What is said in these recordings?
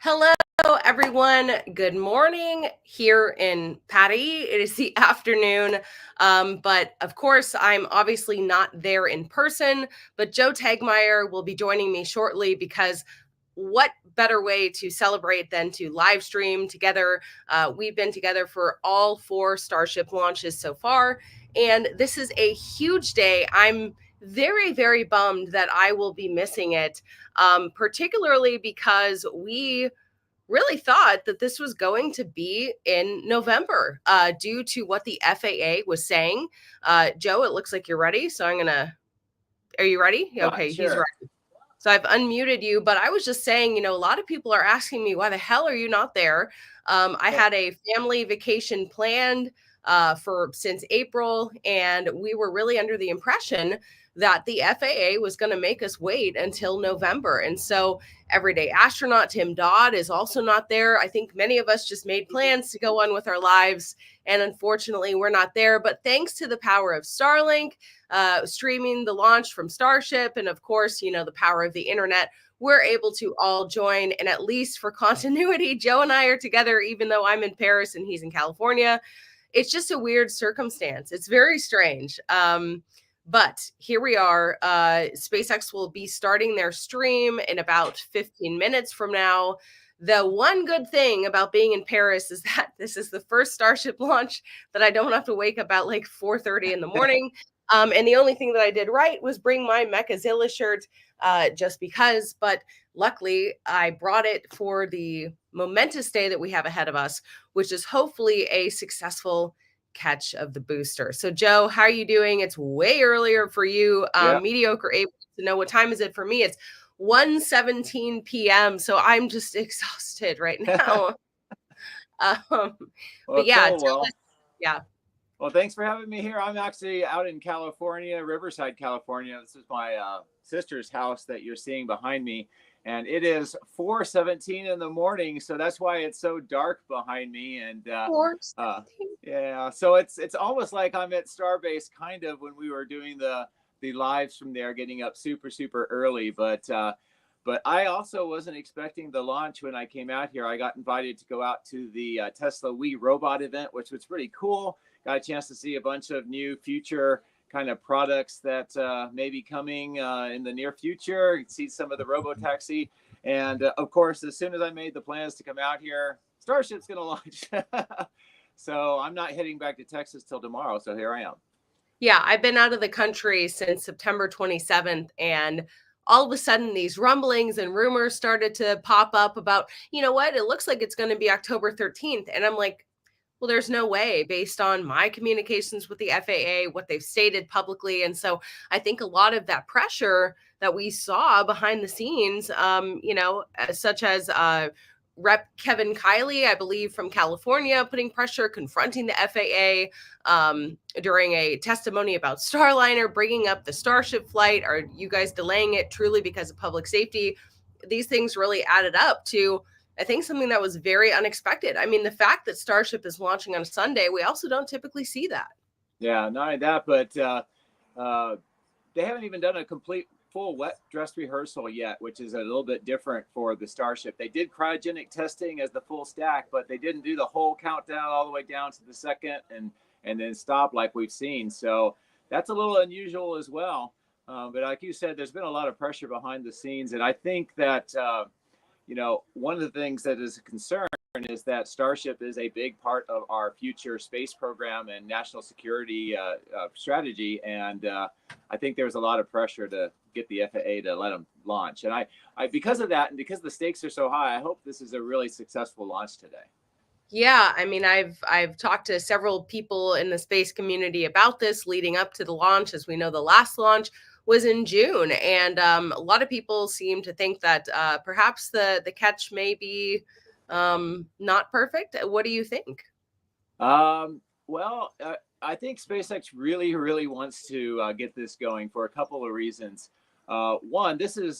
Hello, everyone. Good morning here in Patty. It is the afternoon, but of course, I'm obviously not there in person. But Joe Tagmeyer will be joining me shortly because what better way to celebrate than to live stream together? We've been together for all four Starship launches so far, and this is a huge day. I'm very, very bummed that I will be missing it, particularly because we really thought that this was going to be in November due to what the FAA was saying. Joe, it looks like you're ready. So are you ready? Okay, he's Sure. ready. So I've unmuted you, but I was just saying, a lot of people are asking me, why the hell are you not there? I had a family vacation planned for since April, and we were really under the impression that the FAA was going to make us wait until November. And so everyday astronaut Tim Dodd is also not there. I think many of us just made plans to go on with our lives, and unfortunately, we're not there. But thanks to the power of Starlink, streaming the launch from Starship, and of course, the power of the internet, we're able to all join. And at least for continuity, Joe and I are together, even though I'm in Paris and he's in California. It's just a weird circumstance. It's very strange. But here we are. SpaceX will be starting their stream in about 15 minutes from now. The one good thing about being in Paris is that this is the first Starship launch that I don't have to wake up at like 4:30 in the morning. And the only thing that I did right was bring my Mechazilla shirt just because. But luckily, I brought it for the momentous day that we have ahead of us, which is hopefully a successful catch of the booster. So, Joe, how are you doing? It's way earlier for you. Yeah. Mediocre able to know what time is it for me? It's 1:17 p.m. So I'm just exhausted right now. um, Well, but yeah, cool. yeah. Well, thanks for having me here. I'm actually out in California, Riverside, California. This is my sister's house that you're seeing behind me, and it is 4:17 in the morning, so that's why it's so dark behind me. And yeah, so it's almost like I'm at Starbase, kind of, when we were doing the lives from there, getting up super early. But I also wasn't expecting the launch when I came out here. I got invited to go out to the Tesla We Robot event, which was pretty cool. Got a chance to see a bunch of new future kind of products that may be coming in the near future. See some of the robotaxi. And of course, as soon as I made the plans to come out here, Starship's going to launch. So I'm not heading back to Texas till tomorrow. So here I am. Yeah, I've been out of the country since September 27th, and all of a sudden these rumblings and rumors started to pop up about, you know what, it looks like it's going to be October 13th. And I'm like, well, there's no way based on my communications with the FAA, what they've stated publicly. And so I think a lot of that pressure that we saw behind the scenes, such as Rep Kevin Kiley, I believe, from California, putting pressure, confronting the FAA during a testimony about Starliner, bringing up the Starship flight. Are you guys delaying it truly because of public safety? These things really added up to, I think, something that was very unexpected. I mean, the fact that Starship is launching on a Sunday, we also don't typically see that. Yeah, not only that, but they haven't even done a complete full wet dress rehearsal yet, which is a little bit different for the Starship. They did cryogenic testing as the full stack, but they didn't do the whole countdown all the way down to the second and then stop like we've seen. So that's a little unusual as well. But like you said, there's been a lot of pressure behind the scenes, and I think that one of the things that is a concern is that Starship is a big part of our future space program and national security strategy. And I think there was a lot of pressure to get the FAA to let them launch. And I because of that, and because the stakes are so high, I hope this is a really successful launch today. Yeah, I mean, I've talked to several people in the space community about this leading up to the launch. As we know, the last launch was in June, and a lot of people seem to think that perhaps the catch may be not perfect. What do you think? Well, I think SpaceX really wants to get this going for a couple of reasons. One, this is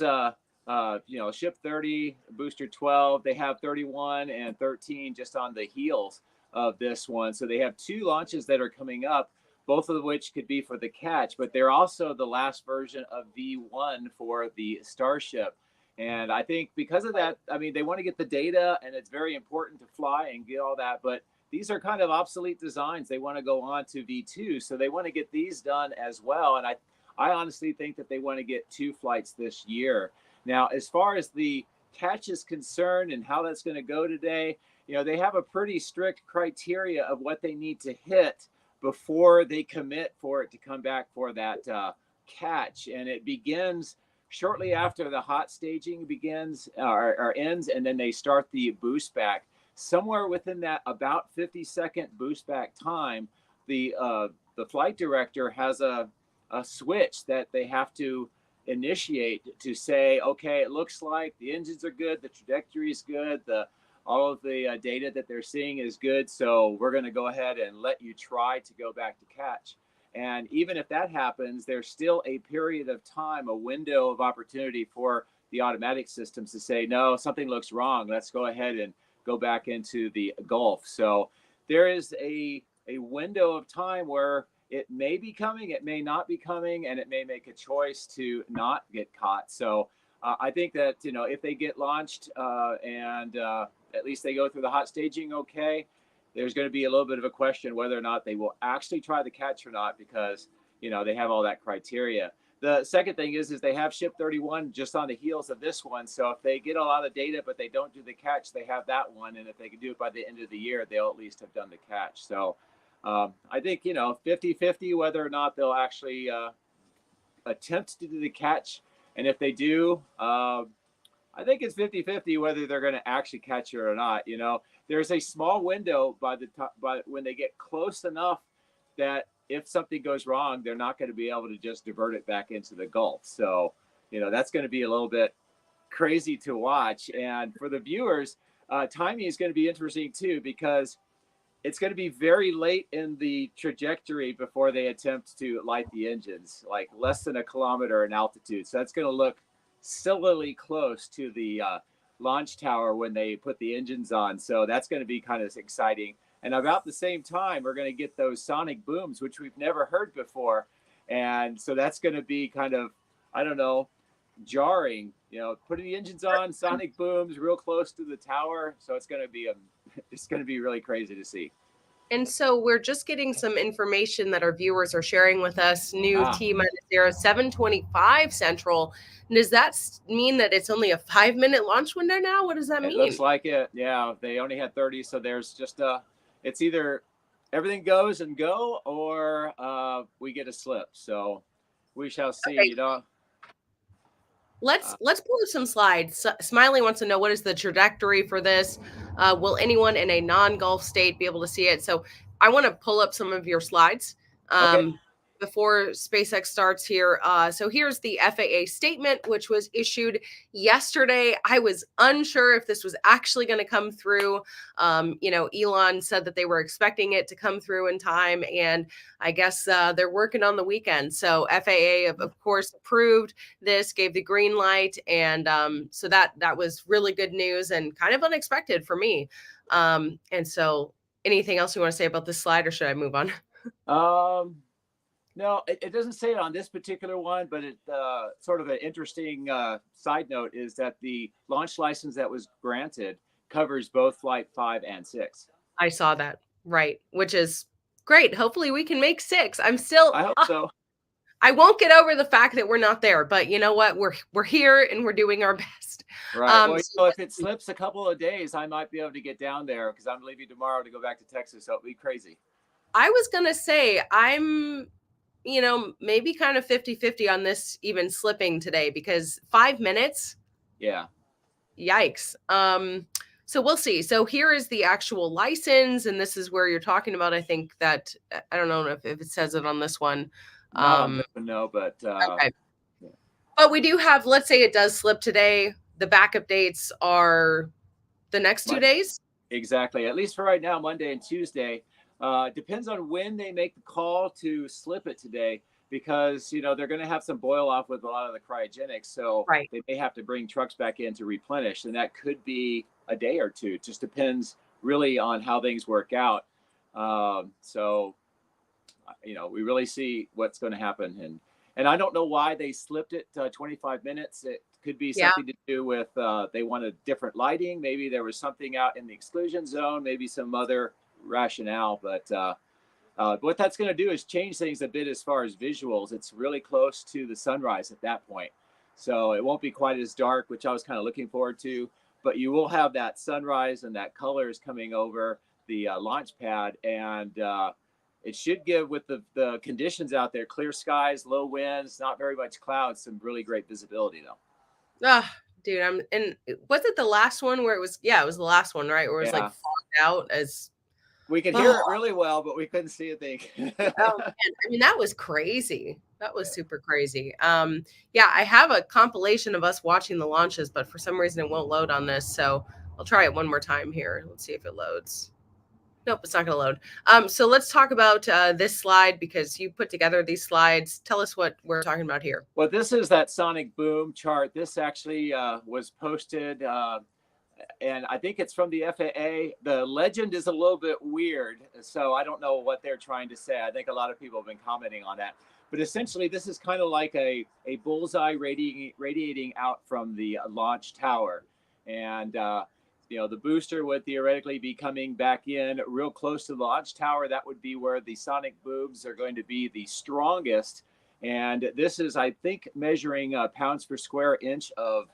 ship 30, booster 12. They have 31 and 13 just on the heels of this one. So they have two launches that are coming up, both of which could be for the catch, but they're also the last version of V1 for the Starship. And I think because of that, I mean, they want to get the data, and it's very important to fly and get all that. But these are kind of obsolete designs. They want to go on to V2, so they want to get these done as well. And I honestly think that they want to get 2 flights this year. Now, as far as the catch is concerned and how that's going to go today, they have a pretty strict criteria of what they need to hit before they commit for it to come back for that catch. And it begins shortly after the hot staging begins or ends, and then they start the boost back. Somewhere within that about 50-second boost back time, the flight director has a switch that they have to initiate to say, okay, it looks like the engines are good, the trajectory is good, all of the data that they're seeing is good, so we're going to go ahead and let you try to go back to catch. And even if that happens, there's still a period of time, a window of opportunity for the automatic systems to say, no, something looks wrong. Let's go ahead and go back into the Gulf. So there is a window of time where it may be coming, it may not be coming, and it may make a choice to not get caught. So I think that, if they get launched and at least they go through the hot staging okay, there's going to be a little bit of a question whether or not they will actually try the catch or not, because they have all that criteria. The second thing is they have ship 31 just on the heels of this one. So if they get a lot of data but they don't do the catch, they have that one, and if they can do it by the end of the year, they'll at least have done the catch. So I think 50-50 whether or not they'll actually attempt to do the catch, and if they do, I think it's 50-50 whether they're going to actually catch it or not. There's a small window by when they get close enough that if something goes wrong, they're not going to be able to just divert it back into the Gulf. So, that's going to be a little bit crazy to watch. And for the viewers, timing is going to be interesting too, because it's going to be very late in the trajectory before they attempt to light the engines, like less than a kilometer in altitude. So that's going to look sillily close to the launch tower when they put the engines on. So that's going to be kind of exciting. And about the same time, we're going to get those sonic booms, which we've never heard before. And so that's going to be kind of, I don't know, jarring, putting the engines on, sonic booms real close to the tower. So it's going to be really crazy to see. And so we're just getting some information that our viewers are sharing with us. New T minus 7:25 Central. Does that mean that it's only a 5-minute launch window now? What does that mean? It looks like it. Yeah, they only had 30, so there's just it's either everything goes and go, or we get a slip. So we shall see. Okay. Let's pull up some slides. Smiley wants to know, what is the trajectory for this? Will anyone in a non-Gulf state be able to see it? So I want to pull up some of your slides before SpaceX starts here. So here's the FAA statement, which was issued yesterday. I was unsure if this was actually going to come through. Elon said that they were expecting it to come through in time, and I guess they're working on the weekend. So FAA, of course, approved this, gave the green light, and so that was really good news and kind of unexpected for me. And so, anything else you want to say about this slide, or should I move on? No, it doesn't say it on this particular one, but it sort of an interesting side note is that the launch license that was granted covers both Flight 5 and 6. I saw that, right, which is great. Hopefully we can make 6. I hope so. I won't get over the fact that we're not there, but you know what? We're here and we're doing our best. Right. Well, if it slips a couple of days, I might be able to get down there, because I'm leaving tomorrow to go back to Texas. So it'll be crazy. I was going to say, I'm maybe kind of 50-50 on this even slipping today, because 5 minutes. Yeah. Yikes. So we'll see. So here is the actual license, and this is where you're talking about. I think that, I don't know if it says it on this one. No, but okay. Yeah. But we do have, let's say it does slip today, the backup dates are the next 2 days. Exactly. At least for right now, Monday and Tuesday. Depends on when they make the call to slip it today, because they're going to have some boil off with a lot of the cryogenics, so they may have to bring trucks back in to replenish, and that could be a day or two. It just depends really on how things work out. So we really see what's going to happen, and I don't know why they slipped it 25 minutes. It Could be Yeah. something to do with they wanted different lighting. Maybe there was something out in the exclusion zone, maybe some other rationale. But what that's going to do is change things a bit as far as visuals. It's really close to the sunrise at that point. So it won't be quite as dark, which I was kind of looking forward to. But you will have that sunrise and that colors coming over the launch pad. And it should give, with the conditions out there, clear skies, low winds, not very much clouds, some really great visibility, though. Ah, dude, and was it the last one where it was, yeah, it was the last one, right? Where it was like Yeah. fogged out as, We could oh, hear it really well, but we couldn't see a thing. oh man. I mean, that was crazy. That was super crazy. Yeah, I have a compilation of us watching the launches, but for some reason it won't load on this. So I'll try it one more time here. Let's see if it loads. Nope, it's not going to load. So let's talk about this slide because you put together these slides. Tell us what we're talking about here. Well, this is that sonic boom chart. This actually was posted, and I think it's from the FAA. The legend is a little bit weird, so I don't know what they're trying to say. I think a lot of people have been commenting on that. But essentially, this is kind of like a bullseye radiating out from the launch tower. And the booster would theoretically be coming back in real close to the launch tower. That would be where the sonic booms are going to be the strongest. And this is, I think, measuring pounds per square inch of,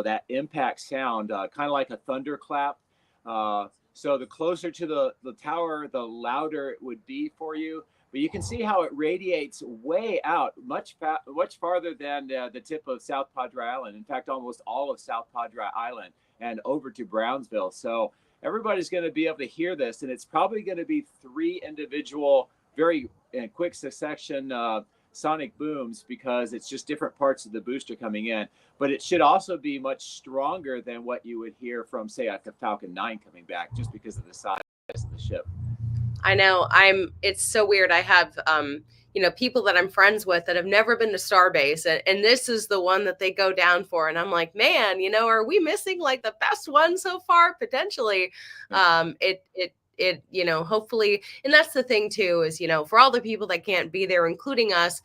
that impact sound, kind of like a thunderclap. So the closer to the tower, the louder it would be for you. But you can see how it radiates way out, much farther than the tip of South Padre Island. In fact, almost all of South Padre Island and over to Brownsville. So everybody's going to be able to hear this, and it's probably going to be 3 individual, very in quick succession sonic booms because it's just different parts of the booster coming in. But it should also be much stronger than what you would hear from, say, like a Falcon 9 coming back, just because of the size of the ship. I know it's so weird. I have, people that I'm friends with that have never been to Starbase, and this is the one that they go down for. And I'm like, man, are we missing like the best one so far? Potentially. Hopefully, and that's the thing too, is, for all the people that can't be there, including us,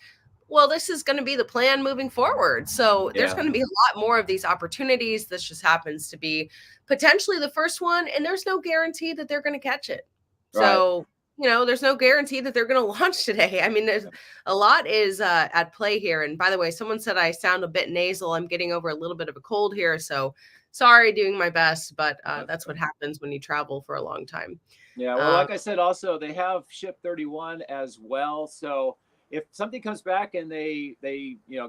well, this is going to be the plan moving forward. So there's Yeah. going to be a lot more of these opportunities. This just happens to be potentially the first one, and there's no guarantee that they're going to catch it. Right. So, there's no guarantee that they're going to launch today. I mean, there's a lot is at play here. And by the way, someone said I sound a bit nasal. I'm getting over a little bit of a cold here. So sorry, doing my best, but that's what happens when you travel for a long time. Yeah, well, like I said, also they have Ship 31 as well. So if something comes back and they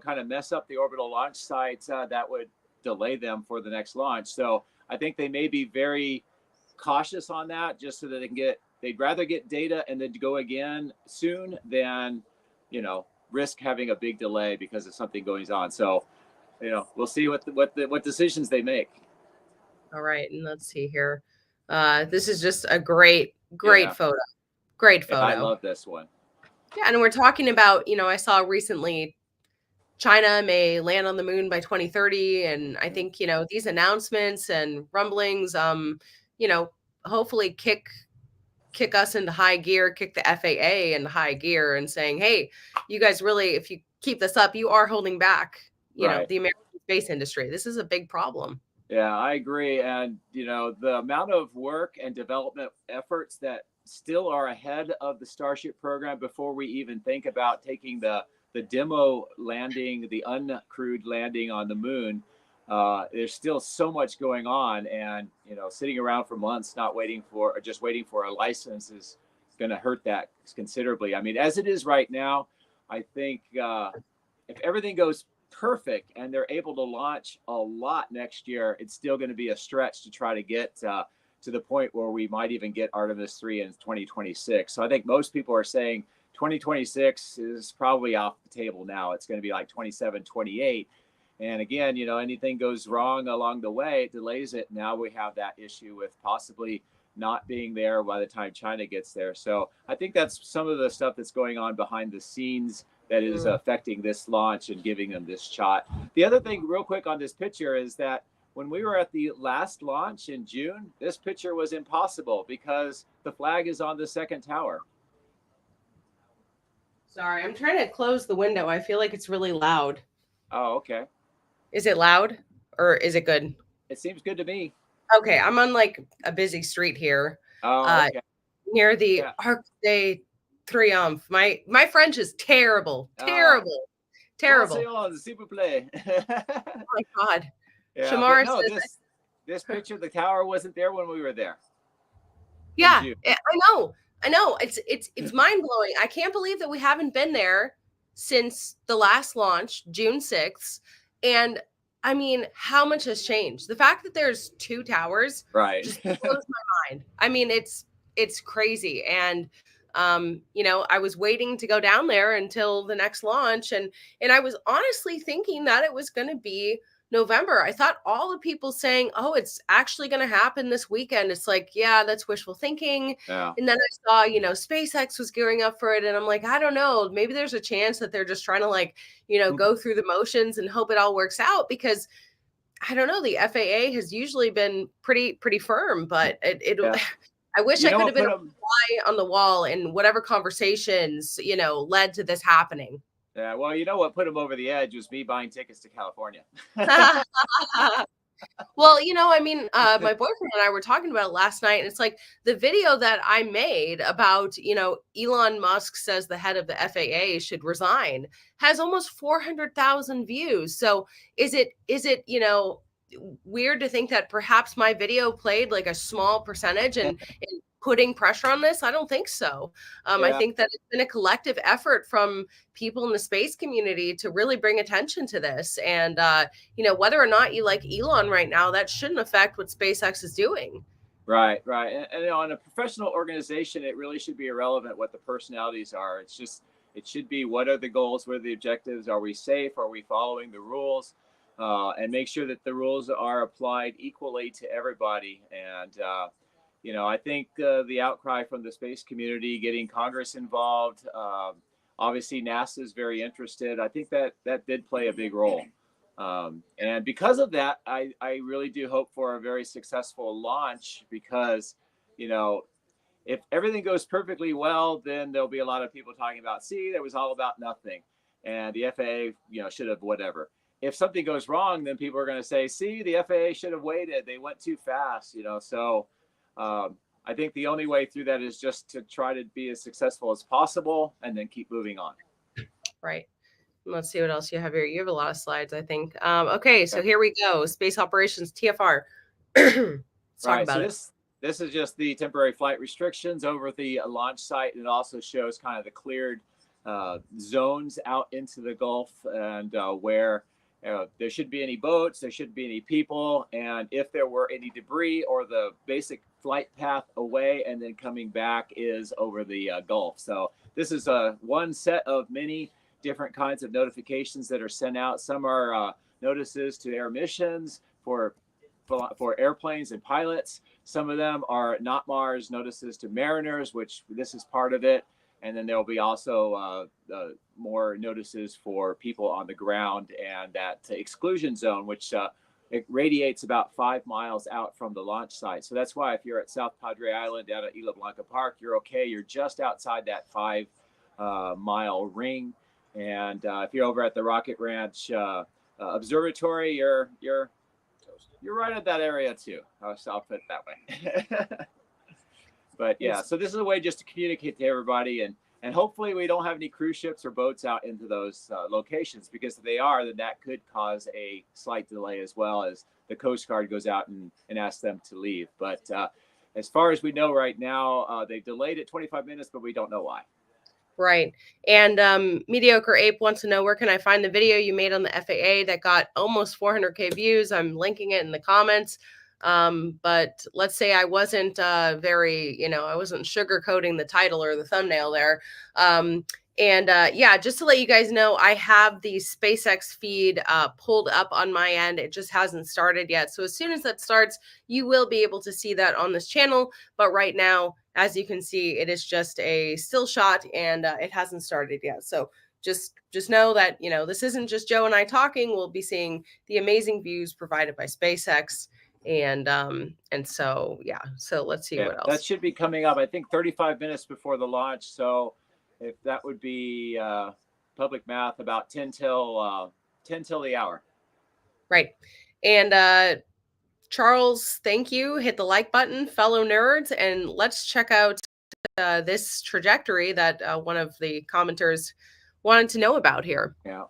kind of mess up the orbital launch sites, that would delay them for the next launch. So I think they may be very cautious on that, just so that they'd rather get data and then go again soon than risk having a big delay because of something going on. So we'll see what decisions they make. All right, and let's see here. This is just a great Yeah, photo. Great yeah, I photo. love this one. Yeah, and we're talking about, I saw recently China may land on the moon by 2030, and I think, these announcements and rumblings, you know, hopefully kick us into high gear, kick the FAA into high gear and saying, "Hey, you guys really, if you keep this up, you are holding back, Right. the American space industry. This is a big problem." Yeah, I agree. And, the amount of work and development efforts that still are ahead of the Starship program before we even think about taking the demo landing, the uncrewed landing on the moon. There's still so much going on. And, sitting around for months, not waiting for, or just waiting for a license is going to hurt that considerably. I mean, as it is right now, I think if everything goes perfect and they're able to launch a lot next year, it's still going to be a stretch to try to get to the point where we might even get Artemis 3 in 2026. So I think most people are saying 2026 is probably off the table now. It's going to be like 27, 28. And again, anything goes wrong along the way, it delays it. Now we have that issue with possibly not being there by the time China gets there. So I think that's some of the stuff that's going on behind the scenes that is affecting this launch and giving them this shot. The other thing, real quick on this picture, is that when we were at the last launch in June, this picture was impossible because the flag is on the second tower. Sorry, I'm trying to close the window. I feel like it's really loud. Oh, okay. Is it loud or is it good? It seems good to me. Okay, I'm on like a busy street here, Oh, uh, okay. near the Yeah. Arc de Triomphe. My French is terrible, Uh, terrible, terrible. Conseillons, s'il vous plaît. Oh my God. Yeah, but Shamar no, says, this picture of the tower wasn't there when we were there in yeah, June. I know. It's mind blowing. I can't believe that we haven't been there since the last launch, June 6th. And I mean, how much has changed? The fact that there's two towers Right. just blows my mind. I mean, it's crazy. And I was waiting to go down there until the next launch, and I was honestly thinking that it was going to be November. I thought all the people saying, "Oh, it's actually going to happen this weekend." It's like, yeah, that's wishful thinking. Yeah. And then I saw, SpaceX was gearing up for it, and I'm like, I don't know, maybe there's a chance that they're just trying to like, go through the motions and hope it all works out because I don't know, the FAA has usually been pretty firm, but it Yeah. I wish You I know could have what been put a them? fly on the wall in whatever conversations, led to this happening. Yeah. Well, you know what put them over the edge was me buying tickets to California. Well, I mean, my boyfriend and I were talking about it last night, and it's like the video that I made about, Elon Musk says the head of the FAA should resign has almost 400,000 views. So is it, weird to think that perhaps my video played like a small percentage and putting pressure on this? I don't think so. I Yeah. think that it's been a collective effort from people in the space community to really bring attention to this. And whether or not you like Elon right now, that shouldn't affect what SpaceX is doing. Right, right. And on a professional organization, it really should be irrelevant what the personalities are. It's just, it should be what are the goals, what are the objectives? Are we safe? Are we following the rules? And make sure that the rules are applied equally to everybody. And, I think the outcry from the space community, getting Congress involved, obviously NASA is very interested. I think that did play a big role. And because of that, I really do hope for a very successful launch because, you know, if everything goes perfectly well, then there'll be a lot of people talking about, see, that was all about nothing. And the FAA, should have whatever. If something goes wrong, then people are going to say, see, the FAA should have waited. They went too fast. So I think the only way through that is just to try to be as successful as possible and then keep moving on. Right. Let's see what else you have here. You have a lot of slides, I think. Okay, Yeah. so here we go. Space operations TFR. Let's talk Right. So about it. this is just the temporary flight restrictions over the launch site, and it also shows kind of the cleared zones out into the Gulf and where there shouldn't be any boats, there shouldn't be any people, and if there were any debris or the basic flight path away and then coming back is over the Gulf. So this is one set of many different kinds of notifications that are sent out. Some are notices to air missions for airplanes and pilots. Some of them are not Mars notices to mariners, which this is part of it. And then there will be also more notices for people on the ground and that exclusion zone, which it radiates about 5 miles out from the launch site. So that's why if you're at South Padre Island down at Isla Blanca Park, you're okay. You're just outside that 5 mile ring. And if you're over at the Rocket Ranch Observatory, you're right at that area too. I'll put it that way. But yeah, so this is a way just to communicate to everybody, and hopefully we don't have any cruise ships or boats out into those locations, because if they are, then that could cause a slight delay as well as the Coast Guard goes out and asks them to leave. But as far as we know right now, they've delayed it 25 minutes, but we don't know why. Right. And Mediocre Ape wants to know, where can I find the video you made on the FAA that got almost 400K views? I'm linking it in the comments. But let's say I wasn't I wasn't sugarcoating the title or the thumbnail there. And yeah, just to let you guys know, I have the SpaceX feed pulled up on my end. It just hasn't started yet. So as soon as that starts, you will be able to see that on this channel. But right now, as you can see, it is just a still shot, and it hasn't started yet. So just know that, this isn't just Joe and I talking. We'll be seeing the amazing views provided by SpaceX. And so yeah, so let's see Yeah, what that else. should be coming up, I think, 35 minutes before the launch. So if that would be public math, about 10 till the hour. Right. And Charles, thank you. Hit the like button, fellow nerds, and let's check out this trajectory that one of the commenters wanted to know about here. Yeah.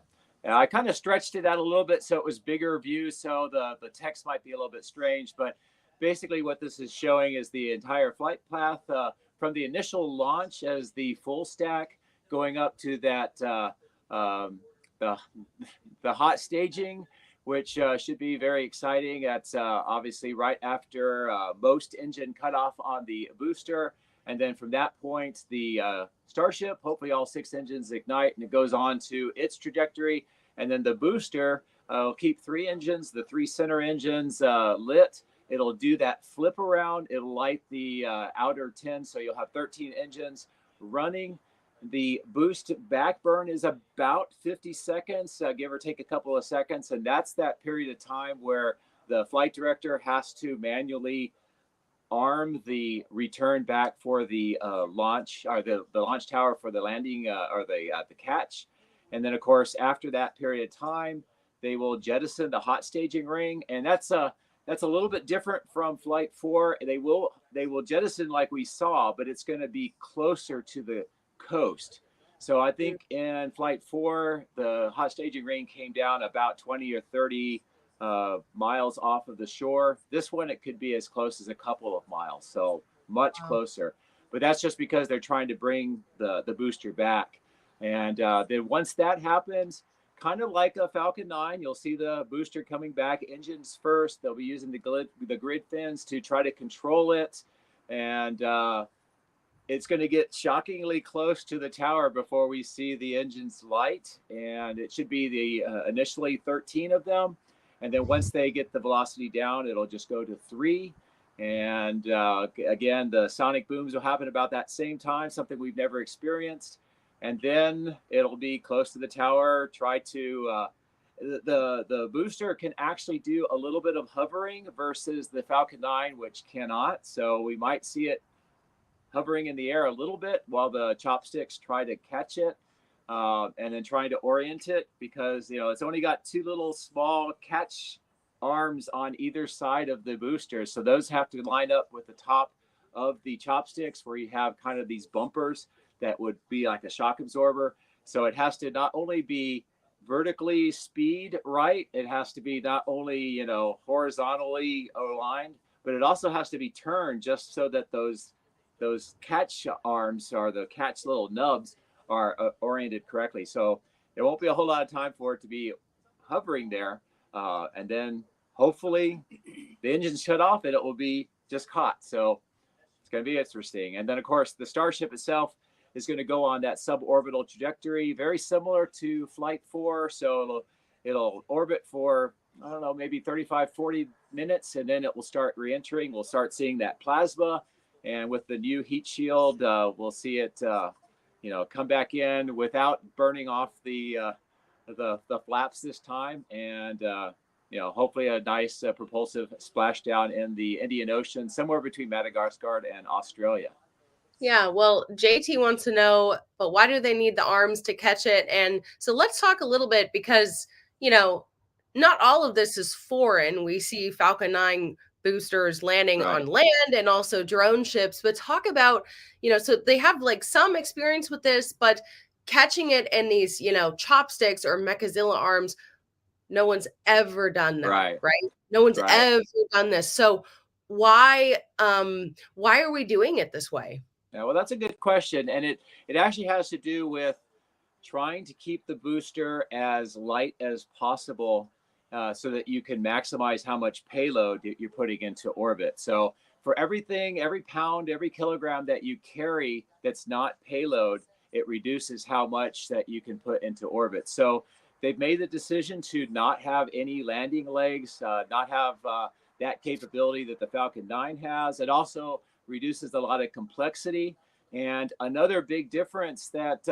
And I kind of stretched it out a little bit so it was bigger view, so the text might be a little bit strange, but basically what this is showing is the entire flight path from the initial launch as the full stack going up to that the the hot staging, which should be very exciting. That's obviously right after most engine cutoff on the booster. And then from that point, the Starship, hopefully all 6 engines ignite and it goes on to its trajectory. And then the booster will keep 3 engines, the 3 center engines lit. It'll do that flip around. It'll light the outer 10. So you'll have 13 engines running. The boost back burn is about 50 seconds, give or take a couple of seconds. And that's that period of time where the flight director has to manually arm the return back for the launch, or the launch tower for the landing or the catch. And then, of course, after that period of time, they will jettison the hot staging ring. And that's a little bit different from Flight 4. They will jettison like we saw, but it's going to be closer to the coast. So I think in Flight 4, the hot staging ring came down about 20 or 30 miles off of the shore. This one, it could be as close as a couple of miles, so much closer. But that's just because they're trying to bring the booster back. And then once that happens, kind of like a Falcon 9, you'll see the booster coming back, engines first. They'll be using the grid fins to try to control it. And it's going to get shockingly close to the tower before we see the engines light. And it should be the initially 13 of them. And then once they get the velocity down, it'll just go to 3. And again, the sonic booms will happen about that same time, something we've never experienced. And then it'll be close to the tower. Try to the booster can actually do a little bit of hovering versus the Falcon 9, which cannot. So we might see it hovering in the air a little bit while the chopsticks try to catch it, and then trying to orient it, because it's only got 2 little small catch arms on either side of the booster. So those have to line up with the top of the chopsticks, where you have kind of these bumpers that would be like a shock absorber. So it has to not only be vertically speed right, it has to be not only horizontally aligned, but it also has to be turned just so that those catch arms, or the catch little nubs, are oriented correctly. So there won't be a whole lot of time for it to be hovering there. And then hopefully the engines shut off and it will be just caught. So it's going to be interesting. And then, of course, the Starship itself is going to go on that suborbital trajectory, very similar to Flight 4. So it'll orbit for, I don't know, maybe 35, 40 minutes, and then it will start re-entering. We'll start seeing that plasma. And with the new heat shield, we'll see it, come back in without burning off the flaps this time, and hopefully a nice propulsive splashdown in the Indian Ocean, somewhere between Madagascar and Australia. Yeah, well, JT wants to know, but why do they need the arms to catch it? And so let's talk a little bit, because, not all of this is foreign. We see Falcon 9 boosters landing Right. on land and also drone ships, but talk about, so they have like some experience with this, but catching it in these, chopsticks or Mechazilla arms, no one's ever done that, Right. right? No one's Right. ever done this. So why are we doing it this way? Yeah, well, that's a good question, and it actually has to do with trying to keep the booster as light as possible, so that you can maximize how much payload you're putting into orbit. So for everything, every pound, every kilogram that you carry that's not payload, it reduces how much that you can put into orbit. So they've made the decision to not have any landing legs, not have that capability that the Falcon 9 has. It also reduces a lot of complexity. And another big difference that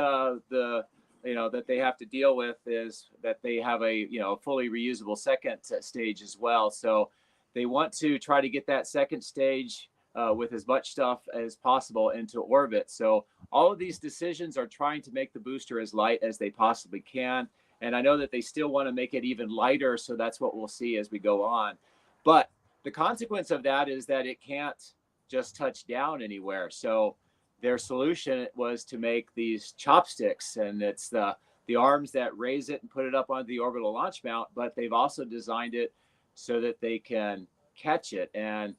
that they have to deal with is that they have a fully reusable second stage as well. So they want to try to get that second stage with as much stuff as possible into orbit. So all of these decisions are trying to make the booster as light as they possibly can. And I know that they still want to make it even lighter, so that's what we'll see as we go on. But the consequence of that is that it can't just touch down anywhere. So their solution was to make these chopsticks, and it's the arms that raise it and put it up on the orbital launch mount, but they've also designed it so that they can catch it. And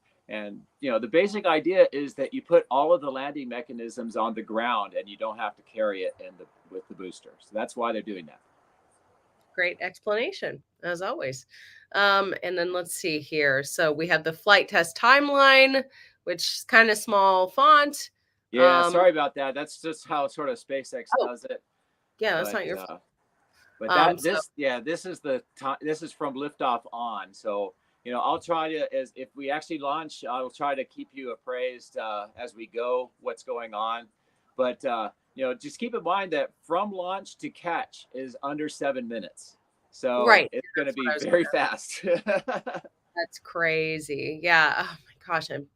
the basic idea is that you put all of the landing mechanisms on the ground and you don't have to carry it with the booster. So that's why they're doing that. Great explanation, as always. And then let's see here. So we have the flight test timeline, which is kind of small font. Yeah, sorry about that. That's just how sort of SpaceX Oh, does it. yeah, that's But not your but fault. that this yeah this is the time. This is from liftoff on. So I'll try to, as if we actually launch, I'll try to keep you appraised as we go what's going on. But just keep in mind that from launch to catch is under 7 minutes. So Right. it's going to That's what be I was very gonna. fast. That's crazy. Yeah. Oh my gosh, I'm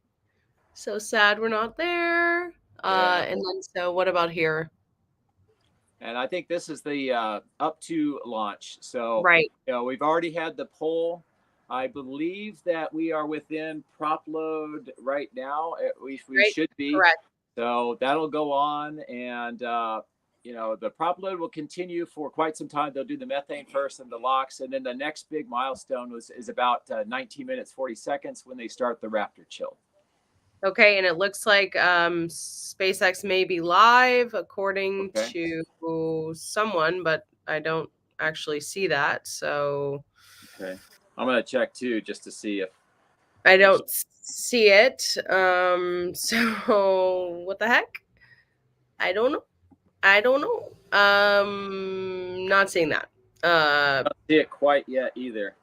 so sad we're not there. Yeah. And then so what about here? And I think this is the up to launch. So, Right. we've already had the poll. I believe that we are within prop load right now. We Right. should be. Correct. So that'll go on. And, the prop load will continue for quite some time. They'll do the methane first and the LOX. And then the next big milestone is about 19 minutes, 40 seconds when they start the Raptor chill. Okay, and it looks like SpaceX may be live according Okay. to someone, but I don't actually see that. So Okay. I'm going to check too, just to see if I they're. don't see it. So what the heck? I don't know. I don't know. Not seeing that. I don't see it quite yet either.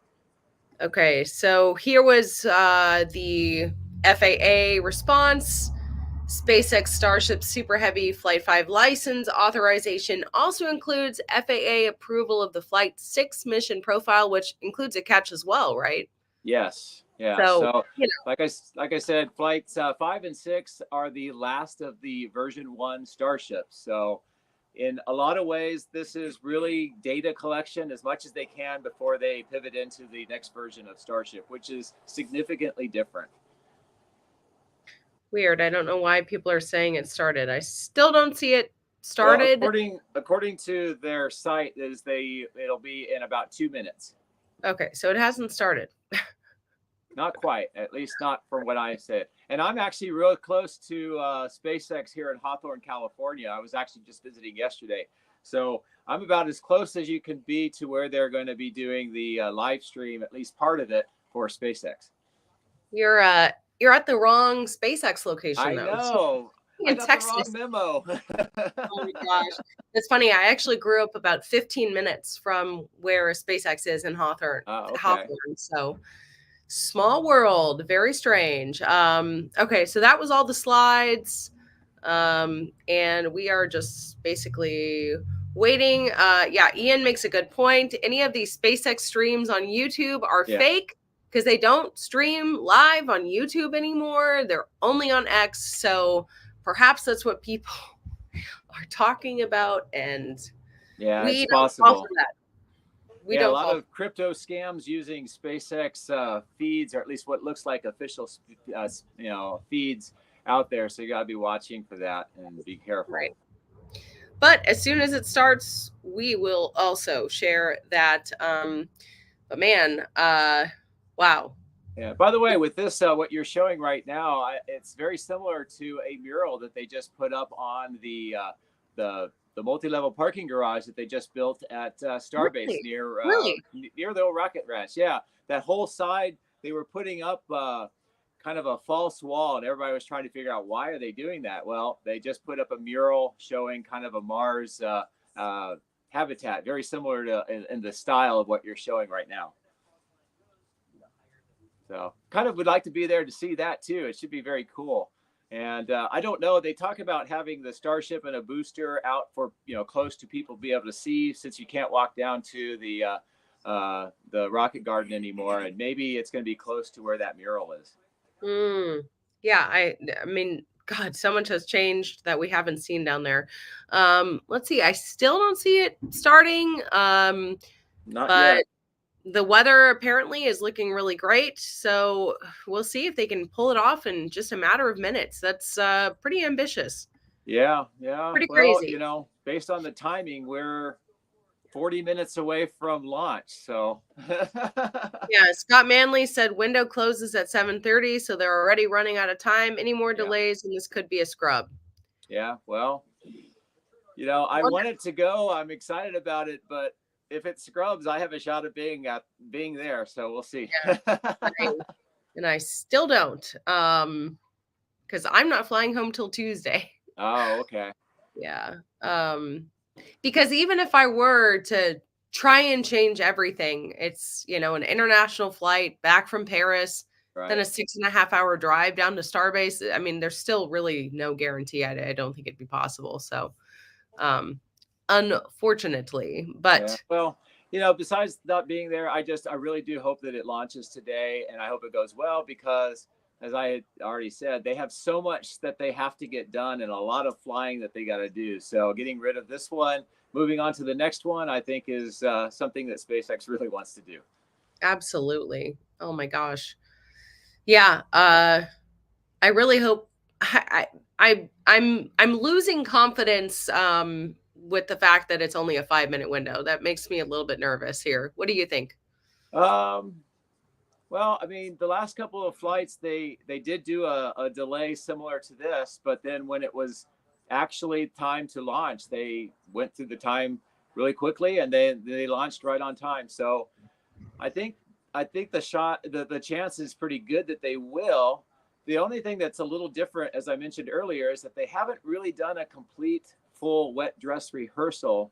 Okay, so here was the FAA response. SpaceX Starship Super Heavy Flight 5 license authorization also includes FAA approval of the Flight 6 mission profile, which includes a catch as well, right? Yes. Yeah. So, So, you like I said, flights 5 and 6 are the last of the version 1 starships. So, in a lot of ways, this is really data collection as much as they can before they pivot into the next version of Starship, which is significantly different. weird. I don't know why people are saying it started. I still don't see it Well, started. according to their site, it'll be in about 2 minutes. Okay, so it hasn't started. Not quite, at least not from what I said. And I'm actually real close to SpaceX here in Hawthorne, California. I was actually just visiting yesterday. So I'm about as close as you can be to where they're going to be doing the live stream, at least part of it, for SpaceX. You're at the wrong SpaceX location I though. So know. I in got the wrong Texas. memo. Oh my gosh. It's funny. I actually grew up about 15 minutes from where SpaceX is in Okay. Hawthorne. So small world, very strange. Okay, so that was all the slides. And we are just basically waiting. Yeah, Ian makes a good point. Any of these SpaceX streams on YouTube are Yeah. fake because they don't stream live on YouTube anymore. They're only on X. So perhaps that's what people are talking about. And Yeah, we it's don't fall for possible. that. We Yeah, a don't lot fall. of crypto scams using SpaceX feeds, or at least what looks like official, feeds out there. So you got to be watching for that and be careful. Right. But as soon as it starts, we will also share that. But man, wow. Yeah. By the way, with this, what you're showing right now, it's very similar to a mural that they just put up on the multi-level parking garage that they just built at Starbase Really? near Really? near the old rocket ranch. Yeah, that whole side they were putting up kind of a false wall, and everybody was trying to figure out why are they doing that. Well, they just put up a mural showing kind of a Mars habitat, very similar to in the style of what you're showing right now. So kind of would like to be there to see that too. It should be very cool. And I don't know. They talk about having the Starship and a booster out for close to people to be able to see, since you can't walk down to the rocket garden anymore, and maybe it's going to be close to where that mural is. Mm. Yeah, I mean, God, so much has changed that we haven't seen down there. Let's see. I still don't see it starting. Not yet. But the weather apparently is looking really great. So we'll see if they can pull it off in just a matter of minutes. That's pretty ambitious. Yeah, yeah. Pretty Well, crazy. based on the timing, we're 40 minutes away from launch. So, Yeah, Scott Manley said window closes at 7:30, so they're already running out of time. Any more yeah, delays and this could be a scrub. yeah. Well, I Wonder- want it to go. I'm excited about it, but if it scrubs, I have a shot of being there. So we'll see. Yeah, and I still don't. Because I'm not flying home till Tuesday. Oh, okay. Yeah. Because even if I were to try and change everything, it's, an international flight back from Paris, then Right. a 6.5 hour drive down to Starbase. I mean, there's still really no guarantee. I don't think it'd be possible. So, um, unfortunately, Yeah. but Well, besides not being there, I really do hope that it launches today, and I hope it goes well because, as I had already said, they have so much that they have to get done and a lot of flying that they got to do. So getting rid of this one, moving on to the next one, I think is something that SpaceX really wants to do. absolutely. Oh my gosh. Yeah. I really hope I'm losing confidence with the fact that it's only a 5 minute window. That makes me a little bit nervous here. What do you think? Um, well, I mean, the last couple of flights they did do a delay similar to this, but then when it was actually time to launch, they went through the time really quickly and they launched right on time. So I think the chance is pretty good that they will. The only thing that's a little different, as I mentioned earlier, is that they haven't really done a complete full wet dress rehearsal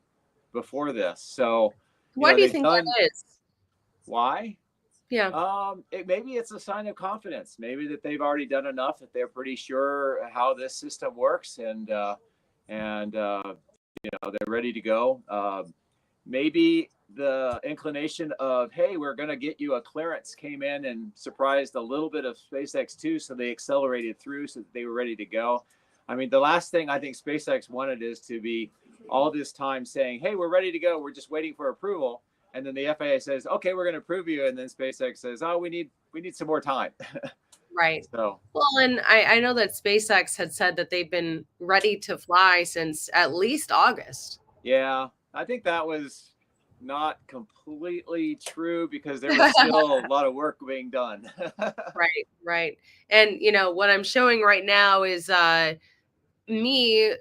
before this. So, Why do you they've think done that is? why? Yeah. Maybe it's a sign of confidence. Maybe that they've already done enough that they're pretty sure how this system works, and they're ready to go. Maybe the inclination of, hey, we're going to get you a clearance came in and surprised a little bit of SpaceX too, so they accelerated through so that they were ready to go. I mean, the last thing I think SpaceX wanted is to be all this time saying, hey, we're ready to go, we're just waiting for approval, and then the FAA says, okay, we're going to approve you, and then SpaceX says, oh, we need some more time. Right. So Well, and I know that SpaceX had said that they've been ready to fly since at least August. yeah, I think that was not completely true because there was still a lot of work being done. Right, right. And what I'm showing right now is me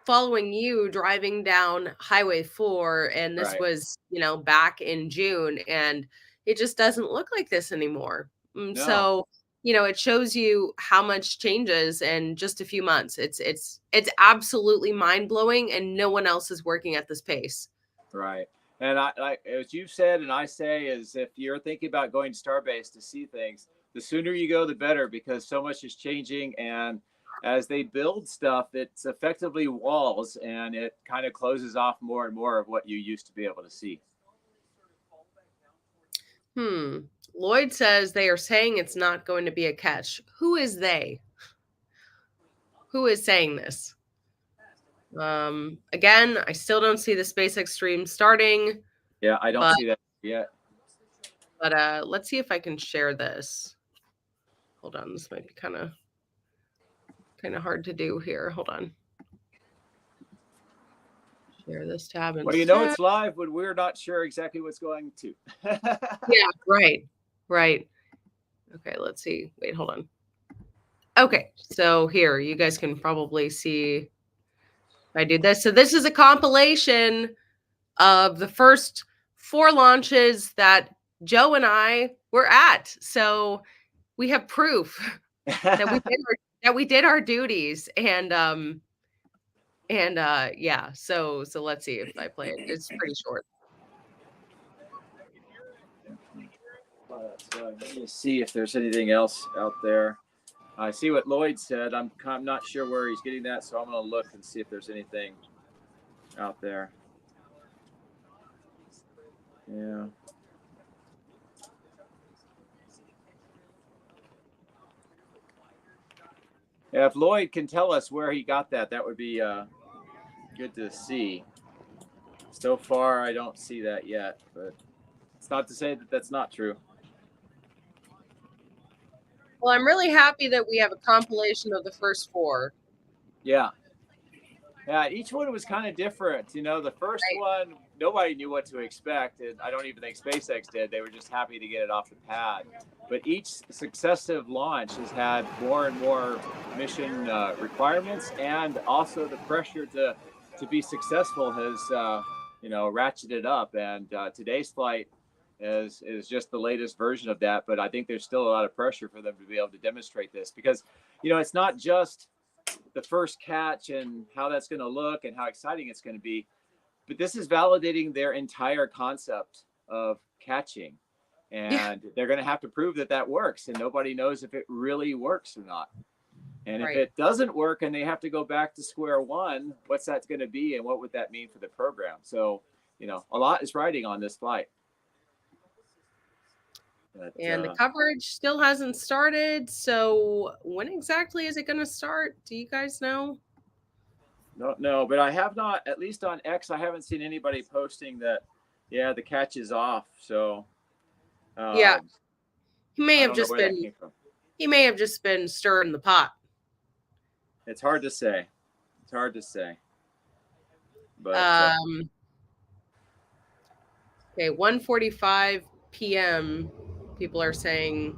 following you driving down Highway 4, and this Right. was, back in June, and it just doesn't look like this anymore. No. So, it shows you how much changes in just a few months. It's absolutely mind-blowing, and no one else is working at this pace. Right. And as you've said, and I say, is if you're thinking about going to Starbase to see things, the sooner you go, the better, because so much is changing. And as they build stuff, it's effectively walls, and it kind of closes off more and more of what you used to be able to see. Lloyd says they are saying it's not going to be a catch. Who is they? Who is saying this? Again, I still don't see the SpaceX stream starting, Yeah, I don't but see that yet. let's see if I can share this. Hold on, this might be kind of hard to do here. Hold on. Share this tab Well, instead. it's live, but we're not sure exactly what's going to. Yeah, right. Right. Okay, let's see. Wait, hold on. Okay, so here, you guys can probably see if I do this. So this is a compilation of the first 4 launches that Joe and I were at. So we have proof that we did our duties, and yeah, so let's see if I play it. It's pretty short. Let me see if there's anything else out there. I see what Lloyd said. I'm not sure where he's getting that, so I'm going to look and see if there's anything out there. Yeah. Yeah, if Lloyd can tell us where he got that, that would be good to see. So far, I don't see that yet, but it's not to say that that's not true. Well, I'm really happy that we have a compilation of the first four. Yeah. Yeah, each one was kind of different. You know, the first Right. one, nobody knew what to expect. And I don't even think SpaceX did. They were just happy to get it off the pad. But each successive launch has had more and more mission requirements, and also the pressure to be successful has, ratcheted up. And today's flight is just the latest version of that. But I think there's still a lot of pressure for them to be able to demonstrate this because, it's not just the first catch and how that's going to look and how exciting it's going to be. But this is validating their entire concept of catching. Yeah. And they're going to have to prove that that works. And nobody knows if it really works or not. And if Right. it doesn't work and they have to go back to square one, what's that going to be? And what would that mean for the program? So, a lot is riding on this flight. But, And the coverage still hasn't started. So when exactly is it going to start? Do you guys know? no, but I have not, at least on X, I haven't seen anybody posting that, yeah, the catch is off. So Yeah. He may I have don't know just where that been came from. he may have just been stirring the pot. It's hard to say. It's hard to say. But Okay, 1:45 p.m. People are saying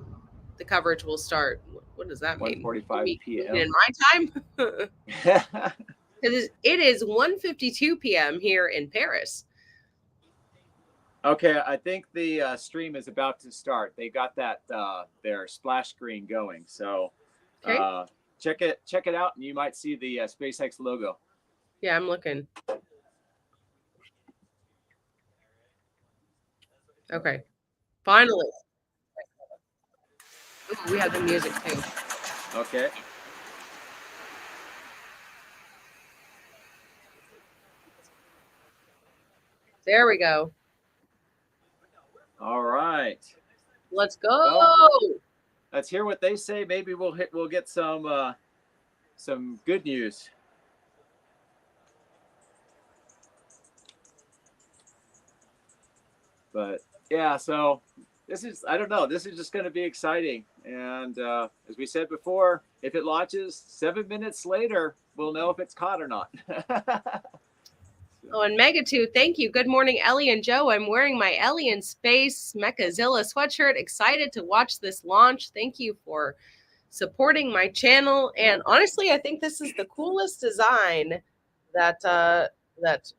the coverage will start. What does that mean? 1:45 p.m. In my time? It is 1:52 p.m. here in Paris. Okay, I think the stream is about to start. They got that their splash screen going. So Okay. check it out, and you might see the SpaceX logo. Yeah, I'm looking. Okay. Finally. Ooh, we have the music too. Okay. There we go. All right. Let's go. Well, let's hear what they say. Maybe we'll get some good news. But yeah, so I don't know. This is just going to be exciting. And as we said before, if it launches 7 minutes later, we'll know if it's caught or not. Oh, and Mega2, thank you. Good morning, Ellie and Joe. I'm wearing my Ellie in Space Mechazilla sweatshirt. Excited to watch this launch. Thank you for supporting my channel. And honestly, I think this is the coolest design that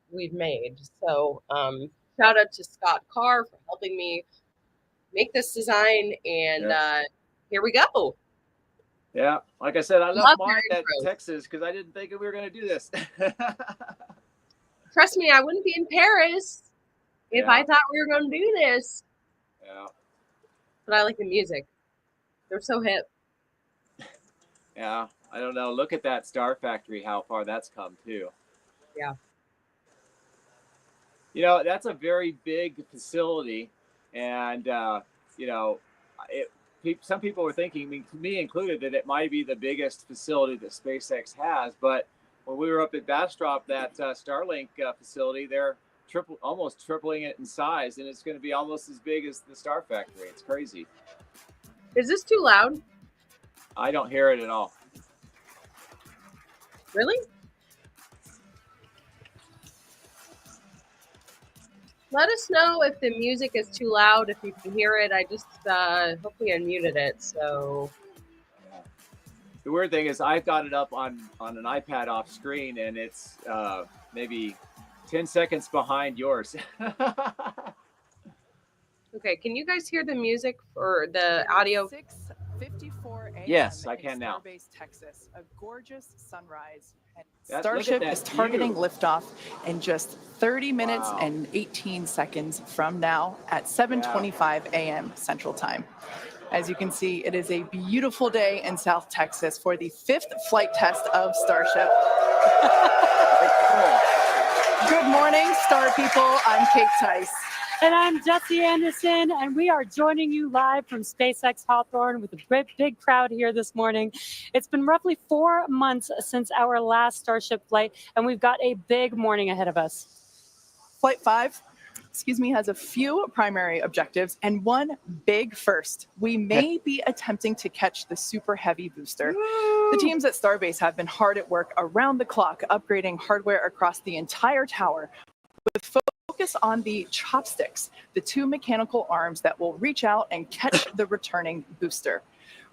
we've made. So shout out to Scott Carr for helping me make this design. And here we go. Yeah, like I said, I left mine at Texas because I didn't think we were going to do this. Trust me, I wouldn't be in Paris if I thought we were going to do this. Yeah. But I like the music. They're so hip. Yeah, I don't know. Look at that Star Factory, how far that's come, too. Yeah. That's a very big facility. And, some people were thinking, me included, that it might be the biggest facility that SpaceX has. But when we were up at Bastrop, that Starlink facility, they're almost tripling it in size, and it's going to be almost as big as the Star Factory. It's crazy. Is this too loud? I don't hear it at all. Really? Let us know if the music is too loud, if you can hear it. I just hopefully unmuted it. So the weird thing is I've got it up on an iPad off screen, and it's maybe 10 seconds behind yours. Okay, can you guys hear the music or the audio? 6:54 a.m. Yes, I can now. Starbase, Texas, a gorgeous sunrise. And Starship is targeting liftoff in just 30 minutes and 18 seconds from now at 7:25 a.m. Central Time. As you can see, it is a beautiful day in South Texas for the 5th flight test of Starship. Good morning, Star people. I'm Kate Tice. And I'm Jesse Anderson, and we are joining you live from SpaceX Hawthorne with a great big crowd here this morning. It's been roughly 4 months since our last Starship flight, and we've got a big morning ahead of us. Flight 5, has a few primary objectives and one big first. We may be attempting to catch the Super Heavy booster. The teams at Starbase have been hard at work around the clock, upgrading hardware across the entire tower, with focus on the chopsticks, the two mechanical arms that will reach out and catch the returning booster.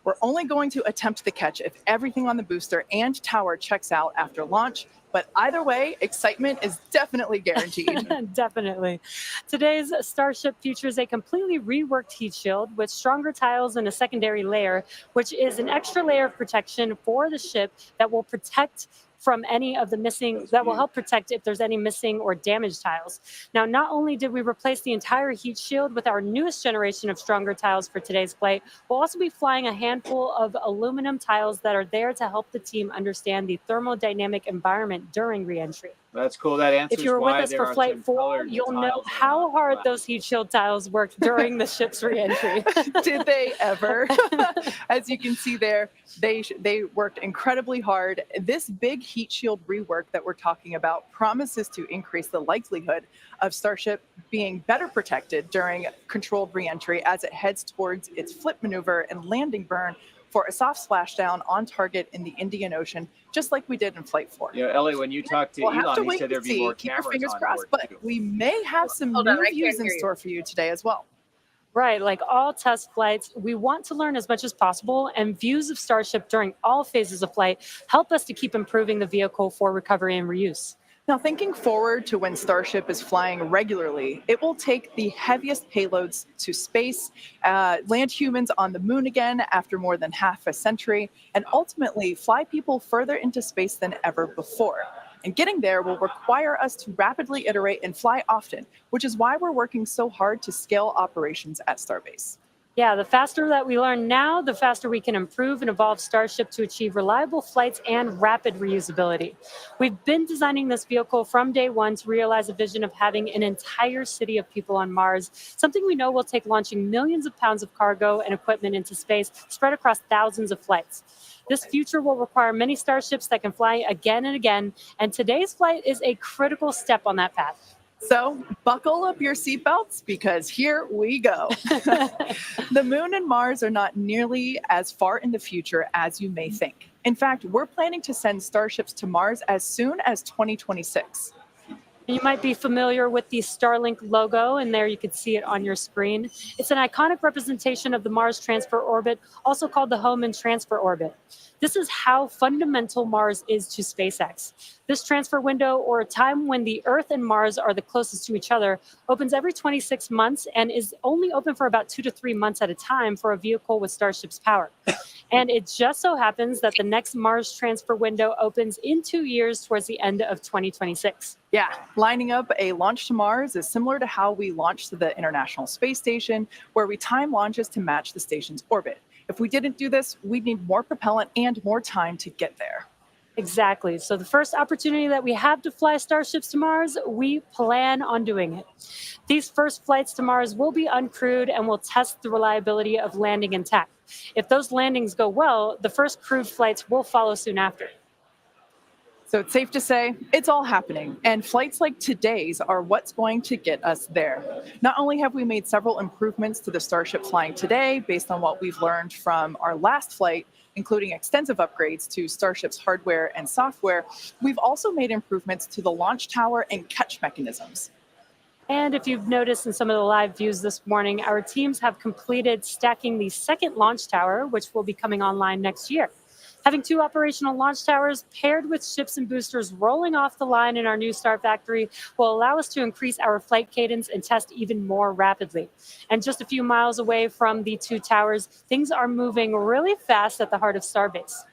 We're only going to attempt the catch if everything on the booster and tower checks out after launch, but either way, excitement is definitely guaranteed. Definitely. Today's Starship features a completely reworked heat shield with stronger tiles and a secondary layer, which is an extra layer of protection for the ship that will protect from any of the missing, that will help protect if there's any missing or damaged tiles. Now, not only did we replace the entire heat shield with our newest generation of stronger tiles for today's flight, we'll also be flying a handful of aluminum tiles that are there to help the team understand the thermodynamic environment during reentry. That's cool. That answers If you were with why us there for are Flight some 4, colored you'll know tiles how around. hard Wow. those heat shield tiles worked during the ship's reentry. Did they ever? As you can see there, they worked incredibly hard. This big heat shield rework that we're talking about promises to increase the likelihood of Starship being better protected during controlled reentry as it heads towards its flip maneuver and landing burn for a soft splashdown on target in the Indian Ocean, just like we did in Flight 4. Yeah, Ellie, when you talked to We'll have to Elon, he wait said and there'd be see. more Keep your cameras fingers on crossed, board, but too. we may have some Hold on, new I views can't in hear you. store for you today as well. Right, like all test flights, we want to learn as much as possible, and views of Starship during all phases of flight help us to keep improving the vehicle for recovery and reuse. Now, thinking forward to when Starship is flying regularly, it will take the heaviest payloads to space, land humans on the moon again after more than half a century, and ultimately fly people further into space than ever before. And getting there will require us to rapidly iterate and fly often, which is why we're working so hard to scale operations at Starbase. Yeah, the faster that we learn now, the faster we can improve and evolve Starship to achieve reliable flights and rapid reusability. We've been designing this vehicle from day one to realize a vision of having an entire city of people on Mars, something we know will take launching millions of pounds of cargo and equipment into space spread across thousands of flights. This future will require many Starships that can fly again and again, and today's flight is a critical step on that path. So buckle up your seatbelts because here we go. The moon and Mars are not nearly as far in the future as you may think. In fact, we're planning to send Starships to Mars as soon as 2026. You might be familiar with the Starlink logo, and there you can see it on your screen. It's an iconic representation of the Mars transfer orbit, also called the Hohmann transfer orbit. This is how fundamental Mars is to SpaceX. This transfer window, or a time when the Earth and Mars are the closest to each other, opens every 26 months and is only open for about 2 to 3 months at a time for a vehicle with Starship's power. And it just so happens that the next Mars transfer window opens in 2 years towards the end of 2026. Yeah, lining up a launch to Mars is similar to how we launched to the International Space Station, where we time launches to match the station's orbit. If we didn't do this, we'd need more propellant and more time to get there. Exactly. So the first opportunity that we have to fly Starships to Mars, we plan on doing it. These first flights to Mars will be uncrewed and will test the reliability of landing intact. If those landings go well, the first crewed flights will follow soon after. So it's safe to say it's all happening, and flights like today's are what's going to get us there. Not only have we made several improvements to the Starship flying today based on what we've learned from our last flight, including extensive upgrades to Starship's hardware and software, we've also made improvements to the launch tower and catch mechanisms. And if you've noticed in some of the live views this morning, our teams have completed stacking the second launch tower, which will be coming online next year. Having 2 operational launch towers paired with ships and boosters rolling off the line in our new Star Factory will allow us to increase our flight cadence and test even more rapidly. And just a few miles away from the 2 towers, things are moving really fast at the heart of Starbase.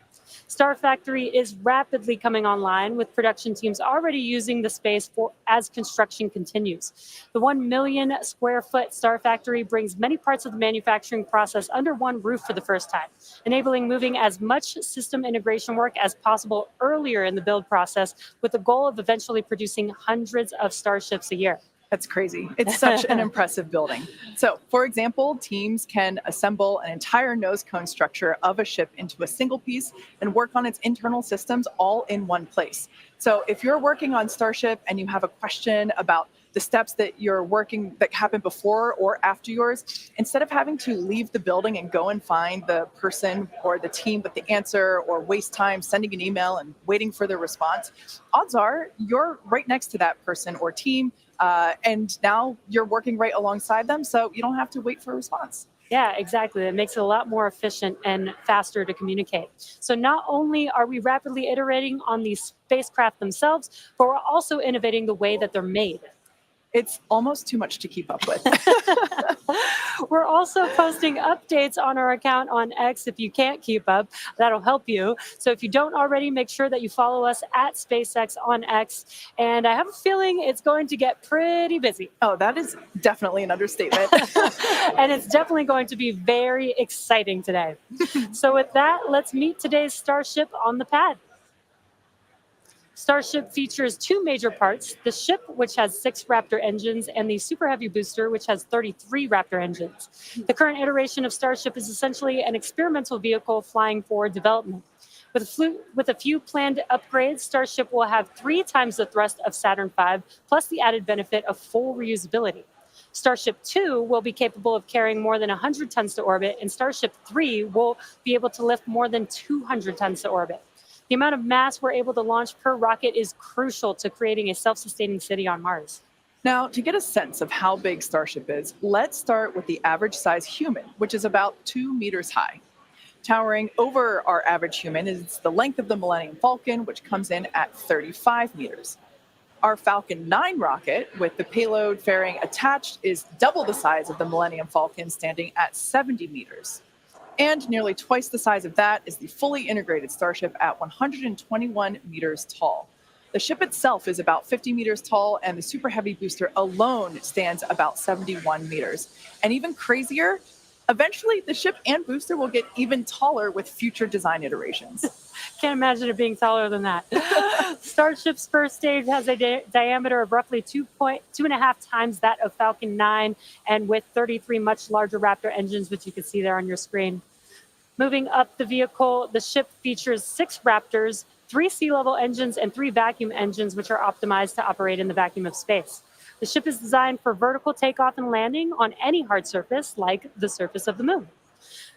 Star Factory is rapidly coming online, with production teams already using the space as construction continues. The 1 million square foot Star Factory brings many parts of the manufacturing process under one roof for the first time, enabling moving as much system integration work as possible earlier in the build process, with the goal of eventually producing hundreds of Starships a year. That's crazy. It's such an impressive building. So, for example, teams can assemble an entire nose cone structure of a ship into a single piece and work on its internal systems all in one place. So, if you're working on Starship and you have a question about the steps that you're working that happen before or after yours, instead of having to leave the building and go and find the person or the team with the answer or waste time sending an email and waiting for their response, odds are you're right next to that person or team. And now you're working right alongside them, so you don't have to wait for a response. Yeah, exactly. It makes it a lot more efficient and faster to communicate. So not only are we rapidly iterating on these spacecraft themselves, but we're also innovating the way that they're made. It's almost too much to keep up with. We're also posting updates on our account on X if you can't keep up. That'll help you. So if you don't already, make sure that you follow us at SpaceX on X. And I have a feeling it's going to get pretty busy. Oh, that is definitely an understatement. And it's definitely going to be very exciting today. So with that, let's meet today's Starship on the pad. Starship features two major parts, the ship, which has 6 Raptor engines, and the Super Heavy booster, which has 33 Raptor engines. The current iteration of Starship is essentially an experimental vehicle flying for development. With a few planned upgrades, Starship will have 3 times the thrust of Saturn V, plus the added benefit of full reusability. Starship 2 will be capable of carrying more than 100 tons to orbit, and Starship 3 will be able to lift more than 200 tons to orbit. The amount of mass we're able to launch per rocket is crucial to creating a self-sustaining city on Mars. Now, to get a sense of how big Starship is, let's start with the average size human, which is about 2 meters high. Towering over our average human is the length of the Millennium Falcon, which comes in at 35 meters. Our Falcon 9 rocket, with the payload fairing attached, is double the size of the Millennium Falcon, standing at 70 meters. And nearly twice the size of that is the fully integrated Starship at 121 meters tall. The ship itself is about 50 meters tall, and the Super Heavy booster alone stands about 71 meters. And even crazier, eventually the ship and booster will get even taller with future design iterations. Can't imagine it being taller than that. Starship's first stage has a diameter of roughly 2.5 times that of Falcon 9, and with 33 much larger Raptor engines, which you can see there on your screen. Moving up the vehicle, the ship features 6 Raptors, 3 sea-level engines, and 3 vacuum engines, which are optimized to operate in the vacuum of space. The ship is designed for vertical takeoff and landing on any hard surface, like the surface of the moon.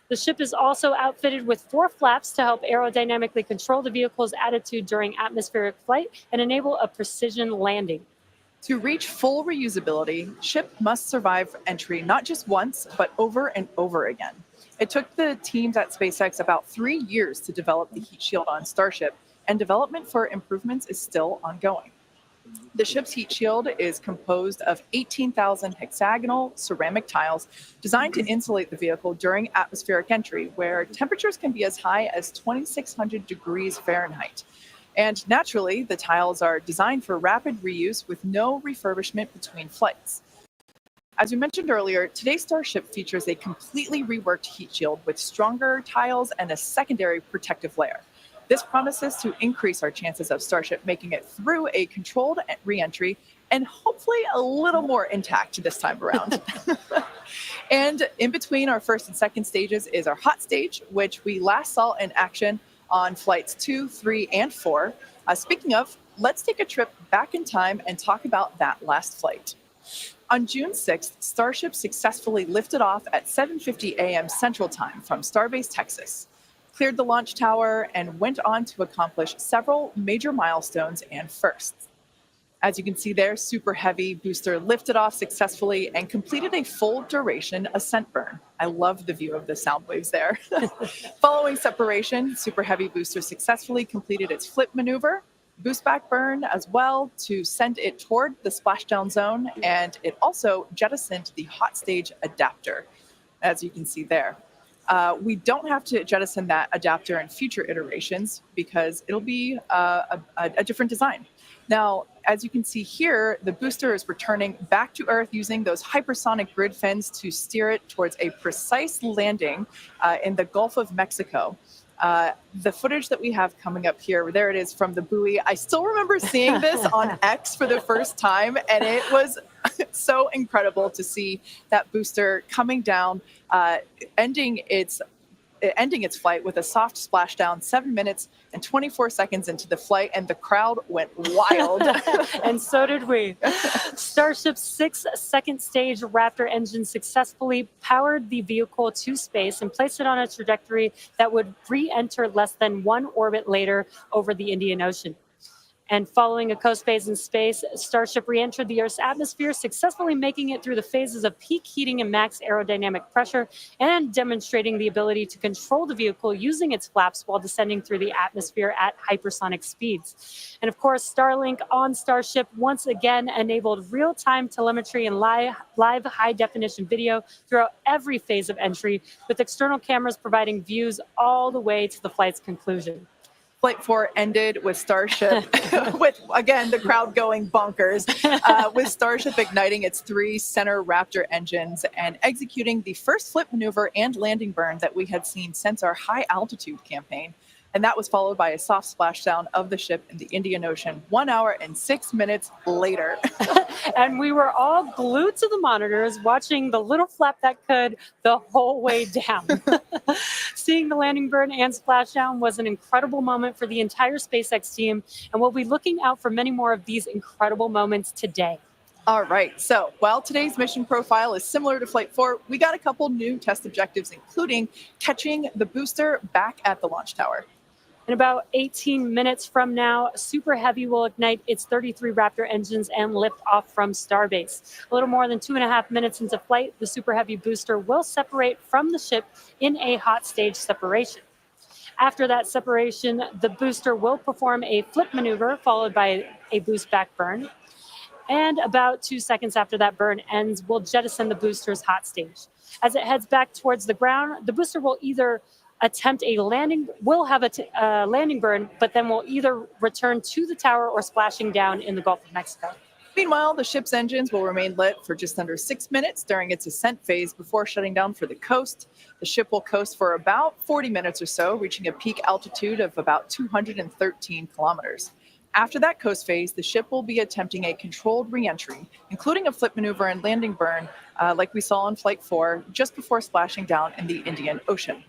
The ship is also outfitted with 4 flaps to help aerodynamically control the vehicle's attitude during atmospheric flight and enable a precision landing. To reach full reusability, ship must survive entry not just once, but over and over again. It took the teams at SpaceX about 3 years to develop the heat shield on Starship, and development for improvements is still ongoing. The ship's heat shield is composed of 18,000 hexagonal ceramic tiles designed to insulate the vehicle during atmospheric entry, where temperatures can be as high as 2,600 degrees Fahrenheit. And naturally, the tiles are designed for rapid reuse with no refurbishment between flights. As we mentioned earlier, today's Starship features a completely reworked heat shield with stronger tiles and a secondary protective layer. This promises to increase our chances of Starship making it through a controlled re-entry and hopefully a little more intact this time around. And in between our first and second stages is our hot stage, which we last saw in action on flights 2, 3, and 4. Speaking of, let's take a trip back in time and talk about that last flight. On June 6th, Starship successfully lifted off at 7:50 a.m. Central Time from Starbase, Texas, cleared the launch tower, and went on to accomplish several major milestones and firsts. As you can see there, Super Heavy booster lifted off successfully and completed a full duration ascent burn. I love the view of the sound waves there. Following separation, Super Heavy booster successfully completed its flip maneuver, boost back burn as well to send it toward the splashdown zone, and it also jettisoned the hot stage adapter, as you can see there. We don't have to jettison that adapter in future iterations because it'll be a different design. Now, as you can see here, the booster is returning back to Earth using those hypersonic grid fins to steer it towards a precise landing in the Gulf of Mexico. The footage that we have coming up here, there it is from the buoy. I still remember seeing this on X for the first time, and it was So incredible to see that booster coming down, ending its flight with a soft splashdown 7 minutes and 24 seconds into the flight, and the crowd went wild. And so did we. Starship's 6-second stage Raptor engine successfully powered the vehicle to space and placed it on a trajectory that would re-enter less than one orbit later over the Indian Ocean. And following a coast phase in space, Starship re-entered the Earth's atmosphere, successfully making it through the phases of peak heating and max aerodynamic pressure, and demonstrating the ability to control the vehicle using its flaps while descending through the atmosphere at hypersonic speeds. And of course, Starlink on Starship once again enabled real-time telemetry and live high-definition video throughout every phase of entry, with external cameras providing views all the way to the flight's conclusion. Flight 4 ended with Starship, with, again, the crowd going bonkers, with Starship igniting its 3 center Raptor engines and executing the first flip maneuver and landing burn that we had seen since our high altitude campaign. And that was followed by a soft splashdown of the ship in the Indian Ocean 1 hour and 6 minutes later. And we were all glued to the monitors watching the little flap that could the whole way down. Seeing the landing burn and splashdown was an incredible moment for the entire SpaceX team, and we'll be looking out for many more of these incredible moments today. All right, so while today's mission profile is similar to Flight 4, we got a couple new test objectives, including catching the booster back at the launch tower. In about 18 minutes from now, Super Heavy will ignite its 33 Raptor engines and lift off from Starbase. A little more than 2.5 minutes into flight, the Super Heavy booster will separate from the ship in a hot stage separation. After that separation, the booster will perform a flip maneuver followed by a boost back burn. And about 2 seconds after that burn ends, we'll jettison the booster's hot stage. As it heads back towards the ground, the booster will either attempt a landing, will have a landing burn, but then will either return to the tower or splashing down in the Gulf of Mexico. Meanwhile, the ship's engines will remain lit for just under 6 minutes during its ascent phase before shutting down for the coast. The ship will coast for about 40 minutes or so, reaching a peak altitude of about 213 kilometers. After that coast phase, the ship will be attempting a controlled re-entry, including a flip maneuver and landing burn, like we saw on Flight 4, just before splashing down in the Indian Ocean.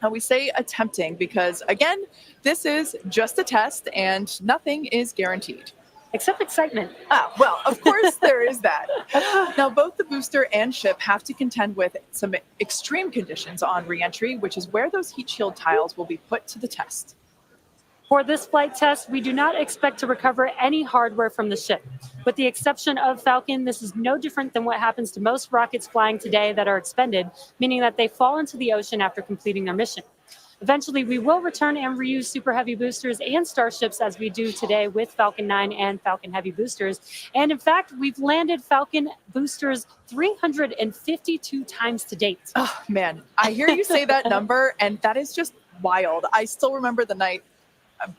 Now, we say attempting because, again, this is just a test and nothing is guaranteed. Except excitement. Well, of course there is that. Now, both the booster and ship have to contend with some extreme conditions on re-entry, which is where those heat shield tiles will be put to the test. For this flight test, we do not expect to recover any hardware from the ship. With the exception of Falcon, this is no different than what happens to most rockets flying today that are expended, meaning that they fall into the ocean after completing their mission. Eventually, we will return and reuse Super Heavy boosters and Starships as we do today with Falcon 9 and Falcon Heavy boosters. And in fact, we've landed Falcon boosters 352 times to date. Oh, man, I hear you say that number, and that is just wild. I still remember the night,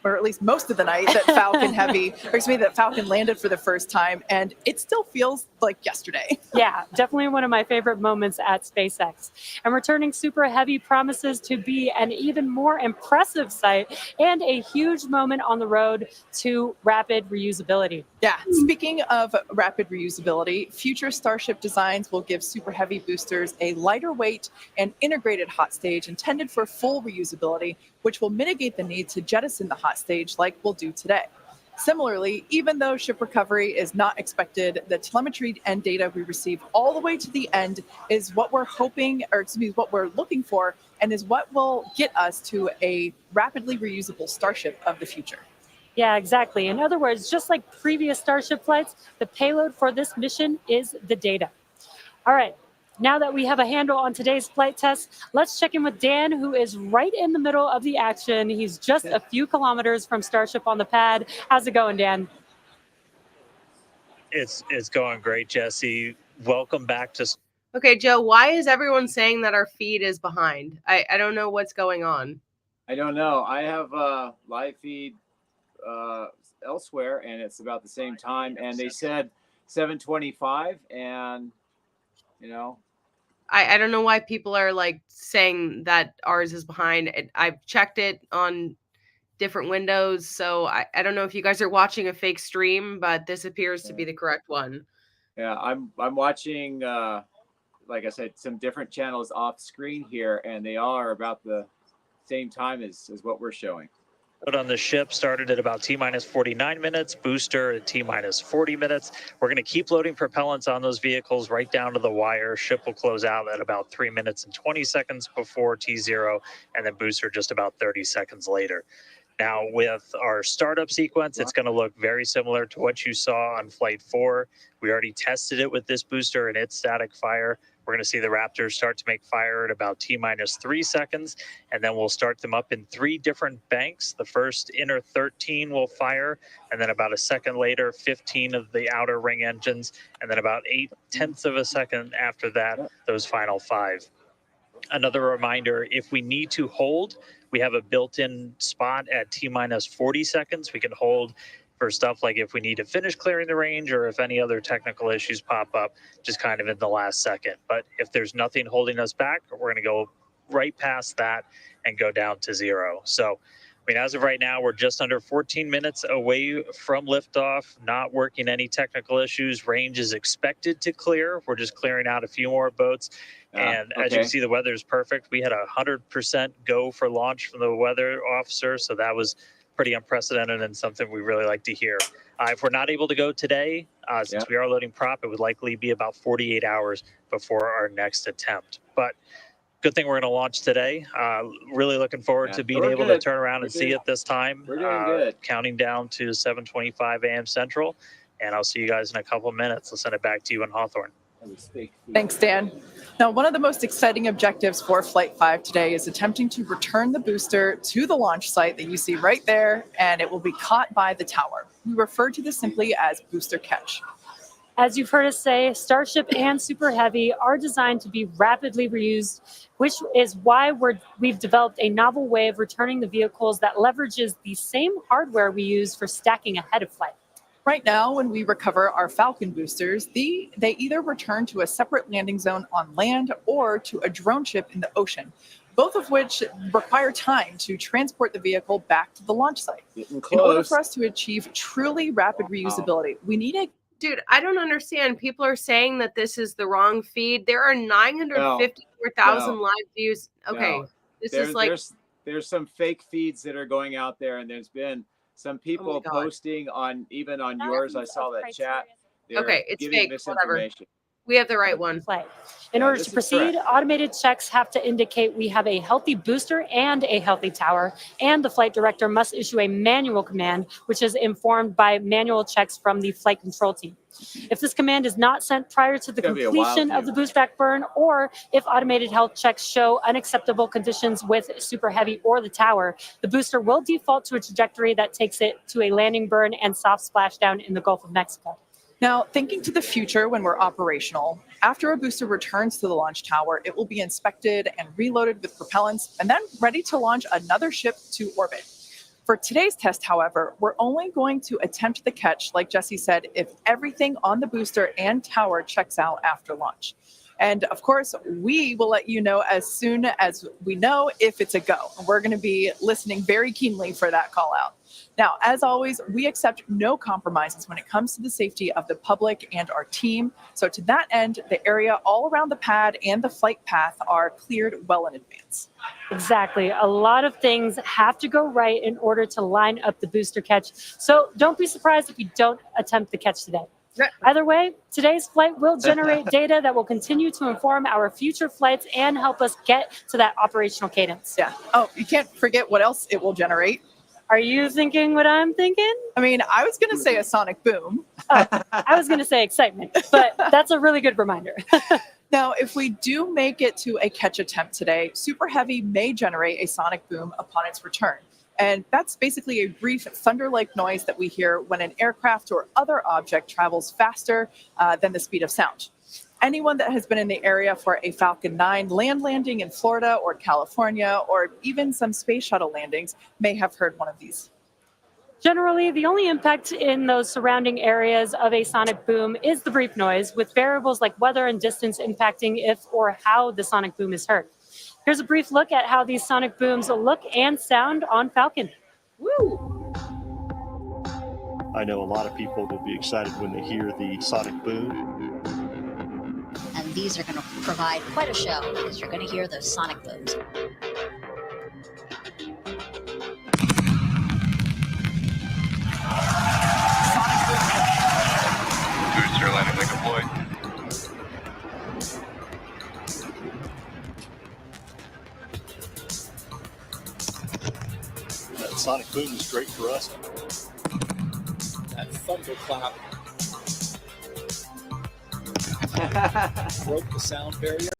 or at least most of the night, that Falcon landed for the first time, and it still feels like yesterday. Yeah, definitely one of my favorite moments at SpaceX. And returning Super Heavy promises to be an even more impressive sight and a huge moment on the road to rapid reusability. Yeah, speaking of rapid reusability, future Starship designs will give Super Heavy boosters a lighter weight and integrated hot stage intended for full reusability, which will mitigate the need to jettison the hot stage like we'll do today. Similarly, even though ship recovery is not expected, the telemetry and data we receive all the way to the end is what we're what we're looking for, and is what will get us to a rapidly reusable Starship of the future. Yeah, exactly. In other words, just like previous Starship flights, the payload for this mission is the data. All right. Now that we have a handle on today's flight test, let's check in with Dan, who is right in the middle of the action. He's just a few kilometers from Starship on the pad. How's it going, Dan? It's going great, Jesse. Welcome back to... Okay, Joe, why is everyone saying that our feed is behind? I don't know what's going on. I don't know. I have a live feed elsewhere, and it's about the same time. And they said 7:25, and I don't know why people are like saying that ours is behind. I've checked it on different windows, so I don't know if you guys are watching a fake stream, but this appears to be the correct one. Yeah, I'm watching, like I said, some different channels off screen here, and they all are about the same time as what we're showing. On the ship started at about T-minus 49 minutes, booster at T-minus 40 minutes. We're going to keep loading propellants on those vehicles right down to the wire. Ship will close out at about 3 minutes and 20 seconds before T0, and then booster just about 30 seconds later. Now, with our startup sequence, it's going to look very similar to what you saw on Flight 4. We already tested it with this booster and its static fire. We're going to see the Raptors start to make fire at about T-minus 3 seconds, and then we'll start them up in 3 different banks. The first inner 13 will fire, and then about a second later, 15 of the outer ring engines, and then about 8/10 of a second after that, those final 5. Another reminder, if we need to hold, we have a built-in spot at T-minus 40 seconds. We can hold for stuff like if we need to finish clearing the range or if any other technical issues pop up, just kind of in the last second. But if there's nothing holding us back, we're going to go right past that and go down to 0. So, I mean, as of right now, we're just under 14 minutes away from liftoff, not working any technical issues. Range is expected to clear. We're just clearing out a few more boats. And as you can see, the weather is perfect. We had 100% go for launch from the weather officer, so that was pretty unprecedented and something we really like to hear. If we're not able to go today, since we are loading prop, it would likely be about 48 hours before our next attempt. But good thing we're going to launch today. Really looking forward to being able to turn around and see it this time. We're doing good. Counting down to 7:25 a.m. Central, and I'll see you guys in a couple of minutes. I'll send it back to you in Hawthorne. Thanks, Dan. Now, one of the most exciting objectives for Flight 5 today is attempting to return the booster to the launch site that you see right there, and it will be caught by the tower. We refer to this simply as booster catch. As you've heard us say, Starship and Super Heavy are designed to be rapidly reused, which is why we've developed a novel way of returning the vehicles that leverages the same hardware we use for stacking ahead of flight. Right now, when we recover our Falcon boosters, they either return to a separate landing zone on land or to a drone ship in the ocean, both of which require time to transport the vehicle back to the launch site. In order for us to achieve truly rapid reusability, we need a... Dude, I don't understand. People are saying that this is the wrong feed. There are 954,000 live views. Okay, this is like... There's some fake feeds that are going out there, and there's been some people posting on yours. I saw that chat. Okay, it's fake. Whatever. We have the right one. In order to proceed, automated checks have to indicate we have a healthy booster and a healthy tower, and the flight director must issue a manual command, which is informed by manual checks from the flight control team. If this command is not sent prior to the completion of the boost back burn, or if automated health checks show unacceptable conditions with Super Heavy or the tower, the booster will default to a trajectory that takes it to a landing burn and soft splashdown in the Gulf of Mexico. Now, thinking to the future when we're operational, after a booster returns to the launch tower, it will be inspected and reloaded with propellants and then ready to launch another ship to orbit. For today's test, however, we're only going to attempt the catch, like Jesse said, if everything on the booster and tower checks out after launch. And of course, we will let you know as soon as we know if it's a go. We're going to be listening very keenly for that call out. Now, as always, we accept no compromises when it comes to the safety of the public and our team. So to that end, the area all around the pad and the flight path are cleared well in advance. Exactly. A lot of things have to go right in order to line up the booster catch. So don't be surprised if we don't attempt the catch today. Either way, today's flight will generate data that will continue to inform our future flights and help us get to that operational cadence. Yeah. Oh, you can't forget what else it will generate. Are you thinking what I'm thinking? I mean, I was going to say a sonic boom. Oh, I was going to say excitement, but that's a really good reminder. Now, if we do make it to a catch attempt today, Super Heavy may generate a sonic boom upon its return. And that's basically a brief thunder-like noise that we hear when an aircraft or other object travels faster than the speed of sound. Anyone that has been in the area for a Falcon 9 land landing in Florida or California, or even some space shuttle landings, may have heard one of these. Generally, the only impact in those surrounding areas of a sonic boom is the brief noise, with variables like weather and distance impacting if or how the sonic boom is heard. Here's a brief look at how these sonic booms look and sound on Falcon. Woo! I know a lot of people will be excited when they hear the sonic boom. And these are going to provide quite a show because you're going to hear those sonic booms. Booster landing like deployed. That sonic boom is great for us. That thunderclap broke the sound barrier.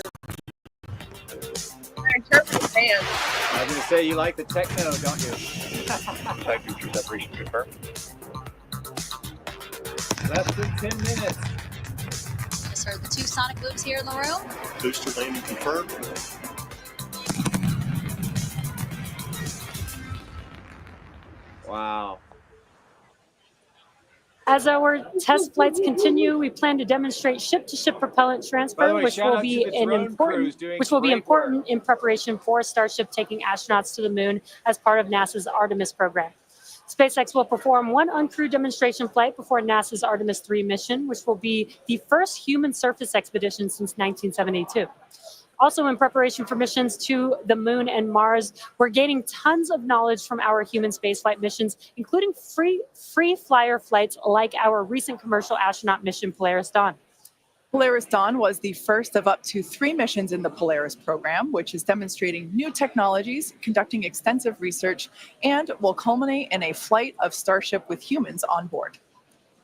I interpret fans. I was going to say, you like the techno, don't you? Type booster separation confirmed. Less than 10 minutes. Just heard the 2 sonic booms here in the room. Booster landing confirmed. Wow. As our test flights continue, we plan to demonstrate ship-to-ship propellant transfer, which will be important in preparation for Starship taking astronauts to the moon as part of NASA's Artemis program. SpaceX will perform one uncrewed demonstration flight before NASA's Artemis 3 mission, which will be the first human surface expedition since 1972. Also, in preparation for missions to the moon and Mars, we're gaining tons of knowledge from our human spaceflight missions, including free flyer flights like our recent commercial astronaut mission, Polaris Dawn. Polaris Dawn was the first of up to 3 missions in the Polaris program, which is demonstrating new technologies, conducting extensive research, and will culminate in a flight of Starship with humans on board.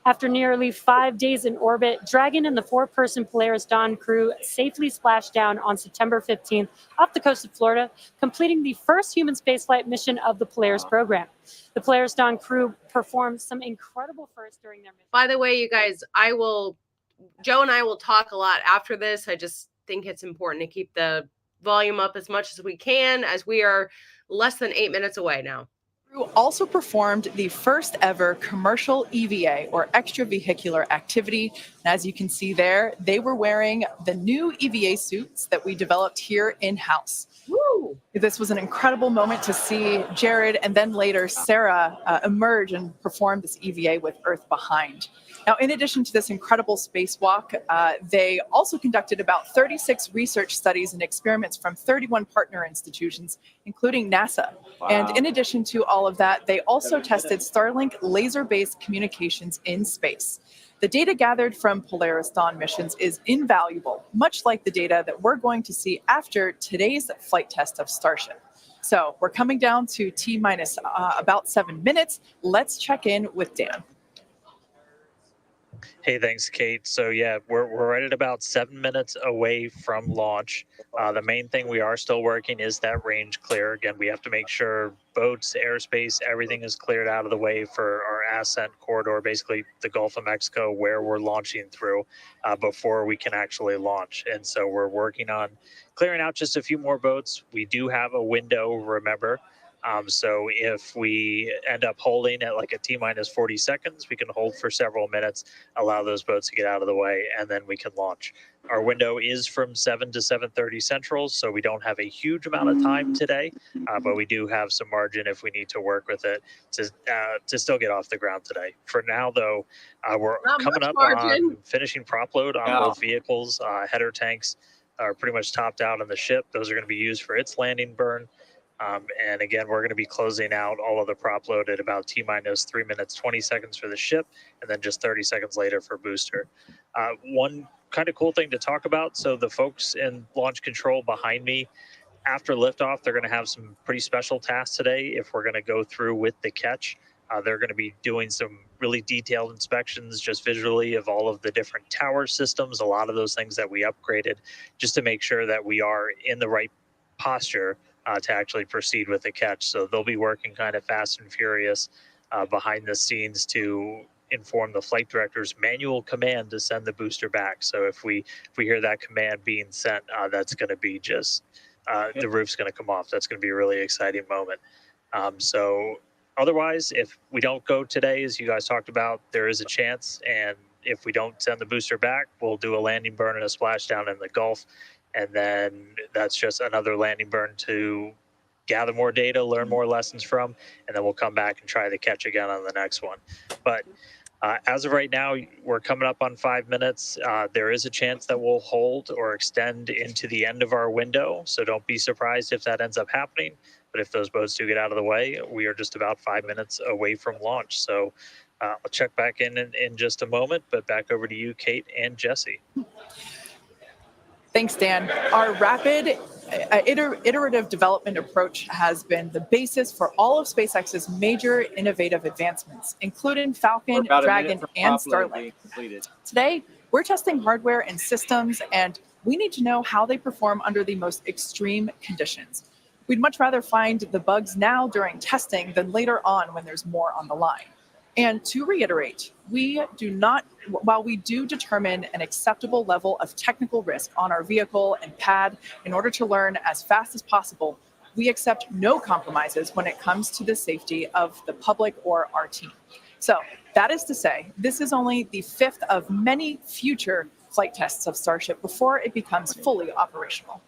After nearly 5 days in orbit, Dragon and the 4-person Polaris Dawn crew safely splashed down on September 15th off the coast of Florida, completing the first human spaceflight mission of the Polaris program. The Polaris Dawn crew performed some incredible firsts during their mission. By the way, you guys, Joe and I will talk a lot after this. I just think it's important to keep the volume up as much as we can, as we are less than 8 minutes away now. Crew also performed the first ever commercial EVA, or extravehicular activity. And as you can see there, they were wearing the new EVA suits that we developed here in-house. Woo! This was an incredible moment to see Jared and then later Sarah emerge and perform this EVA with Earth behind. Now, in addition to this incredible spacewalk, they also conducted about 36 research studies and experiments from 31 partner institutions, including NASA. Wow. And in addition to all of that, they also tested Starlink laser-based communications in space. The data gathered from Polaris Dawn missions is invaluable, much like the data that we're going to see after today's flight test of Starship. So we're coming down to T-minus about 7 minutes. Let's check in with Dan. Hey, thanks, Kate. So yeah, we're right at about 7 minutes away from launch. The main thing we are still working is that range clear. Again, we have to make sure boats, airspace, everything is cleared out of the way for our ascent corridor, basically the Gulf of Mexico, where we're launching through before we can actually launch. And so we're working on clearing out just a few more boats. We do have a window, remember. So if we end up holding at like a T-minus 40 seconds, we can hold for several minutes, allow those boats to get out of the way, and then we can launch. Our window is from 7 to 7:30 Central, so we don't have a huge amount of time today, but we do have some margin if we need to work with it to still get off the ground today. For now, though, we're coming up on finishing prop load on both vehicles. Header tanks are pretty much topped out on the ship. Those are going to be used for its landing burn. And again, we're going to be closing out all of the prop load at about T-minus 3 minutes, 20 seconds for the ship, and then just 30 seconds later for booster. One kind of cool thing to talk about. So the folks in launch control behind me, after liftoff, they're going to have some pretty special tasks today. If we're going to go through with the catch, they're going to be doing some really detailed inspections just visually of all of the different tower systems, a lot of those things that we upgraded, just to make sure that we are in the right posture to actually proceed with the catch. So they'll be working kind of fast and furious behind the scenes to inform the flight director's manual command to send the booster back. So if we hear that command being sent, that's going to be just the roof's going to come off. That's going to be a really exciting moment. So otherwise, if we don't go today, as you guys talked about, there is a chance. And if we don't send the booster back, we'll do a landing burn and a splashdown in the Gulf. And then that's just another landing burn to gather more data, learn more lessons from, and then we'll come back and try the catch again on the next one. But as of right now, we're coming up on 5 minutes. There is a chance that we'll hold or extend into the end of our window, so don't be surprised if that ends up happening. But if those boats do get out of the way, we are just about 5 minutes away from launch. So I'll check back in just a moment, but back over to you, Kate and Jesse. Thanks, Dan. Our rapid iterative development approach has been the basis for all of SpaceX's major innovative advancements, including Falcon, Dragon, and Starlink. Today, we're testing hardware and systems, and we need to know how they perform under the most extreme conditions. We'd much rather find the bugs now during testing than later on when there's more on the line. And to reiterate, while we do determine an acceptable level of technical risk on our vehicle and pad in order to learn as fast as possible, we accept no compromises when it comes to the safety of the public or our team. So that is to say, this is only the 5th of many future flight tests of Starship before it becomes fully operational.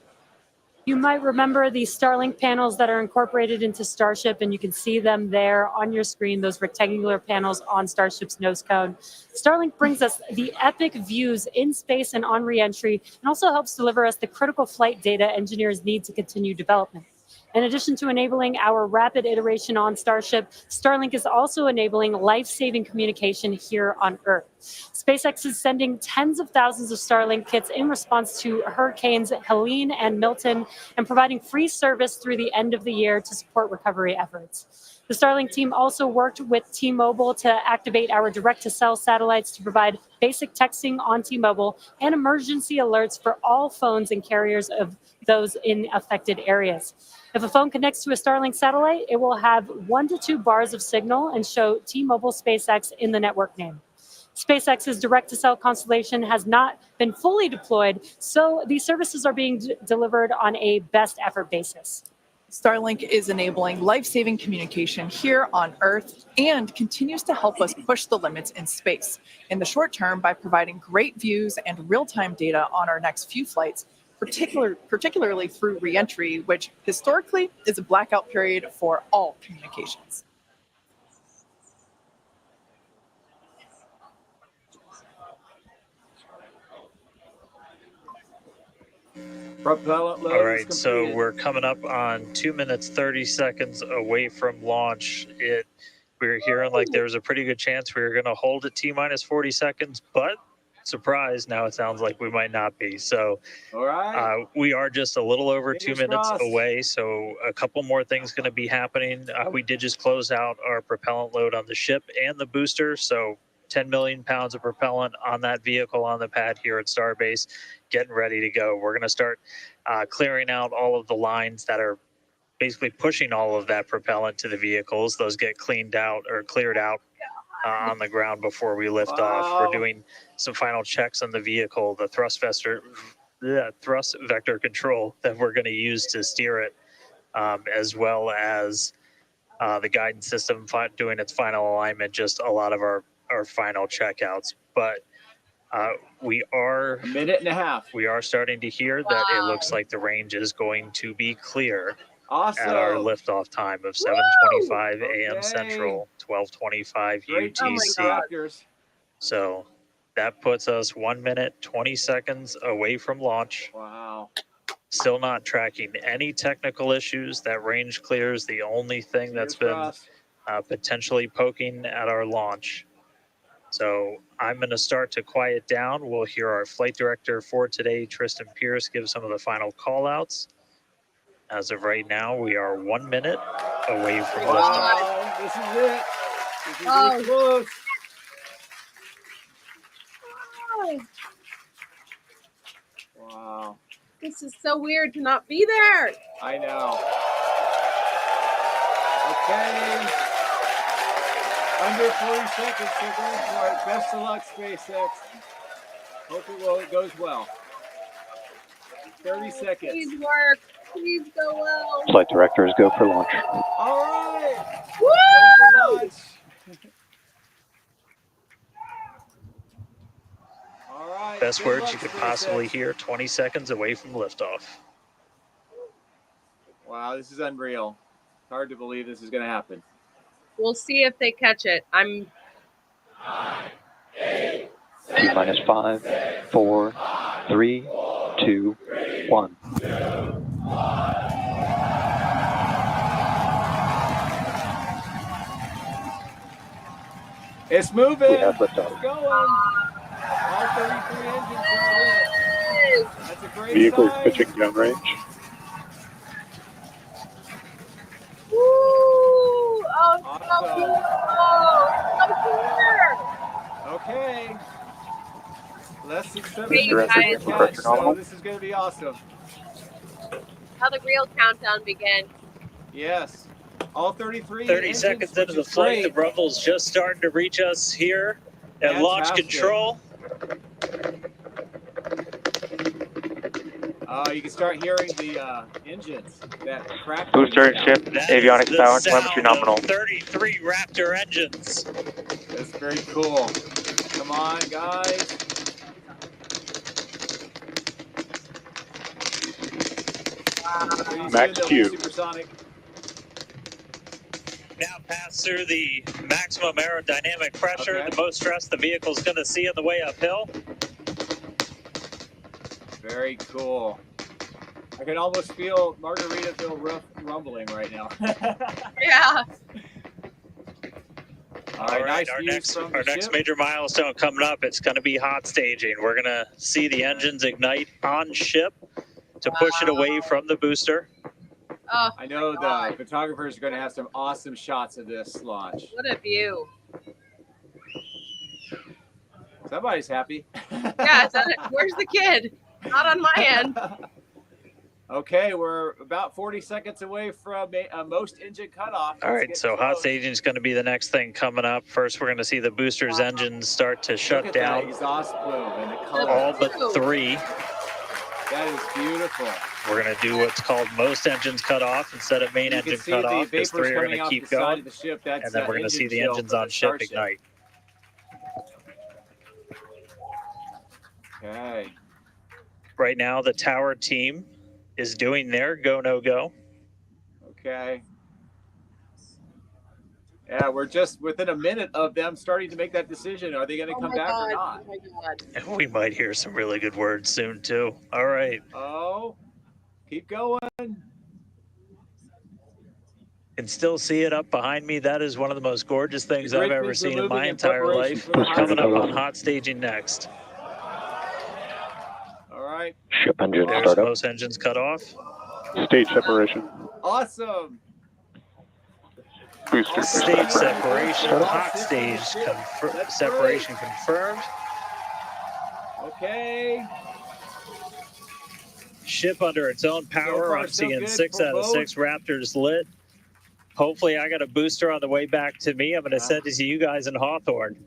You might remember the Starlink panels that are incorporated into Starship, and you can see them there on your screen, those rectangular panels on Starship's nose cone. Starlink brings us the epic views in space and on re-entry, and also helps deliver us the critical flight data engineers need to continue development. In addition to enabling our rapid iteration on Starship, Starlink is also enabling life-saving communication here on Earth. SpaceX is sending tens of thousands of Starlink kits in response to Hurricanes Helene and Milton, and providing free service through the end of the year to support recovery efforts. The Starlink team also worked with T-Mobile to activate our direct-to-cell satellites to provide basic texting on T-Mobile and emergency alerts for all phones and carriers of those in affected areas. If a phone connects to a Starlink satellite, it will have 1 to 2 bars of signal and show T-Mobile SpaceX in the network name. SpaceX's direct-to-cell constellation has not been fully deployed, so these services are being delivered on a best effort basis. Starlink is enabling life-saving communication here on Earth and continues to help us push the limits in space. In the short term, by providing great views and real-time data on our next few flights, particularly through re-entry, which historically is a blackout period for all communications. Propellant load All right, is so completed. we're coming up on 2 minutes, 30 seconds away from launch. We're hearing like there's a pretty good chance we were going to hold at T-minus 40 seconds, but surprise, now it sounds like we might not be. So all right. We are just a little over Fingers 2 minutes crossed. away, so a couple more things going to be happening. We did just close out our propellant load on the ship and the booster, so 10 million pounds of propellant on that vehicle on the pad here at Starbase, getting ready to go. We're going to start clearing out all of the lines that are basically pushing all of that propellant to the vehicles. Those get cleaned out or cleared out on the ground before we lift off. We're doing some final checks on the vehicle, the thrust vector control that we're going to use to steer it, as well as the guidance system doing its final alignment, just a lot of our final checkouts. But we are a minute and a half. We are starting to hear that it looks like the range is going to be clear. Awesome. At our liftoff time of 7:25 a.m. Central, 12:25 UTC. So that puts us 1 minute, 20 seconds away from launch. Wow. Still not tracking any technical issues. That range clear is the only thing that's been potentially poking at our launch. So I'm going to start to quiet down. We'll hear our flight director for today, Tristan Pierce, give some of the final call outs. As of right now, we are 1 minute away from liftoff. This is it. This is really close. Wow. This is so weird to not be there. I know. Okay. Under 40 seconds, so go for it. Best of luck, SpaceX. Hope it goes well. 30 seconds. Please work. Please go well. Flight directors go for launch. All right. Woo! Go for launch. All right. Best words you could possibly hear, 20 seconds away from liftoff. Wow. Wow, this is unreal. Hard to believe this is going to happen. We'll see if they catch it. I'm T-minus 5, 4, 3, 2, 1. It's moving. We have liftoff. It's going. All 33 engines are lit. That's a great Vehicle sign. pitching downrange. Woo! Oh, Awesome. so beautiful. Come here. Okay. Less than 7 Hey, you minutes guys. to catch, so this is going to be awesome. How the real countdown begin. Yes. All 33 30 engines, seconds into the which is flight, the great. Rumble's just starting to reach us here at launch Fantastic. control. You can start hearing the engines that crack. Booster and ship, That avionics is the power, sound telemetry nominal. of 33 Raptor engines. That's very cool. Come on, guys. Max Q. Supersonic. Now pass through the maximum aerodynamic pressure, Okay. the most stress the vehicle's going to see on the way uphill. Very cool. I can almost feel Margaritaville rumbling right now. Yeah. All right, nice our views next from the next ship. major milestone coming up, it's going to be hot staging. We're going to see the engines ignite on ship to push it away from the booster. Oh, I know the photographers are going to have some awesome shots of this launch. what a view. Somebody's happy. Yeah, where's the kid? Not on my end. Okay, we're about 40 seconds away from most engine cutoff. All right, so hot staging is going to be the next thing coming up. First, we're going to see the booster's engines start to shut Look at down. that exhaust plume and the color. All but 3. That is beautiful. We're going to do what's called most engines cut off instead of main You can engine see cut the off, because vapors 3 are coming going to off keep the side going. of the ship. That's, And then we're going to see the engine engines chill on from the ship Starship. ignite. Okay. Right now, the tower team is doing their go, no go. Okay. Yeah, we're just within a minute of them starting to make that decision. Are they going to come back or not? Oh my God. And we might hear some really good words soon, too. All right. Oh, keep going. Can still see it up behind me. That is one of the most gorgeous things I've ever seen in my entire life. Coming up on hot staging next. All right. Ship engine There's startup. most engines cut off. Stage separation. Awesome. Booster. Stage separation. Hot stage separation confirmed. Okay. Ship under its own power. far, I'm so seeing good 6 for out of 6 Raptors lit. Hopefully, I got a booster on the way back to me. I'm going to send it to you guys in Hawthorne.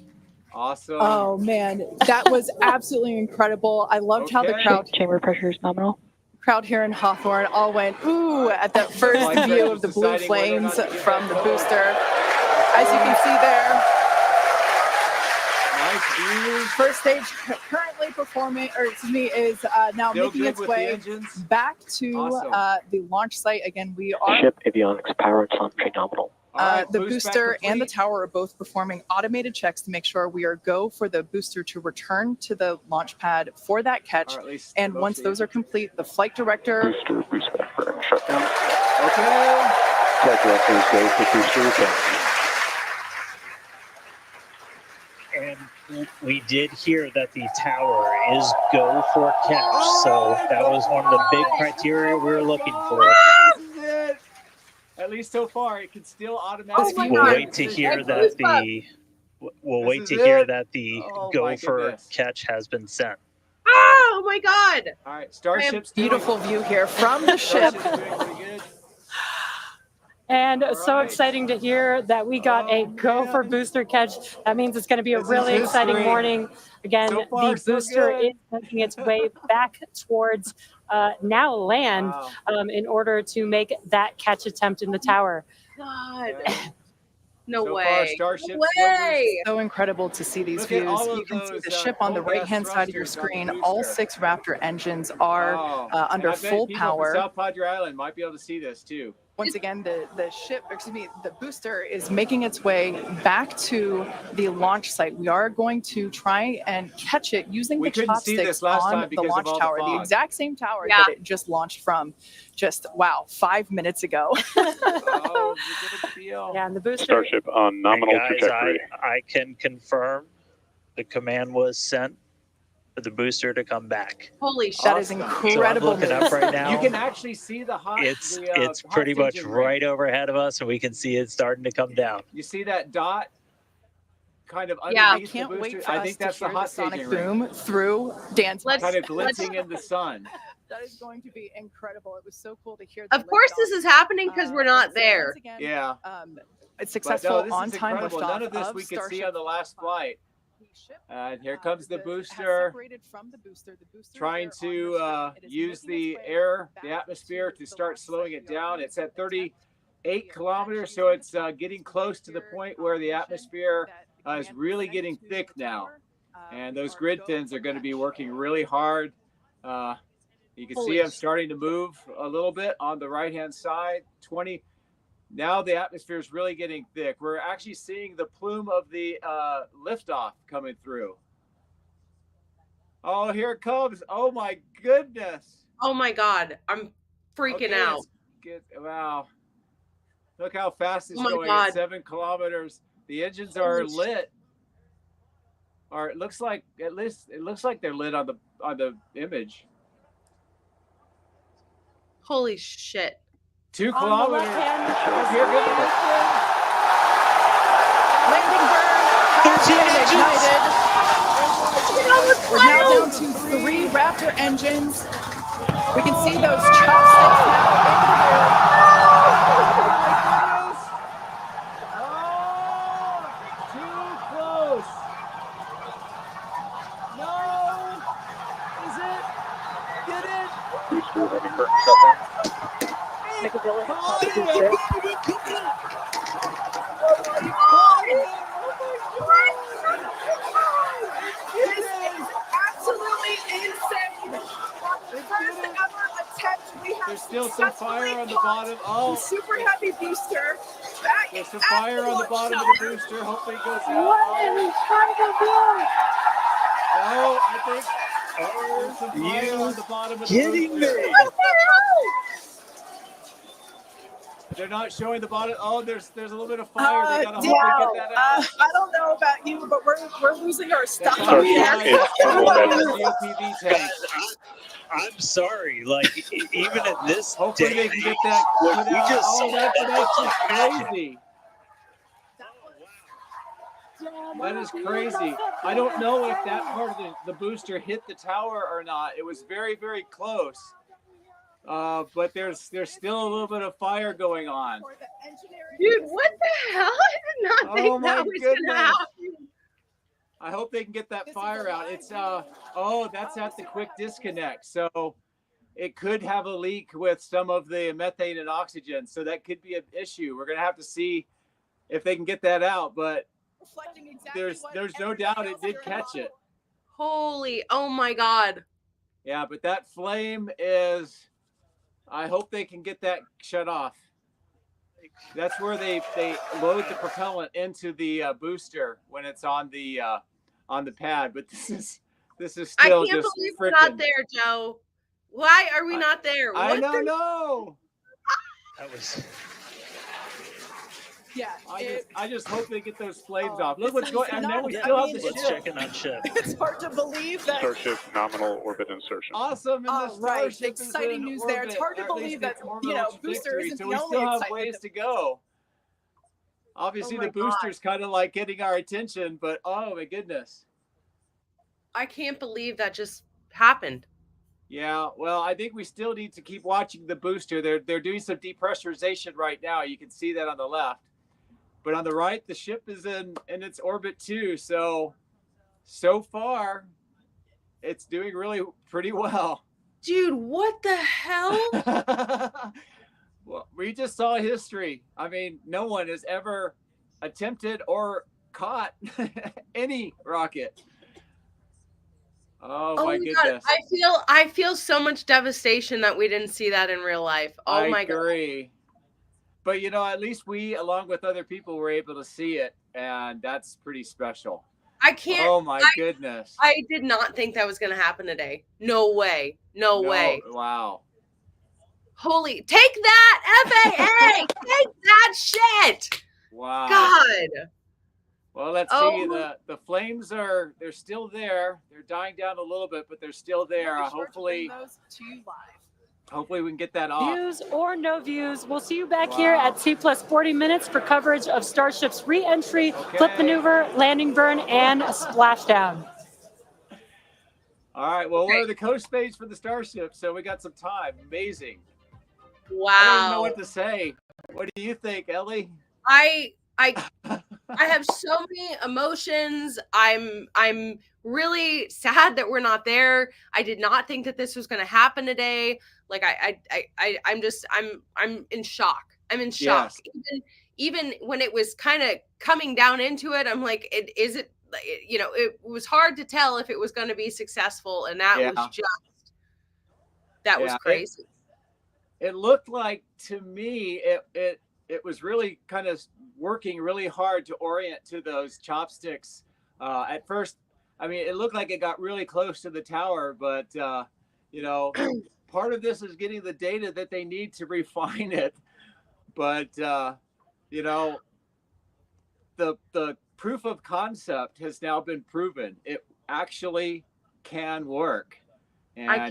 Awesome. Oh man, that was absolutely incredible. I loved how the Chamber pressure is nominal. crowd here in Hawthorne all went ooh at that first Like view they're of the just blue deciding whether or flames not to give from that the go. booster. As you can see there, Nice views. first stage currently performing, or excuse me, is now Still making good its with way the engines. back to Awesome. the launch site. Again, we are Ship avionics power and telemetry nominal. All right, the boost back booster and the complete. tower are both performing automated checks to make sure we are go for the booster to return to the launch pad for that catch. Or at least And most once of those you. are complete, the flight director Booster, boost back shutdown. Okay. Flight directors go for booster return. And we did hear that the tower is go for catch. So that was one of the big criteria we were looking for. This is it. At least so far, it can still automatically. Oh my We'll God. wait to hear Like that goosebumps. we'll This wait is to hear it? that the Oh go my for goodness. catch has been sent. Oh my God. All right, Starship's doing- beautiful view here from the ship. Starship's doing pretty good. And All so right. exciting to hear that we got a go for man. booster catch. That means it's going to be a This is really exciting history. morning. Again, So far, the so booster good. is making its way back towards now land Wow. in order to make that catch attempt in the tower. God. Okay. No So far, way. Starship No still way. So incredible to see these Look at views. all of You can see those, the ship on the coal gas right-hand side of your thrusters on the screen. All booster. 6 Raptor engines are Oh, and under I bet full people from power. South Padre Island might be able to see this too. Once again, the booster is making its way back to the launch site. We are going to try and catch it using We the couldn't see chopsticks this last on time the because of launch all the tower, the fog. exact same tower Yeah. that it just launched from. Just, wow, 5 minutes ago. Oh, it's a good deal. Yeah, and the booster. Starship on nominal Guys, trajectory. I can confirm the command was sent for the booster to come back. Holy shit. That is Awesome. incredible So I'm looking news. up right now. You can actually see the hot. It's hot pretty much engine ring. right overhead of us, and we can see it starting to come down. You see that dot kind of Yeah. underneath Can't the wait booster? for I us think to that's the hear the hot sonic staging ring. boom through Dan's Let's- mic. Kind of glinting in the sun. That is going to be incredible. It was so cool to hear. Of course, this is happening because we're not there. Once again, Yeah. it's But successful no, this is on-time incredible. liftoff None of this we could see Starship on the last flight. The ship, And here comes the has booster. separated from the booster. The booster Trying there on your to screen. It is use making the its way air, back the atmosphere to the start launch slowing site. it We are down. going It's to at attempt 38 kilometers, so it's getting close to the point where the atmosphere is really getting thick now. And those grid fins are going to be working really hard. You can see them starting to move a little bit on the right-hand side. 20. Now the atmosphere is really getting thick. We're actually seeing the plume of the liftoff coming through. Oh, here it comes. Oh, my goodness. Oh my God. I'm freaking Okay, out. Wow. Look how fast it's Oh my going God. at 7 kilometers. The engines are lit. Or it looks like they're lit on the image. Holy shit. 2 On the kilometers. left-hand Oh, here goes the Landing burn has been ignited. We're now down to 3 Raptor engines. We can see those chopsticks now in the air. Too close. No. Is it? Get it? Booster ready for shutdown. This is absolutely insane. First ever attempt we have. There's still some fire on the bottom. Oh, Super heavy booster. Back there's some at fire on the launch bottom of tower. the booster. Hopefully it goes out. What an incredible view! No, I think there's some fire on the bottom of the Kidding booster. me? They're not showing the bottom. Oh, there's a little bit of fire. They gotta hopefully Wow. get that out. I don't know about you, but we're losing our stuff. Starship is GOPV tank. I'm sorry. Like even at this Hopefully they day, can get that. what put we out. just Oh, saw, that's just imagine. crazy. That is crazy. I don't know if that part of the booster hit the tower or not. It was very, very close. But there's still a little bit of fire going on. Dude, what the hell? I did not Oh think my that was goodness. gonna happen. I hope they can get that fire out. It's oh, that's at the quick disconnect. So it could have a leak with some of the methane and oxygen. So that could be an issue. We're gonna have to see if they can get that out. But there's no doubt it did catch it. Holy, oh my God. Yeah, but that flame is. I hope they can get that shut off. That's where they load the propellant into the booster when it's on the pad. But this is I still can't just believe we're not freaking. there, Joe. Why are we not there? I What don't the- know. That was Yeah, I just hope they get those flames off. Look this what's is going. And not- then we I still have mean, the let's ship. check in on ship. it's hard to believe that. Starship nominal orbit insertion. Awesome, and the All right, Starship is exciting in news there. It's orbit, hard to or at least believe that, it's more of you a know, launch booster victory, isn't so the we only still have excitement ways that- to go. Obviously, Oh my the booster's kind of like getting our attention, but oh my goodness. I can't believe that just happened. Yeah, well, I think we still need to keep watching the booster. They're doing some depressurization right now. You can see that on the left. But on the right, the ship is in its orbit too. So far, it's doing really pretty well. Dude, what the hell? Well, we just saw history. I mean, no one has ever attempted or caught any rocket. Oh Oh my my God. goodness. I feel so much devastation that we didn't see that in real life. Oh I my God. agree. But you know, at least we, along with other people, were able to see it, and that's pretty special. I can't Oh my goodness. I did not think that was going to happen today. No way. No way. Wow. Holy, take that, FAA! Take that shit! Wow. God. Well, let's see. The flames they're still there. They're dying down a little bit, but they're still there. Hopefully we can get that off. Views or no views, we'll see you back here at T plus 40 minutes for coverage of Starship's re-entry, flip maneuver, landing burn, and splashdown. All right. Well, we're the coast phase for the Starship, so we got some time. Amazing. Wow. I don't even know what to say. What do you think, Ellie? I have so many emotions. I'm really sad that we're not there. I did not think that this was going to happen today. Like I'm in shock. I'm in shock. Yes. Even when it was kind of coming down into it, I'm like, it was hard to tell if it was going to be successful, and that was crazy. It looked like, to me, it was really kind of working really hard to orient to those chopsticks. At first, I mean, it looked like it got really close to the tower, but part of this is getting the data that they need to refine it. But the proof of concept has now been proven. It actually can work. And I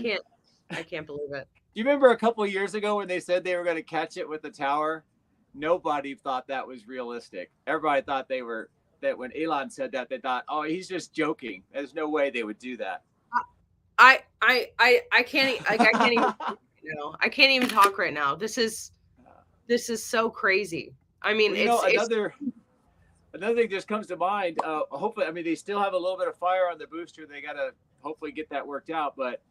can't believe it. Do you remember a couple of years ago when they said they were going to catch it with the tower? Nobody thought that was realistic. Everybody thought that when Elon said that, they thought, oh, he's just joking. There's no way they would do that. I can't even I can't even talk right now. This is so crazy. I mean, another thing just comes to mind. Hopefully, I mean, they still have a little bit of fire on the booster. They got to hopefully get that worked out. But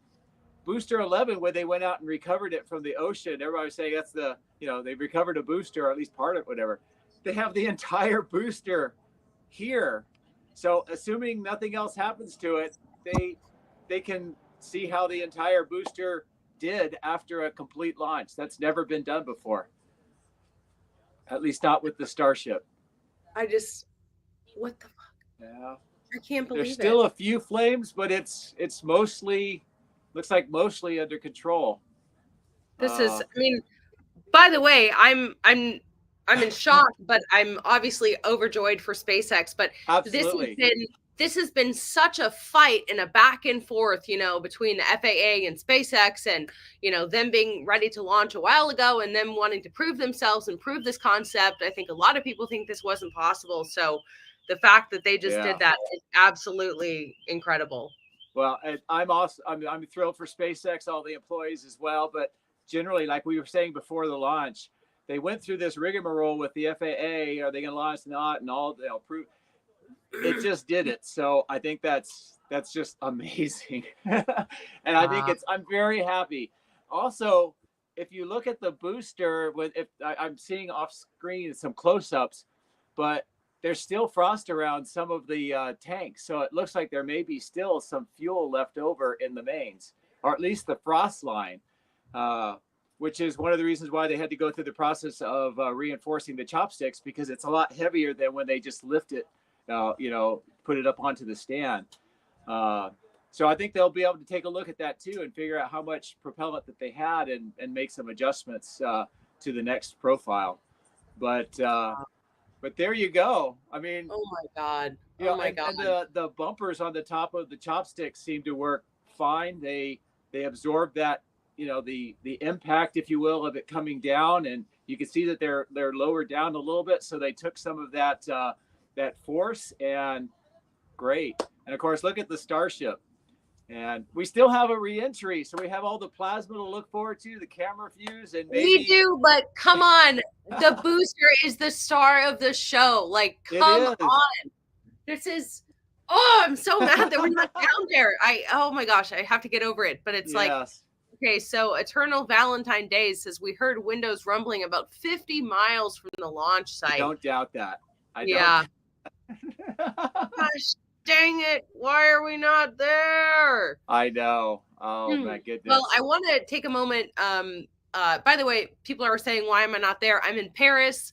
Booster 11, when they went out and recovered it from the ocean, everybody was saying that's they recovered a booster, or at least part of it, whatever. They have the entire booster here. So assuming nothing else happens to it, they can see how the entire booster did after a complete launch. That's never been done before. At least not with the Starship. What the fuck? Yeah. I can't believe it. There's still a few flames, but it's mostly, looks like mostly under control. This is, I mean, by the way, I'm in shock, but I'm obviously overjoyed for SpaceX. But absolutely. this has been such a fight and a back and forth, between the FAA and SpaceX, and them being ready to launch a while ago and them wanting to prove themselves and prove this concept. I think a lot of people think this wasn't possible. So the fact that they just did that is absolutely incredible. Well, I'm thrilled for SpaceX, all the employees as well. But generally, like we were saying before the launch, they went through this rigmarole with the FAA. Are they going to launch? Not, and all they'll prove. It just did it. So I think that's just amazing. And I think I'm very happy. Also, if you look at the booster, I'm seeing off screen some close-ups, but there's still frost around some of the tanks. So it looks like there may be still some fuel left over in the mains, or at least the frost line, which is one of the reasons why they had to go through the process of reinforcing the chopsticks, because it's a lot heavier than when they just lift it, put it up onto the stand. So I think they'll be able to take a look at that too and figure out how much propellant that they had and make some adjustments to the next profile. But there you go. I mean, oh my God. And the bumpers on the top of the chopsticks seem to work fine. They absorb that, the impact, if you will, of it coming down, and you can see that they're lowered down a little bit. So they took some of that force, and great. And of course, look at the Starship. And we still have a re-entry, so we have all the plasma to look forward to, the camera views, and maybe we do. But come on, the booster is the star of the show. Like, come on, this is. Oh, I'm so mad that we're not down there. Oh my gosh, I have to get over it. But it's like, okay, so Eternal Valentine Days says we heard windows rumbling about 50 miles from the launch site. Don't doubt that. I Yeah. don't. Gosh, dang it. Why are we not there? I know. Oh my Well, goodness. I want to take a moment. By the way, people are saying, why am I not there? I'm in Paris.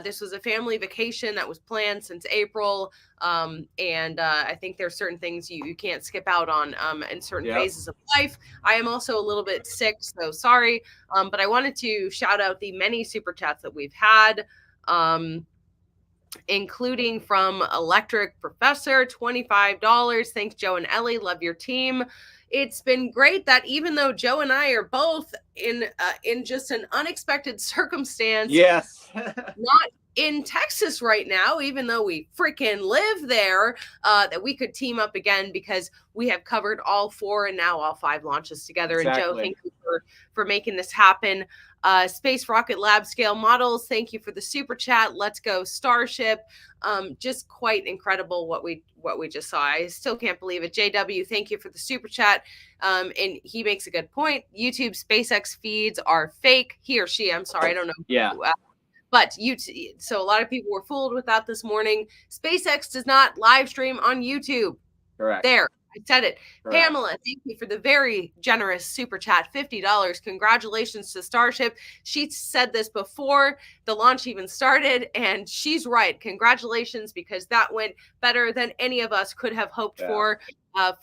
This was a family vacation that was planned since April. And I think there's certain things you can't skip out on in certain Yep. phases of life. I am also a little bit sick, so sorry. But I wanted to shout out the many super chats that we've had. Including from Electric Professor, $25. Thanks, Joe and Ellie. Love your team. It's been great that even though Joe and I are both in just an unexpected circumstance, Yes. not in Texas right now, even though we freaking live there, that we could team up again because we have covered all 4 and now all 5 launches together. Exactly. And Joe, thank you for making this happen. Space Rocket Lab Scale Models, thank you for the super chat. Let's go Starship. Just quite incredible what we just saw. I still can't believe it. JW, thank you for the super chat. And he makes a good point. YouTube SpaceX feeds are fake. He or she, I'm sorry, I don't know. Yeah. But so a lot of people were fooled with that this morning. SpaceX does not live stream on YouTube. Correct. There, I said it. Correct. Pamela, thank you for the very generous super chat, $50. Congratulations to Starship. She said this before the launch even started, and she's right. Congratulations, because that went better than any of us could have hoped for.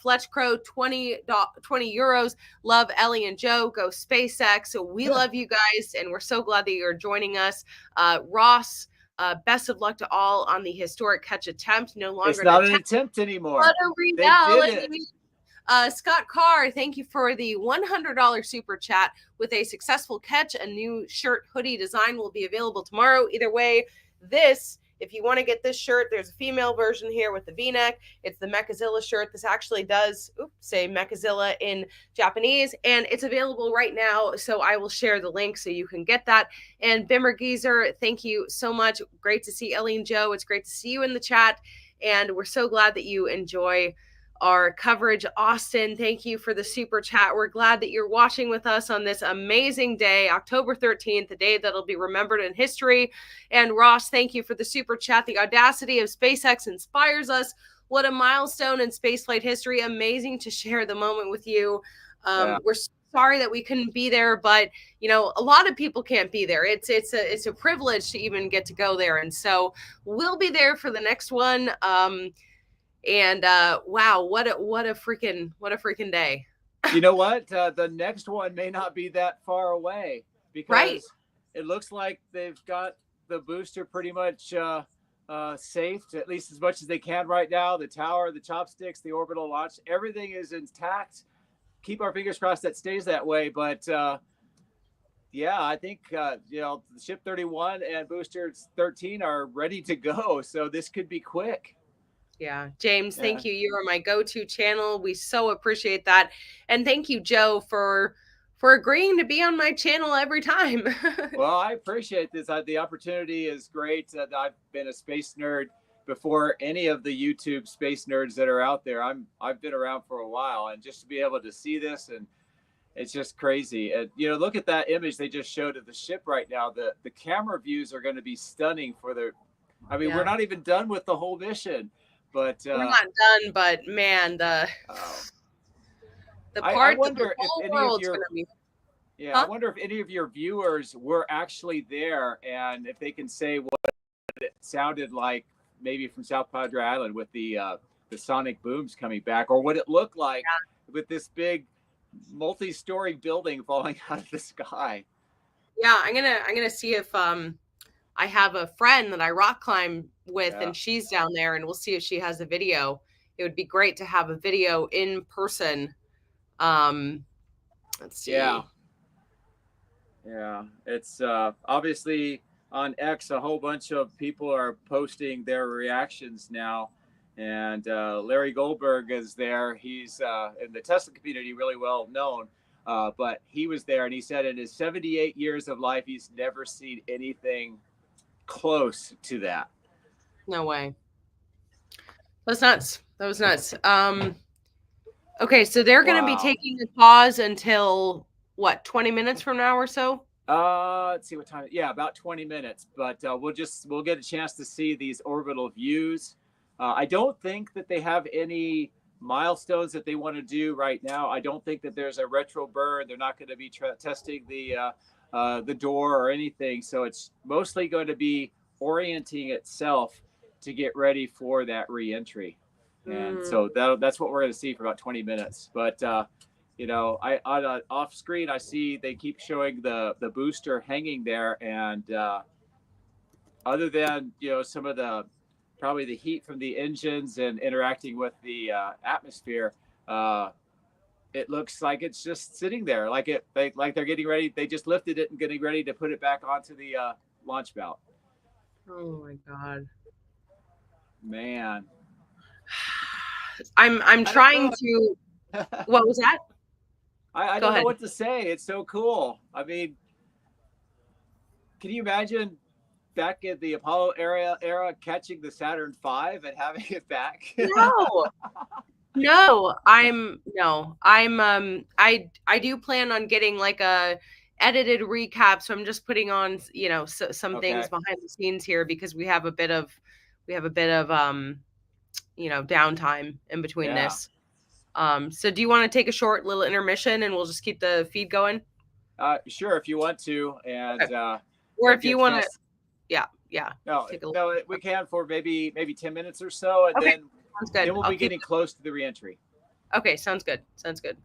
Fletch Crow, 20 euros. Love Ellie and Joe. Go SpaceX. So we love you guys, and we're so glad that you're joining us. Ross, best of luck to all on the historic catch attempt. No longer It's not an attempt anymore. but a reality. They did it. Scott Carr, thank you for the $100 super chat. With a successful catch, a new shirt hoodie design will be available tomorrow. Either way, if you want to get this shirt, there's a female version here with the V-neck. It's the Mechazilla shirt. This actually does say Mechazilla in Japanese, and it's available right now. So I will share the link so you can get that. And Bimmer Geezer, thank you so much. Great to see Ellie and Joe. It's great to see you in the chat, and we're so glad that you enjoy our coverage. Austin, thank you for the super chat. We're glad that you're watching with us on this amazing day, October 13th, the day that'll be remembered in history. And Ross, thank you for the super chat. The audacity of SpaceX inspires us. What a milestone in spaceflight history. Amazing to share the moment with you. We're sorry that we couldn't be there, but a lot of people can't be there. It's a privilege to even get to go there. And so we'll be there for the next one. And wow, what a freaking day. You know what? The next one may not be that far away, because it looks like they've got the booster pretty much safe, at least as much as they can right now. The tower, the chopsticks, the orbital launch, everything is intact. Keep our fingers crossed that stays that way. But yeah, I think Ship 31 and Booster 13 are ready to go. So this could be quick. Yeah. James, thank you. You are my go-to channel. We so appreciate that. And thank you, Joe, for agreeing to be on my channel every time. Well, I appreciate this. The opportunity is great. I've been a space nerd before any of the YouTube space nerds that are out there. I've been around for a while, and just to be able to see this, and it's just crazy. And look at that image they just showed of the ship right now. The camera views are going to be stunning for we're not even done with the whole mission. But we're not done, but man, the part that the whole world's going to be. Yeah, I wonder if any of your viewers were actually there, and if they can say what it sounded like, maybe from South Padre Island with the sonic booms coming back, or what it looked like with this big multi-story building falling out of the sky. Yeah, I'm gonna see if I have a friend that I rock climb with, and she's down there, and we'll see if she has a video. It would be great to have a video in person. Let's see. Yeah, it's obviously on X, a whole bunch of people are posting their reactions now. And Larry Goldberg is there. He's in the Tesla community really well known, but he was there, and he said in his 78 years of life, he's never seen anything close to that. No way. That was nuts. Okay, so they're going to be taking a pause until what, 20 minutes from now or so? Let's see what time. Yeah, about 20 minutes. But we'll get a chance to see these orbital views. I don't think that they have any milestones that they want to do right now. I don't think that there's a retro burn. They're not going to be testing the door or anything. So it's mostly going to be orienting itself to get ready for that reentry. And so that's what we're going to see for about 20 minutes. But I on off screen I see they keep showing the booster hanging there, and other than some of the probably the heat from the engines and interacting with the atmosphere, it looks like it's just sitting there, like they're getting ready. They just lifted it and getting ready to put it back onto the launch belt. Oh my God. Man, I'm trying to. What was that? I Go don't know ahead. what to say. It's so cool. I mean, can you imagine back in the Apollo era catching the Saturn V and having it back? No. No, I do plan on getting like a edited recap, so I'm just putting on, some things Okay. behind the scenes here because we have a bit of downtime in between Yeah. this. So do you want to take a short little intermission and we'll just keep the feed going? Sure, if you want to, and Okay. Or if you want to, yeah. No, Take a look. no, we can for maybe 10 minutes or so, and Okay, then sounds good. we'll I'll be keep. getting close to the reentry. Okay, sounds good. Sounds good.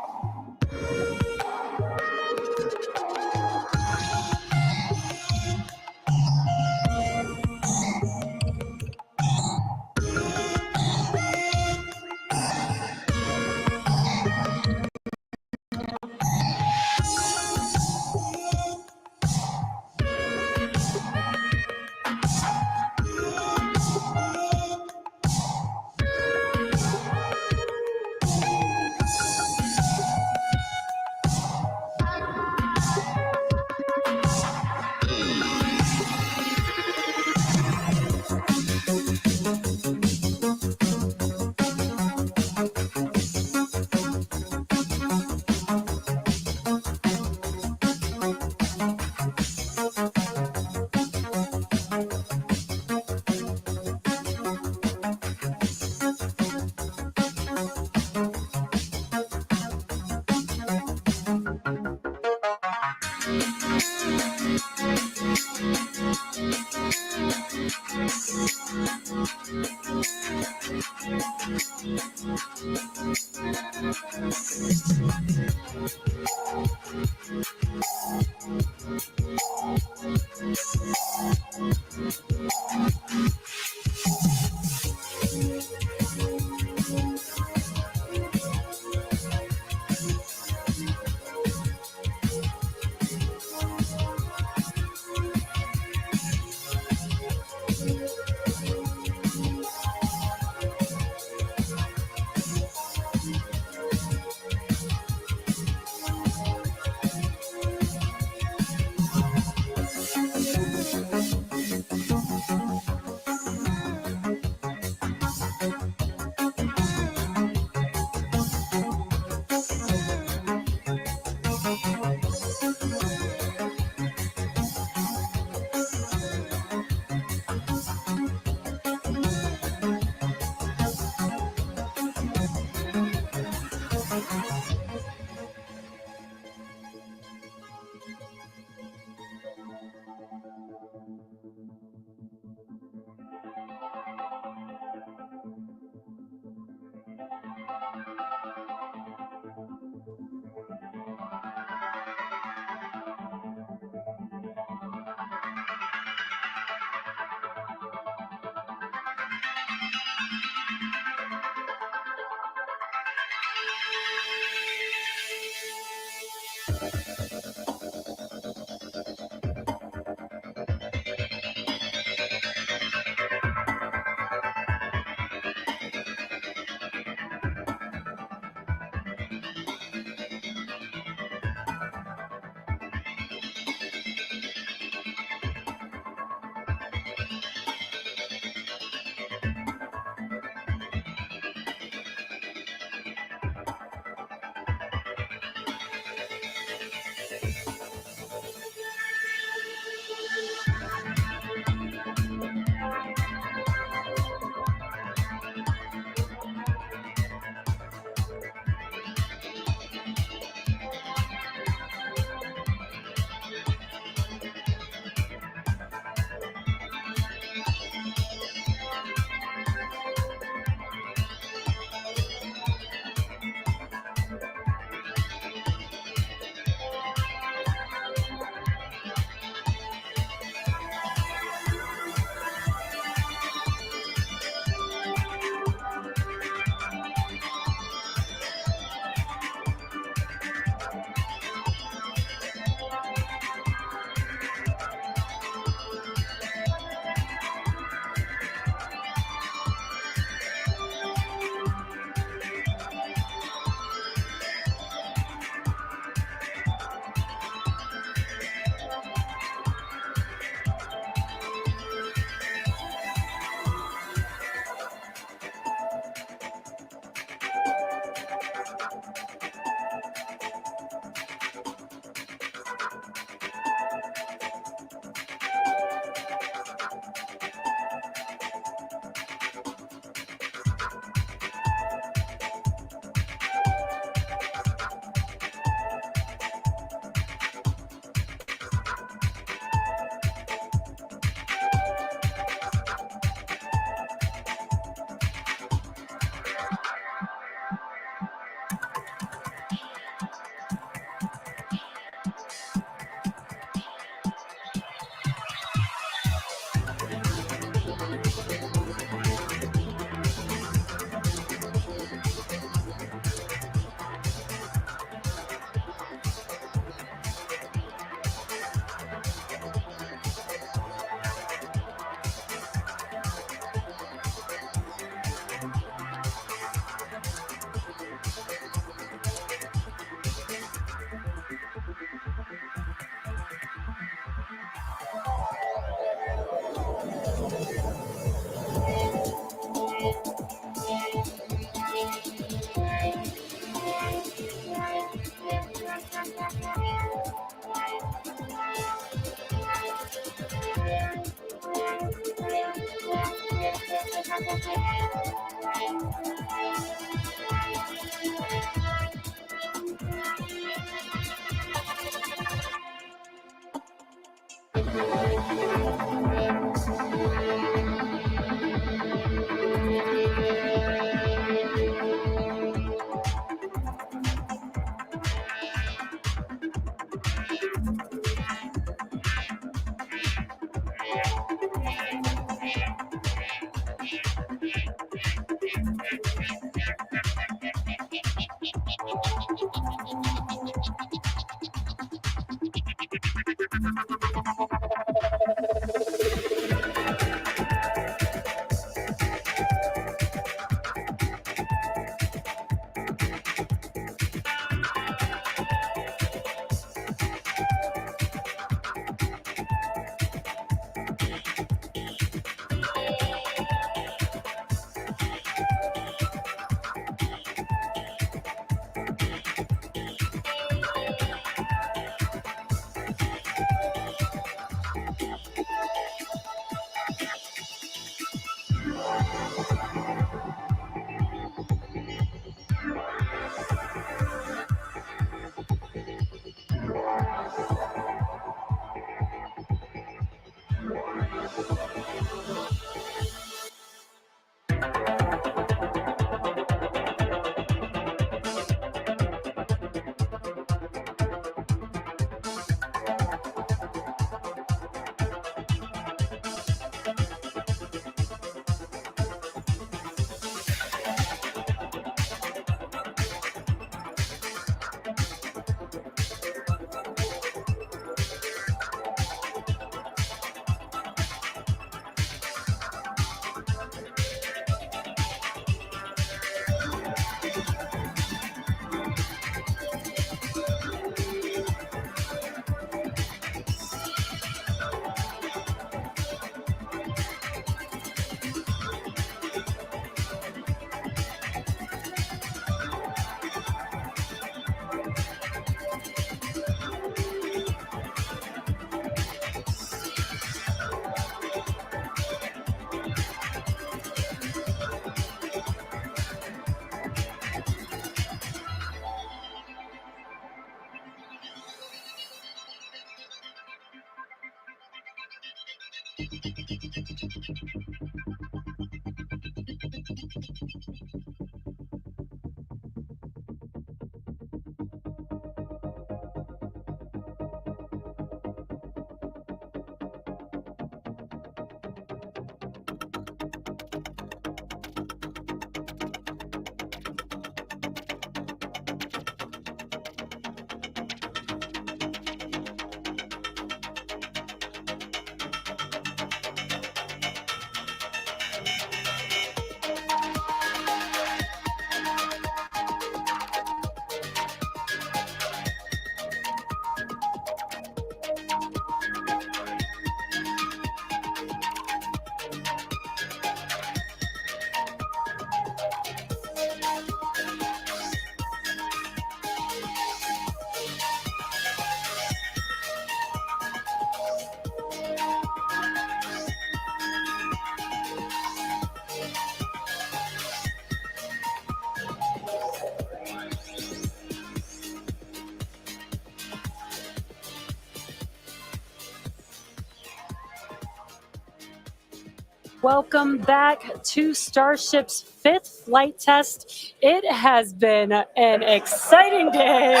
Welcome back to Starship's 5th flight test. It has been an exciting day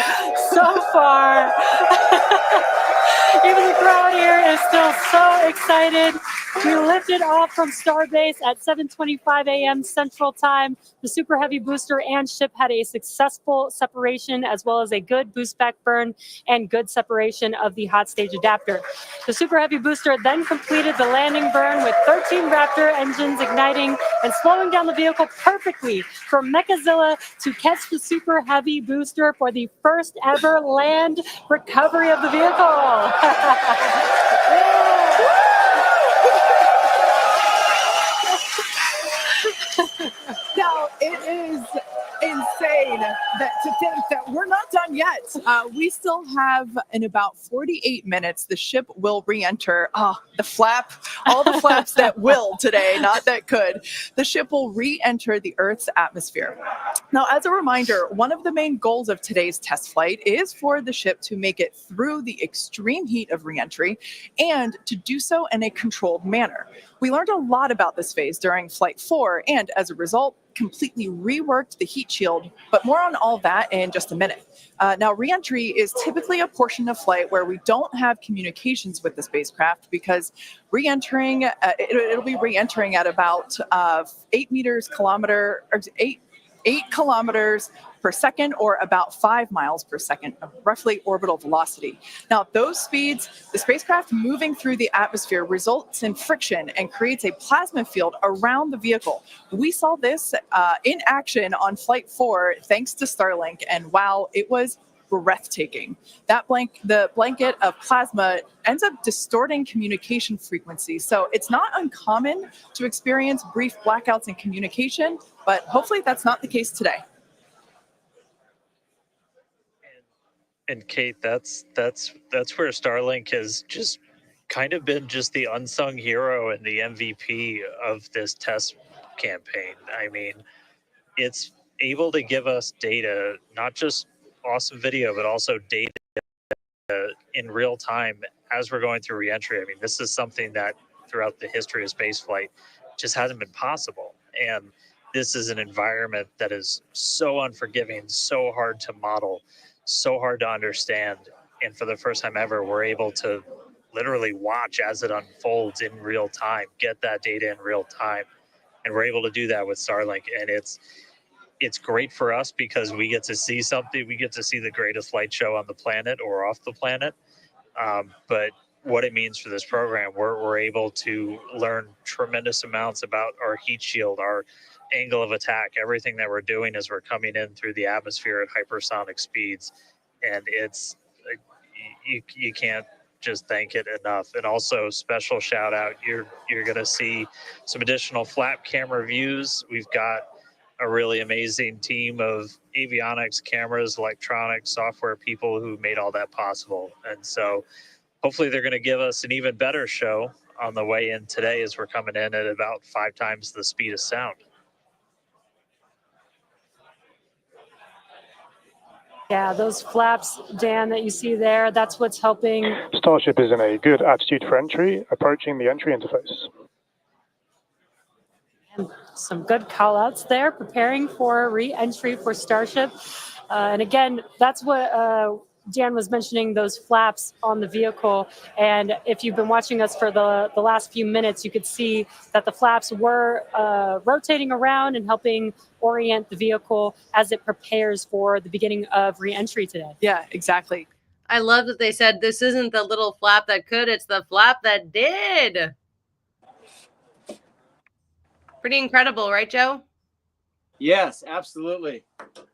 so far. Even the crowd here is still so excited. We lifted off from Starbase at 7:25 a.m. Central Time. The Super Heavy booster and ship had a successful separation, as well as a good boost back burn and good separation of the hot stage adapter. The Super Heavy booster then completed the landing burn with 13 Raptor engines igniting and slowing down the vehicle perfectly for Mechazilla to catch the Super Heavy booster for the first ever land recovery of the vehicle. Now, it is insane that to think that we're not done yet. We still have in about 48 minutes, the ship will re-enter. The flap, all the flaps that will today, not that could. The ship will re-enter the Earth's atmosphere. Now, as a reminder, one of the main goals of today's test flight is for the ship to make it through the extreme heat of re-entry and to do so in a controlled manner. We learned a lot about this phase during Flight 4 and, as a result, completely reworked the heat shield, but more on all that in just a minute. Now, re-entry is typically a portion of flight where we don't have communications with the spacecraft because re-entering, it'll be re-entering at about 8 kilometers per second, or about 5 miles per second of roughly orbital velocity. Now, at those speeds, the spacecraft moving through the atmosphere results in friction and creates a plasma field around the vehicle. We saw this in action on Flight 4 thanks to Starlink, and wow, it was breathtaking. The blanket of plasma ends up distorting communication frequencies. So it's not uncommon to experience brief blackouts in communication, but hopefully that's not the case today. And Kate, that's where Starlink has just kind of been just the unsung hero and the MVP of this test campaign. I mean, it's able to give us data, not just awesome video, but also data in real time as we're going through reentry. I mean, this is something that throughout the history of spaceflight just hasn't been possible. And this is an environment that is so unforgiving, so hard to model, so hard to understand. And for the first time ever, we're able to literally watch as it unfolds in real time, get that data in real time. And we're able to do that with Starlink. And it's great for us because we get to see something. We get to see the greatest light show on the planet or off the planet. But what it means for this program, we're able to learn tremendous amounts about our heat shield, our angle of attack, everything that we're doing as we're coming in through the atmosphere at hypersonic speeds. And it's, you can't just thank it enough. And also special shout out, you're going to see some additional flap camera views. We've got a really amazing team of avionics, cameras, electronics, software people who made all that possible. And so hopefully they're going to give us an even better show on the way in today as we're coming in at about 5 times the speed of sound. Yeah, those flaps, Dan, that you see there, that's what's helping. Starship is in a good attitude for entry, approaching the entry interface. And some good call outs there, preparing for re-entry for Starship. And again, that's what Dan was mentioning, those flaps on the vehicle. And if you've been watching us for the last few minutes, you could see that the flaps were rotating around and helping orient the vehicle as it prepares for the beginning of re-entry today. Yeah, exactly. I love that they said this isn't the little flap that could, it's the flap that did. Pretty incredible, right, Joe? Yes, absolutely.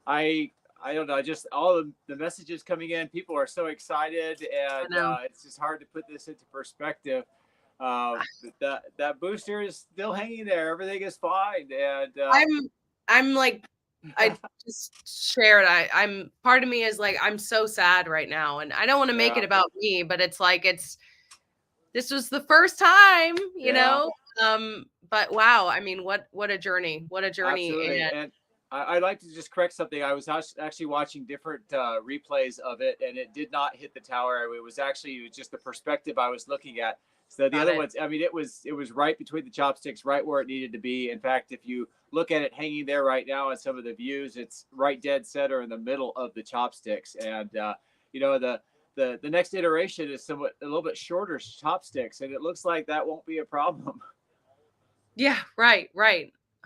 I don't know, just all the messages coming in, people are so excited, and it's just hard to put this into perspective. That booster is still hanging there, everything is fine, and I'm like, I just shared, I'm part of me is like, I'm so sad right now, and I don't want to make it about me, but it's like, this was the first time, you know. But wow, I mean, what a journey, Absolutely. And I'd like to just correct something. I was actually watching different replays of it, and it did not hit the tower. It was just the perspective I was looking at. So the other ones, I mean, it was right between the chopsticks, right where it needed to be. In fact, if you look at it hanging there right now in some of the views, it's right dead center in the middle of the chopsticks. And you know, the next iteration is a little bit shorter chopsticks, and it looks like that won't be a problem. Yeah, right.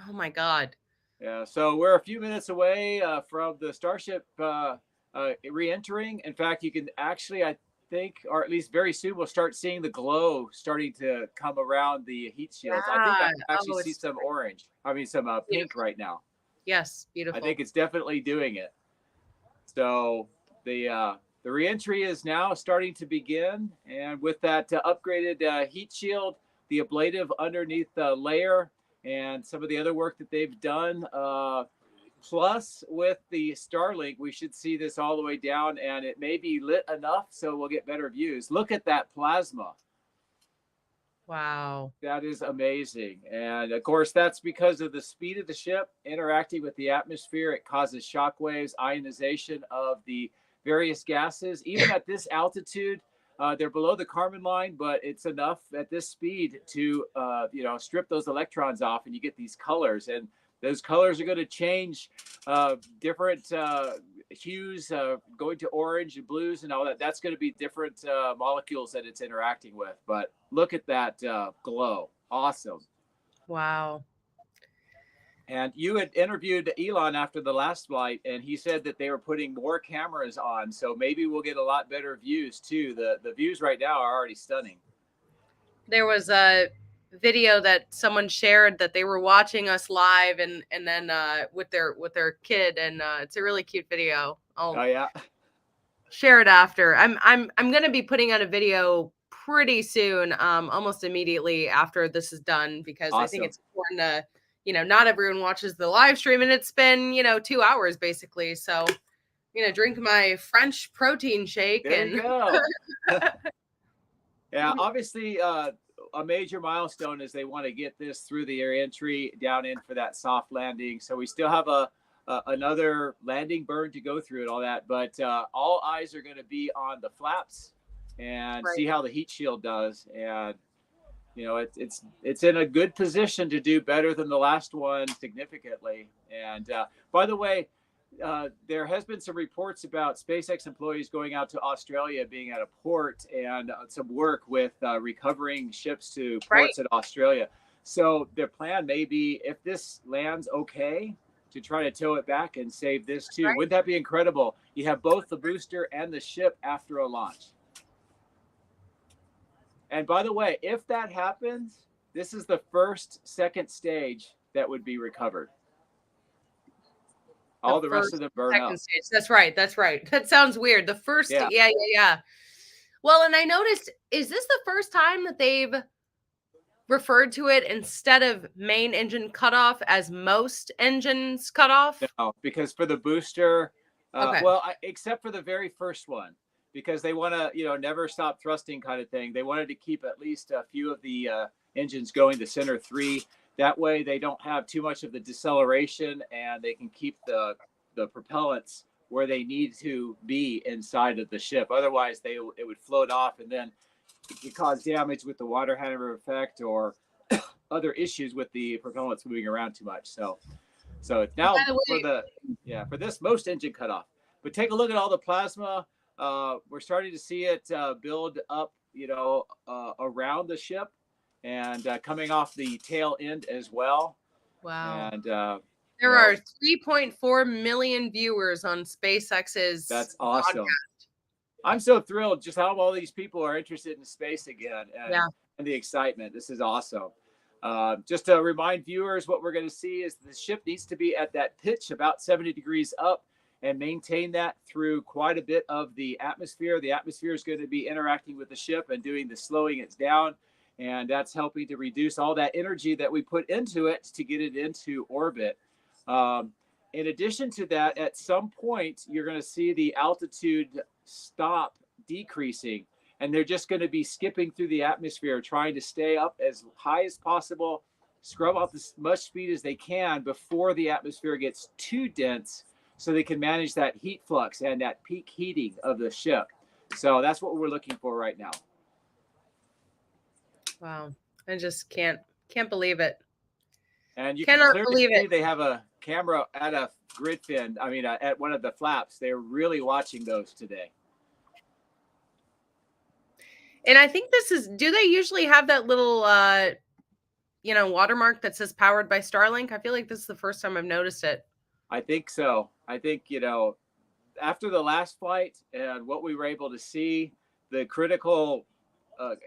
Oh my God. Yeah, so we're a few minutes away from the Starship re-entering. In fact, you can actually, I think, or at least very soon, we'll start seeing the glow starting to come around the heat shields. I think I actually see some orange. I mean, some pink right now. Yes, beautiful. I think it's definitely doing it. So the re-entry is now starting to begin, and with that upgraded heat shield, the ablative underneath the layer, and some of the other work that they've done, Plus, with the Starlink, we should see this all the way down, and it may be lit enough so we'll get better views. Look at that plasma. Wow. That is amazing. And of course, that's because of the speed of the ship interacting with the atmosphere. It causes shock waves, ionization of the various gases. Even at this altitude, they're below the Kármán line, but it's enough at this speed to, strip those electrons off, and you get these colors. And those colors are going to change different hues, going to orange and blues and all that. That's going to be different molecules that it's interacting with. But look at that glow. Awesome. Wow. And you had interviewed Elon after the last flight, and he said that they were putting more cameras on. So maybe we'll get a lot better views too. The views right now are already stunning. There was a video that someone shared that they were watching us live and then with their kid, and it's a really cute video. Oh yeah. Share it after. I'm going to be putting out a video pretty soon, almost immediately after this is done, because Awesome. I think it's important to, not everyone watches the live stream, and it's been, 2 hours basically. So I'm going to drink my French protein shake. There you go. Yeah, obviously a major milestone is they want to get this through the air entry down in for that soft landing. So we still have another landing burn to go through and all that, but all eyes are going to be on the flaps and see how the heat shield does. And it's in a good position to do better than the last one significantly. And by the way, there has been some reports about SpaceX employees going out to Australia, being at a port, and some work with recovering ships to ports in Australia. So their plan may be, if this lands okay, to try to tow it back and save this too. Wouldn't that be incredible? You have both the booster and the ship after a launch. And by the way, if that happens, this is the second stage that would be recovered. All the rest of them burn up. Stage. That's right. That sounds weird. The first, yeah. Well, and I noticed, is this the first time that they've referred to it, instead of main engine cutoff, as most engines cut off? No, because for the booster, well, except for the very first one, because they want to, never stop thrusting kind of thing. They wanted to keep at least a few of the engines going, the center three. That way they don't have too much of the deceleration, and they can keep the propellants where they need to be inside of the ship. Otherwise, it would float off, and then it could cause damage with the water hammer effect or other issues with the propellants moving around too much. So it's now for this most engine cutoff. But take a look at all the plasma. We're starting to see it build up, around the ship, and coming off the tail end as well. Wow. And there are 3.4 million viewers on SpaceX's. That's awesome. Podcast. I'm so thrilled just how all these people are interested in space again, and the excitement. This is awesome. Just to remind viewers, what we're going to see is the ship needs to be at that pitch about 70 degrees up and maintain that through quite a bit of the atmosphere. The atmosphere is going to be interacting with the ship and doing the slowing it down. And that's helping to reduce all that energy that we put into it to get it into orbit. In addition to that, at some point, you're going to see the altitude stop decreasing, and they're just going to be skipping through the atmosphere, trying to stay up as high as possible, scrub off as much speed as they can before the atmosphere gets too dense, so they can manage that heat flux and that peak heating of the ship. So that's what we're looking for right now. Wow. I just can't believe it. And you cannot can believe clearly see it. they have a camera at a grid fin. I mean, at one of the flaps. They're really watching those today. And I think do they usually have that little, watermark that says powered by Starlink? I feel like this is the first time I've noticed it. I think so. I think, after the last flight and what we were able to see, the critical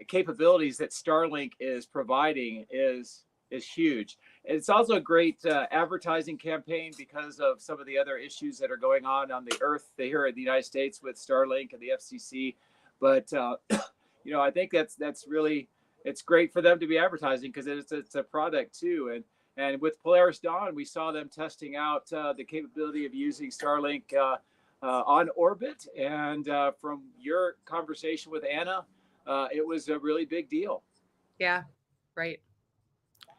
capabilities that Starlink is providing is huge. It's also a great advertising campaign because of some of the other issues that are going on the Earth here in the United States with Starlink and the FCC. But I think that's really, it's great for them to be advertising, because it's a product too. And with Polaris Dawn, we saw them testing out the capability of using Starlink on orbit. And from your conversation with Anna, it was a really big deal. Yeah, right.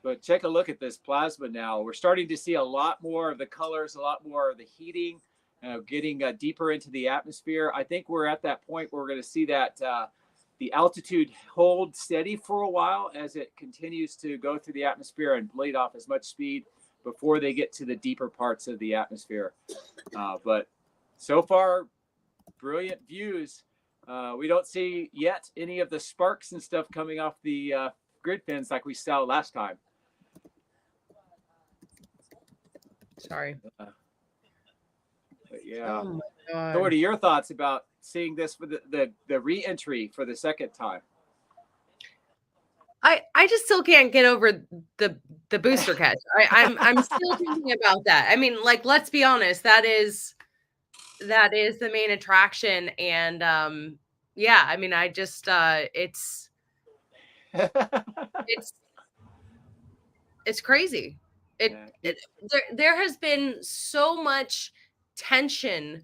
But take a look at this plasma now. We're starting to see a lot more of the colors, a lot more of the heating, getting deeper into the atmosphere. I think we're at that point where we're going to see that the altitude hold steady for a while as it continues to go through the atmosphere and blade off as much speed before they get to the deeper parts of the atmosphere. But so far, brilliant views. We don't see yet any of the sparks and stuff coming off the grid fins like we saw last time. Sorry. But yeah. Oh my God. So what are your thoughts about seeing this for the re-entry for the second time? I just still can't get over the booster catch. I'm still thinking about that. I mean, like, let's be honest, that is the main attraction. And yeah, I mean, I just it's crazy. There has been so much tension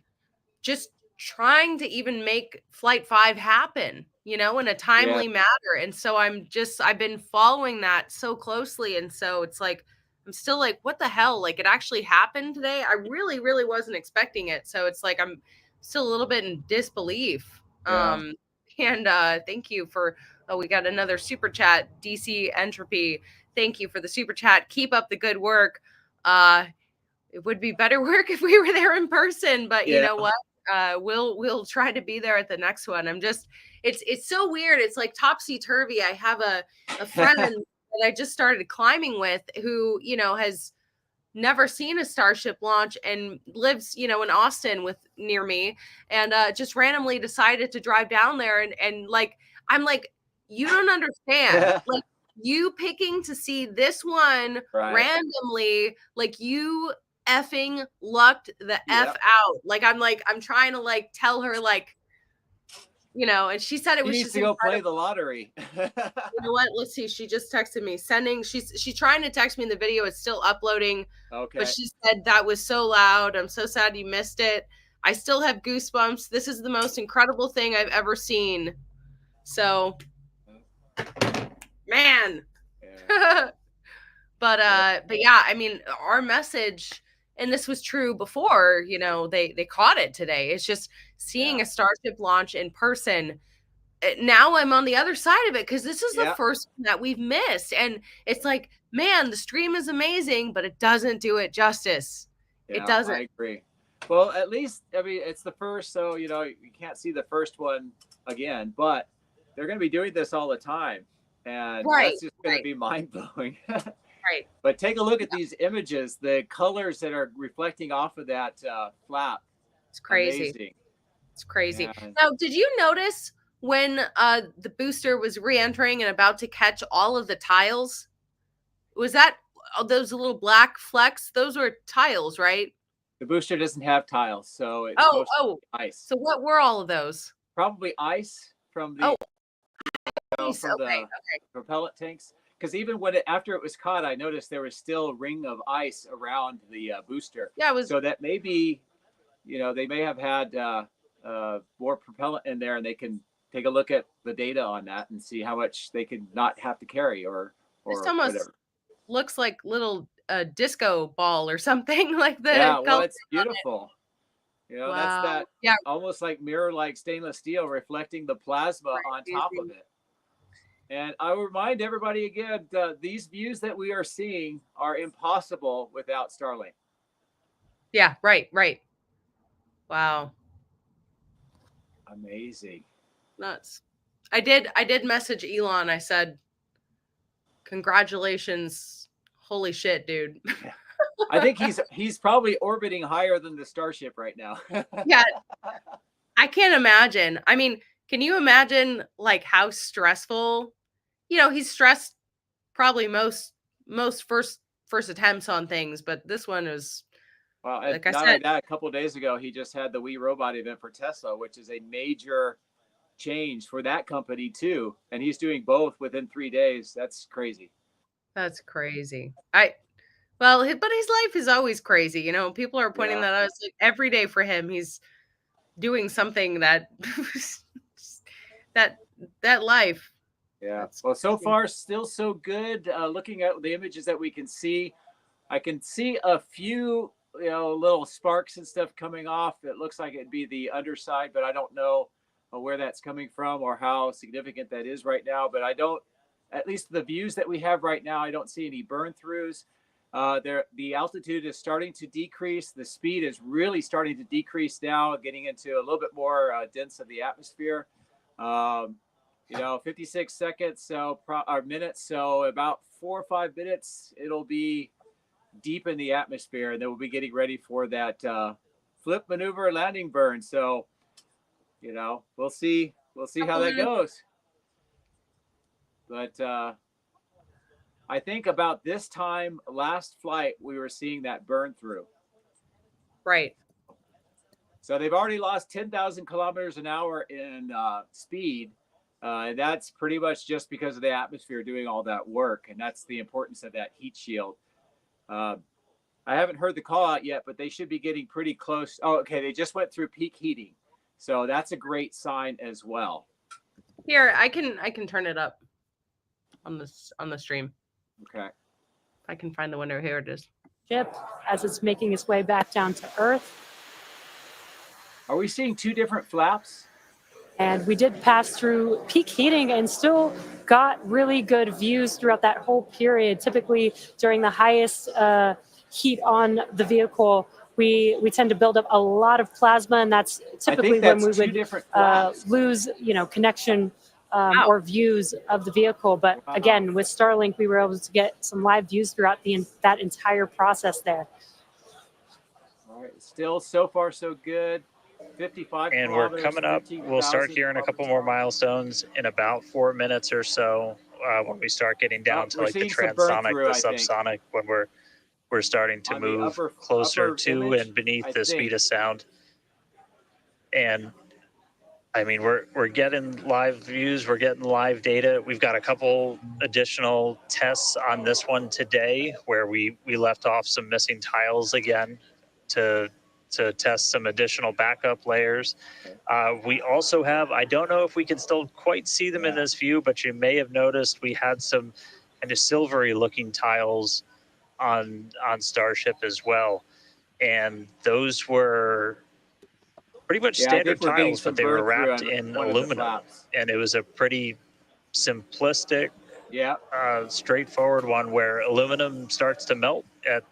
just trying to even make Flight 5 happen, in a timely matter. And so I've been following that so closely. And so it's like, I'm still like, what the hell? Like, it actually happened today. I really, really wasn't expecting it. So it's like, I'm still a little bit in disbelief. And thank you for, we got another super chat, DC Entropy. Thank you for the super chat. Keep up the good work. It would be better work if we were there in person, but you know what? We'll try to be there at the next one. It's so weird. It's like topsy-turvy. I have a friend that I just started climbing with who, has never seen a Starship launch and lives, in Austin near me, and just randomly decided to drive down there and like, I'm like, you don't understand. Like, you picking to see this one randomly, like, you effing lucked the F out. Like, I'm trying to like tell her, like, and she said it was just to go play the lottery. You know what? Let's see. She just texted me she's trying to text me the video. It's still uploading. Okay. But she said that was so loud. I'm so sad you missed it. I still have goosebumps. This is the most incredible thing I've ever seen. So, man. Yeah. But yeah, I mean, our message, and this was true before, they caught it today. It's just seeing a Starship launch in person. Now I'm on the other side of it because this is the first one that we've missed. And it's like, man, the stream is amazing, but it doesn't do it justice. It doesn't. I agree. Well, at least, I mean, it's the first, so, you can't see the first one again, but they're going to be doing this all the time. And that's just going to be mind-blowing. Right. But take a look at these images, the colors that are reflecting off of that flap. It's crazy. Amazing. It's crazy. Now, did you notice when the booster was re-entering and about to catch all of the tiles? Was that those little black flecks? Those were tiles, right? The booster doesn't have tiles, so it's supposed to be ice. So what were all of those? Probably ice from the, propellant tanks. Because even when after it was caught, I noticed there was still a ring of ice around the booster. Yeah, so that maybe, they may have had more propellant in there, and they can take a look at the data on that and see how much they could not have to carry or this almost whatever. Looks like little disco ball or something like that. Yeah, well, it's beautiful. Wow. That's that almost like mirror-like stainless steel reflecting the plasma on top of it. And I will remind everybody again, these views that we are seeing are impossible without Starlink. Yeah, right. Wow. Amazing. Nuts. I did message Elon. I said, congratulations. Holy shit, dude. I think he's probably orbiting higher than the Starship right now. Yeah. I can't imagine. I mean, can you imagine like how stressful, he's stressed probably most first attempts on things, but this one is, well, like I said, like that, a couple of days ago, he just had the We Robot event for Tesla, which is a major change for that company too. And he's doing both within 3 days. That's crazy. That's crazy. Well, but his life is always crazy. You know, people are pointing Yeah. that out. It's like every day for him, he's doing something that that that life. Yeah. That's Well, so crazy. far, still so good. Looking at the images that we can see, I can see a few, little sparks and stuff coming off. It looks like it'd be the underside, but I don't know where that's coming from or how significant that is right now. But I don't, at least the views that we have right now, I don't see any burn throughs. The altitude is starting to decrease. The speed is really starting to decrease now, getting into a little bit more dense of the atmosphere. 56 seconds, or minutes, so about 4 or 5 minutes, it'll be deep in the atmosphere, and then we'll be getting ready for that flip maneuver landing burn. So, we'll see how that goes. But I think about this time last flight, we were seeing that burn through. Right. So they've already lost 10,000 kilometers an hour in speed. And that's pretty much just because of the atmosphere doing all that work. And that's the importance of that heat shield. I haven't heard the call out yet, but they should be getting pretty close. Oh, okay. They just went through peak heating. So that's a great sign as well. Here, I can turn it up on the stream. Okay. If I can find the window, here it is. Ship as it's making its way back down to Earth. Are we seeing two different flaps? And we did pass through peak heating and still got really good views throughout that whole period. Typically, during the highest heat on the vehicle, we tend to build up a lot of plasma, and that's typically when we would lose, connection or views of the vehicle. But again, with Starlink, we were able to get some live views throughout that entire process there. All right, still so far so good. 55 and we're coming up. We'll start hearing a couple more milestones in about 4 minutes or so when we start getting down to like the transonic, the subsonic, when we're starting to move closer to and beneath the speed of sound. And I mean, we're getting live views, we're getting live data. We've got a couple additional tests on this one today where we left off some missing tiles again to test some additional backup layers. We also have, I don't know if we can still quite see them in this view, but you may have noticed we had some kind of silvery looking tiles on Starship as well. And those were pretty much standard tiles, but they were wrapped in aluminum. And it was a pretty simplistic, straightforward one where aluminum starts to melt at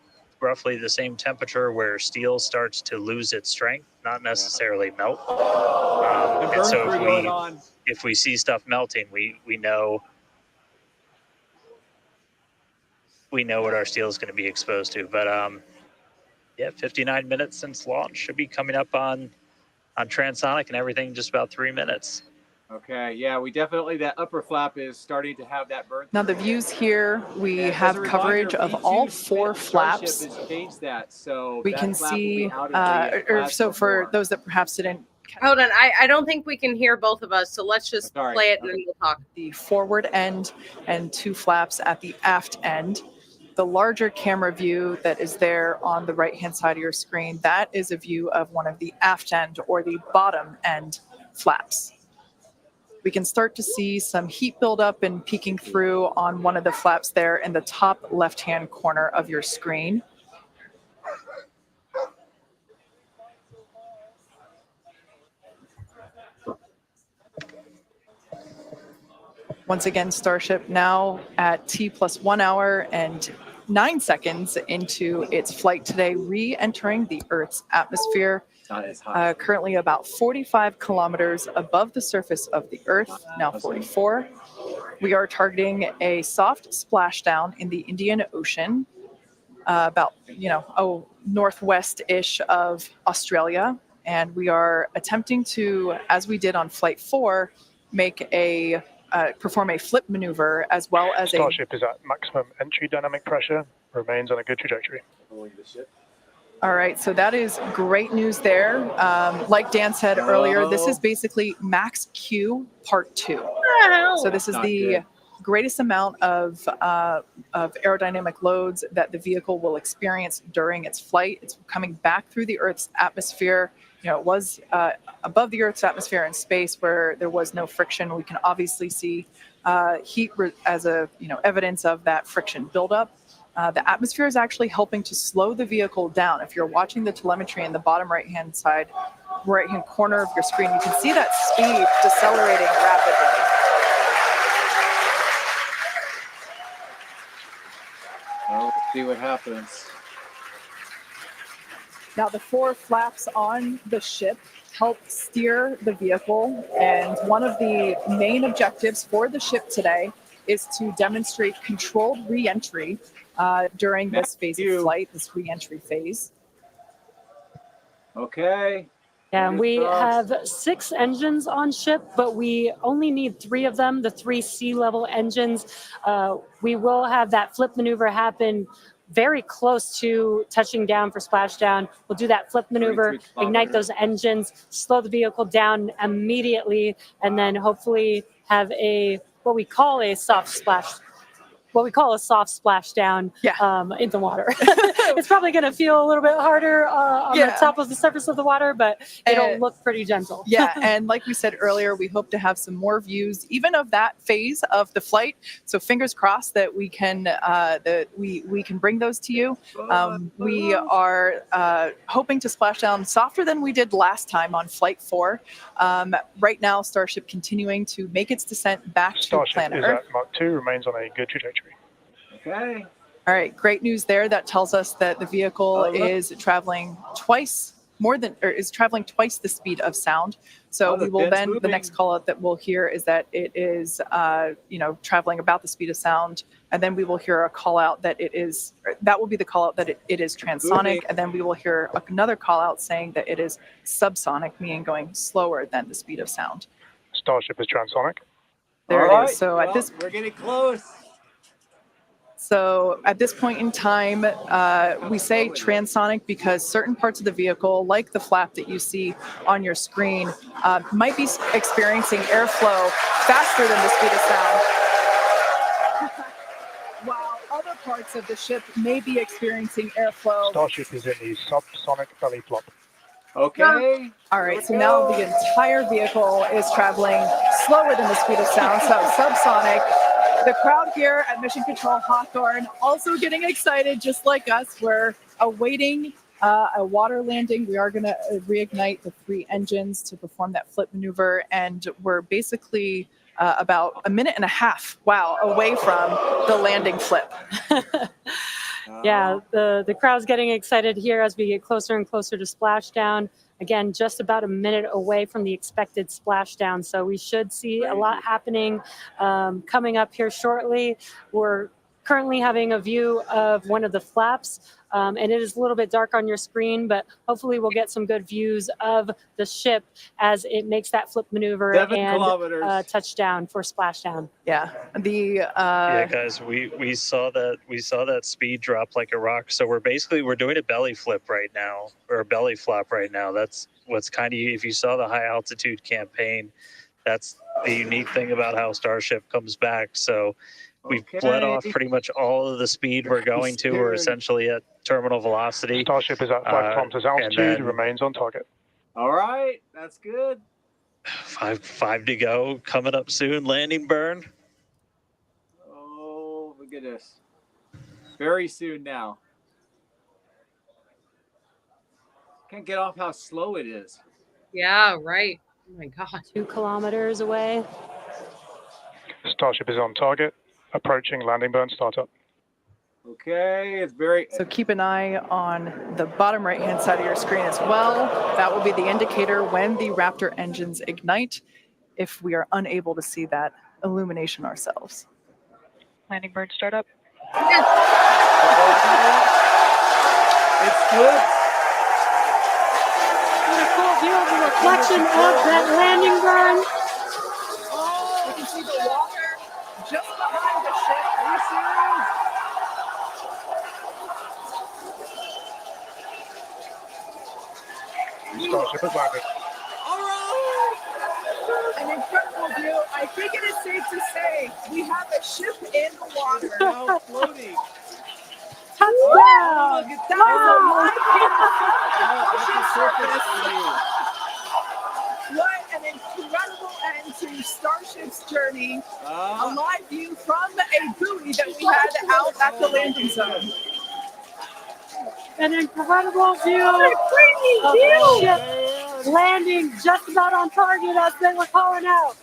roughly the same temperature where steel starts to lose its strength, not necessarily melt. And so if we see stuff melting, we know what our steel is going to be exposed to. But 59 minutes since launch, should be coming up on transonic and everything just about 3 minutes. Okay, yeah, we definitely, that upper flap is starting to have that burn. Now the views here, we have coverage of all 4 flaps. We can see, so for those that perhaps didn't. Hold on, I don't think we can hear both of us, so let's just play it and then we'll talk. The forward end and 2 flaps at the aft end. The larger camera view that is there on the right-hand side of your screen, that is a view of one of the aft end or the bottom end flaps. We can start to see some heat buildup and peeking through on one of the flaps there in the top left-hand corner of your screen. Once again, Starship now at T+1 hour and 9 seconds into its flight today, re-entering the Earth's atmosphere. Currently about 45 kilometers above the surface of the Earth, now 44. We are targeting a soft splashdown in the Indian Ocean, about, northwest-ish of Australia. And we are attempting to, as we did on Flight 4, perform a flip maneuver as well as Starship is at maximum entry dynamic pressure, remains on a good trajectory. All right, so that is great news there. Like Dan said earlier, this is basically max Q part 2. So this is the greatest amount of aerodynamic loads that the vehicle will experience during its flight. It's coming back through the Earth's atmosphere. It was above the Earth's atmosphere in space where there was no friction. We can obviously see heat as evidence of that friction buildup. The atmosphere is actually helping to slow the vehicle down. If you're watching the telemetry in the bottom right-hand corner of your screen, you can see that speed decelerating rapidly. Well, let's see what happens. Now, the 4 flaps on the ship help steer the vehicle, and one of the main objectives for the ship today is to demonstrate controlled re-entry during this phase of flight, this re-entry phase. Okay. Yeah, and we have 6 engines on ship, but we only need 3 of them, the 3 sea-level engines. We will have that flip maneuver happen very close to touching down for splashdown. We'll do that flip maneuver, ignite those engines, slow the vehicle down immediately, and then hopefully have what we call a soft splashdown in the water. It's probably going to feel a little bit harder on the top of the surface of the water, but it'll look pretty gentle. Yeah, and like we said earlier, we hope to have some more views, even of that phase of the flight. So fingers crossed that we can we can bring those to you. We are hoping to splash down softer than we did last time on Flight 4. Right now, Starship continuing to make its descent back to planet Earth. Starship is at Mach 2, remains on a good trajectory. Okay. All right, great news there. That tells us that the vehicle is traveling twice the speed of sound. So we will then, the next call out that we'll hear is that it is, traveling about the speed of sound. And then we will hear a call out that that will be the call out that it is transonic. And then we will hear another call out saying that it is subsonic, meaning going slower than the speed of sound. Starship is transonic. There it is. So we're getting close. So at this point in time, we say transonic because certain parts of the vehicle, like the flap that you see on your screen, might be experiencing airflow faster than the speed of sound, while other parts of the ship may be experiencing airflow. Starship is in the subsonic belly flop. Okay. All right, so now the entire vehicle is traveling slower than the speed of sound, so subsonic. The crowd here at Mission Control Hawthorne also getting excited, just like us. We're awaiting a water landing. We are going to reignite the 3 engines to perform that flip maneuver, and we're basically about a minute and a half, away from the landing flip. Yeah, the crowd's getting excited here as we get closer and closer to splashdown. Again, just about a minute away from the expected splashdown. So we should see a lot happening coming up here shortly. We're currently having a view of one of the flaps, and it is a little bit dark on your screen, but hopefully we'll get some good views of the ship as it makes that flip maneuver and touchdown for splashdown. Yeah, guys, we saw that speed drop like a rock. So we're doing a belly flip right now, or a belly flop right now. That's what's kind of, if you saw the high altitude campaign, that's the unique thing about how Starship comes back. So we've bled off pretty much all of the speed we're going to. We're essentially at terminal velocity. Starship is at 5 kilometers altitude, remains on target. All right, that's good. 5 to go, coming up soon. Landing burn. Oh, look at this. Very soon now. Can't get off how slow it is. Yeah, right. Oh my God. 2 kilometers away. Starship is on target. Approaching landing burn startup. Okay, it's very... So keep an eye on the bottom right-hand side of your screen as well. That will be the indicator when the Raptor engines ignite, if we are unable to see that illumination ourselves. Landing burn startup. It's good. What a cool view of the reflection of that landing burn. Oh, you can see the water just behind the ship. Are you serious? Starship has landed. All right! An incredible view I think it is safe to say we have a ship in the water. Now floating. Touchdown! Look at That was a live camera from the that's ocean a surface surface. view. What an incredible end to Starship's journey. A live view from a buoy that we had out at the landing zone. An incredible view What a of crazy the view! ship landing just about on target as they were calling out.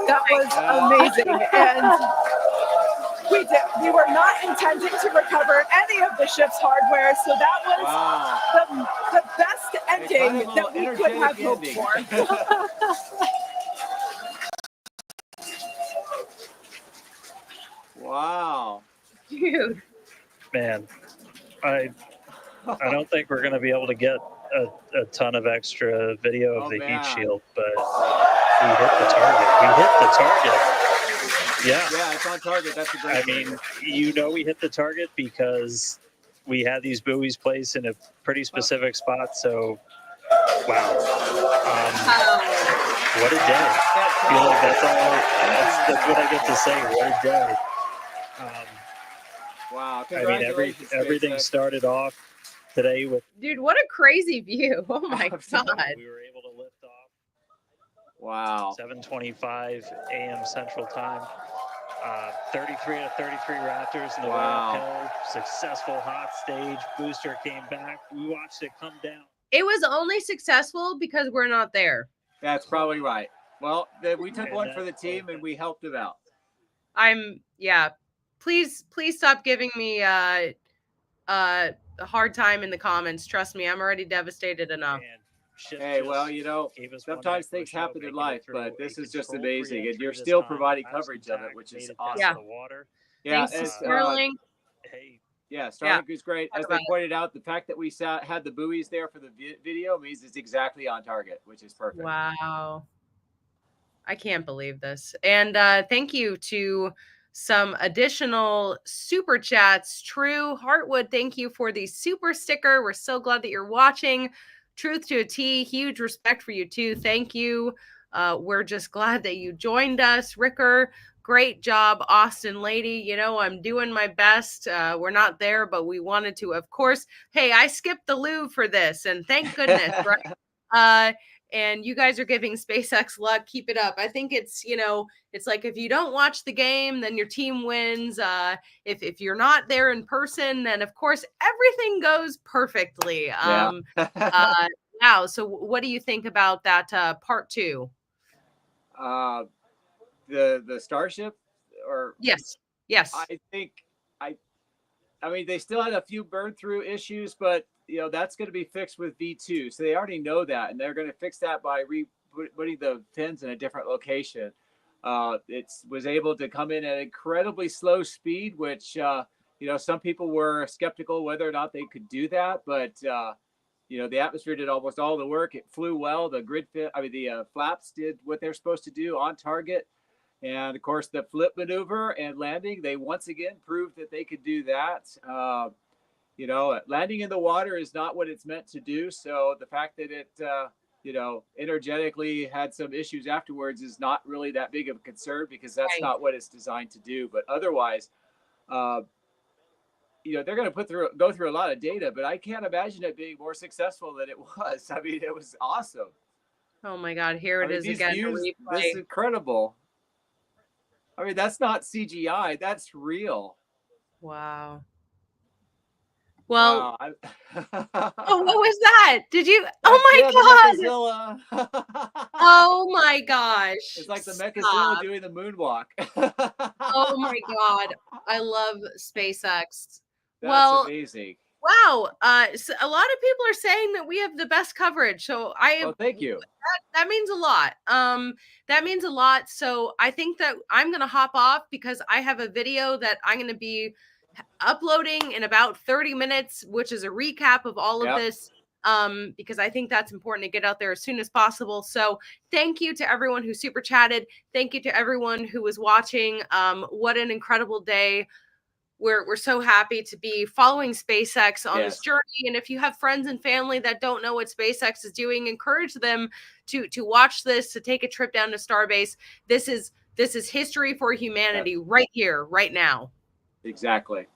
That was amazing. And we were not intending to recover any of the ship's hardware, so that was the best ending that we could have hoped for. Wow. Dude. Man, I don't think we're going to be able to get a ton of extra video of the heat shield, but we hit the target. Yeah, it's on target. That's a great. I mean, we hit the target because we had these buoys placed in a pretty specific spot. So, wow. What a day. I feel like that's what I get to say. What a day. Wow. I mean, everything started off today with. Dude, what a crazy view. Oh my God. We were able to lift off. Wow. 7:25 a.m. Central Time. 33 out of 33 Raptors in the hill. Successful hot stage. Booster came back. We watched it come down. It was only successful because we're not there. That's probably right. Well, we took one for the team and we helped them out. Please stop giving me a hard time in the comments. Trust me, I'm already devastated enough. Hey, well, sometimes things happen in life, but this is just amazing, and you're still providing coverage of it, which is awesome. Yeah, thanks to Sterling. Yeah, Starlink is great. As they pointed out, the fact that we had the buoys there for the video means it's exactly on target, which is perfect. Wow. I can't believe this. And thank you to some additional super chats. True Heartwood, thank you for the super sticker. We're so glad that you're watching. Truth to a T, huge respect for you too. Thank you. We're just glad that you joined us. Ricker, great job. Austin Lady, I'm doing my best. We're not there, but we wanted to, of course. Hey, I skipped the Louvre for this, and thank goodness, right? And you guys are giving SpaceX luck. Keep it up. I think it's like if you don't watch the game, then your team wins. If you're not there in person, then of course everything goes perfectly. Wow. So what do you think about that part 2? The Starship, or yes. I think I mean they still had a few burn through issues, but that's going to be fixed with V2. So they already know that, and they're going to fix that by putting the pins in a different location. It was able to come in at incredibly slow speed, which, some people were skeptical whether or not they could do that. But, the atmosphere did almost all the work. It flew well. The flaps did what they're supposed to do on target. And, of course, the flip maneuver and landing, they once again proved that they could do that. Landing in the water is not what it's meant to do. So the fact that it, energetically had some issues afterwards is not really that big of a concern, because that's not what it's designed to do. But otherwise, they're going to go through a lot of data, but I can't imagine it being more successful than it was. I mean, it was awesome. Oh my God, here it is again. This is incredible. I mean, that's not CGI. That's real. Wow. Well, wow. Oh, what was that? Did you? Oh my God! Oh my gosh! It's like the Mechazilla doing the moonwalk. Oh my God! I love SpaceX. That's amazing. Wow. So a lot of people are saying that we have the best coverage. So thank you. That means a lot. That means a lot. So I think that I'm gonna hop off because I have a video that I'm gonna be uploading in about 30 minutes, which is a recap of all of this. Because I think that's important to get out there as soon as possible. So thank you to everyone who super chatted. Thank you to everyone who was watching. What an incredible day. we're so happy to be following SpaceX on this Yes. journey. And if you have friends and family that don't know what SpaceX is doing, encourage them to watch this, to take a trip down to Starbase. This is history for humanity right here, right now. Exactly.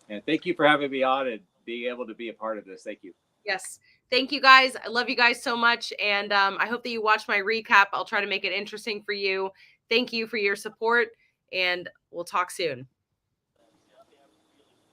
And thank you for having me on and being able to be a part of this. Thank you. Yes. Thank you guys. I love you guys so much. And I hope that you watch my recap. I'll try to make it interesting for you. Thank you for your support, and we'll talk soon.